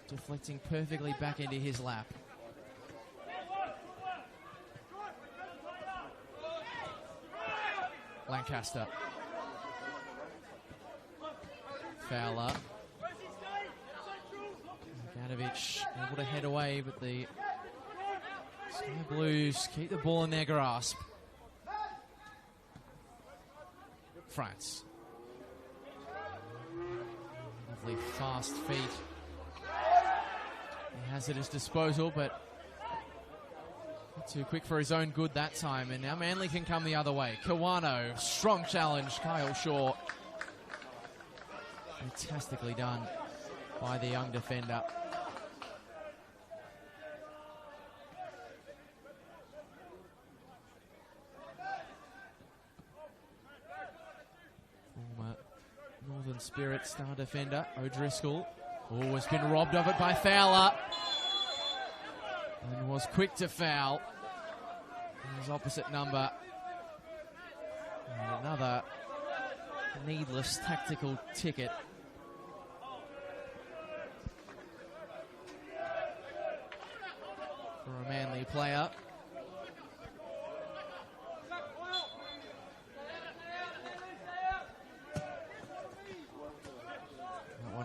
deflecting perfectly back into his lap. Lancaster. Fowler. Gatovich able to head away, but the Sky Blues keep the ball in their grasp. France. Lovely fast feet. He has at his disposal, but not too quick for his own good that time. And now Manly can come the other way. Kawano, strong challenge. Kyle Shaw. Fantastically done by the young defender. Northern Spirit star defender O'Driscoll has been robbed of it by Fowler and was quick to foul. His opposite number. And another needless tactical ticket. For a Manly player.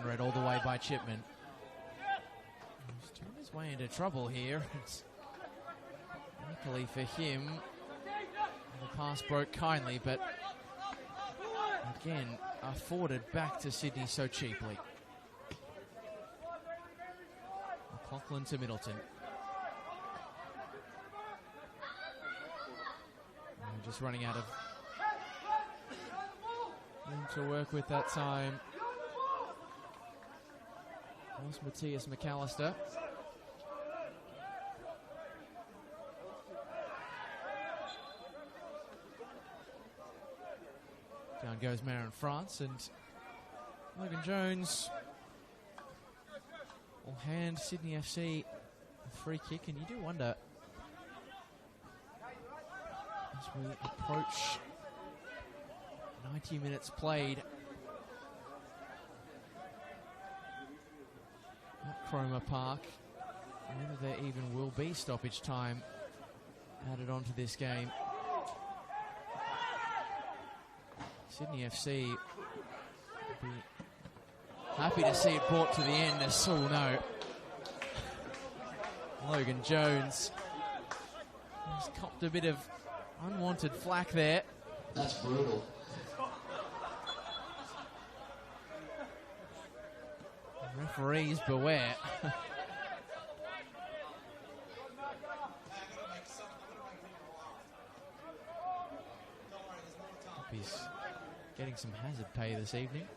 Read all the way by Chipman. He's turned his way into trouble here. Luckily for him, the pass broke kindly, but again, afforded back to Sydney so cheaply. McLaughlin to Middleton. And just running out of room to work with that time. Was Matthias McAllister. Down goes Marin France, and Logan Jones will hand Sydney FC a free kick, and you do wonder, as we approach 90 minutes played at Cromer Park, whether there even will be stoppage time added onto this game. Sydney FC will be happy to see it brought to the end, as Saul no. Logan Jones has copped a bit of unwanted flack there. That's brutal. Referees beware. He's getting some hazard pay this evening.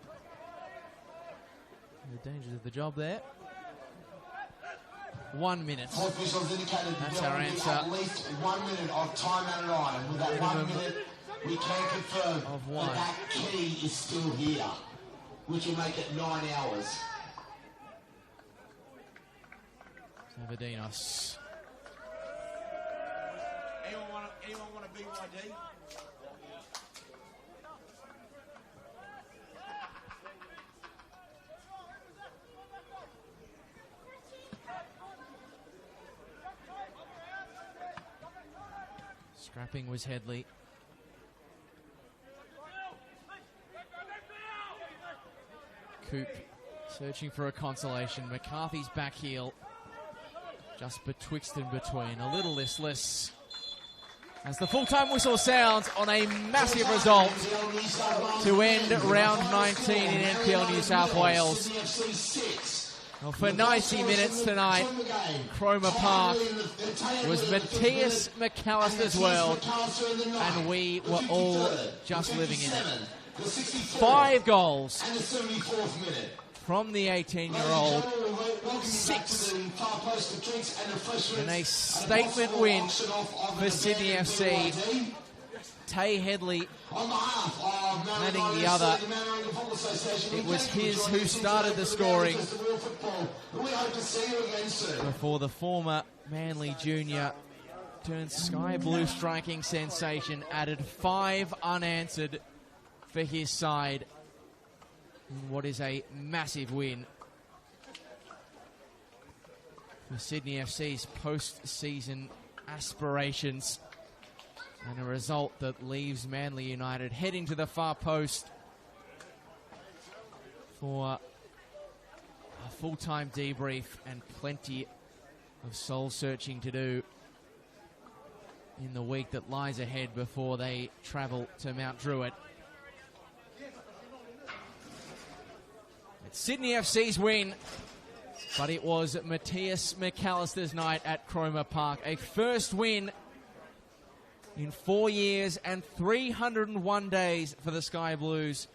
The dangers of the job there. 1 minute. That's our answer. At least 1 minute of time added on, and with that 1 minute, we can confirm that key is still here, which will make it 9 hours. Zavadinos. Anyone want a BYD? Scrapping was Headley. Coop searching for a consolation. McCarthy's back heel just betwixt and between. A little listless As the full-time whistle sounds on a massive result to end round 19 in NPL New South Wales. Well, for 90 minutes tonight, Cromer Park was Matthias McAllister's world, and we were all just living in it. 5 goals from the 18-year-old, 6 in a statement win for Sydney FC. Tay Headley adding the other. It was his who started the scoring before the former Manly junior turned sky blue striking sensation added 5 unanswered for his side in what is a massive win for Sydney FC's post-season aspirations, and a result that leaves Manly United heading to the far post for a full-time debrief and plenty of soul-searching to do in the week that lies ahead before they travel to Mount Druitt. It's Sydney FC's win, but it was Matthias McAllister's night at Cromer Park. A first win in 4 years and 301 days for the Sky Blues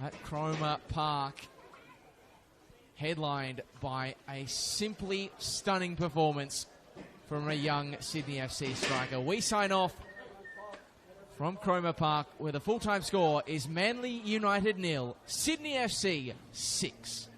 at Cromer Park, headlined by a simply stunning performance from a young Sydney FC striker. We sign off from Cromer Park, where the full-time score is Manly United 0, Sydney FC 6.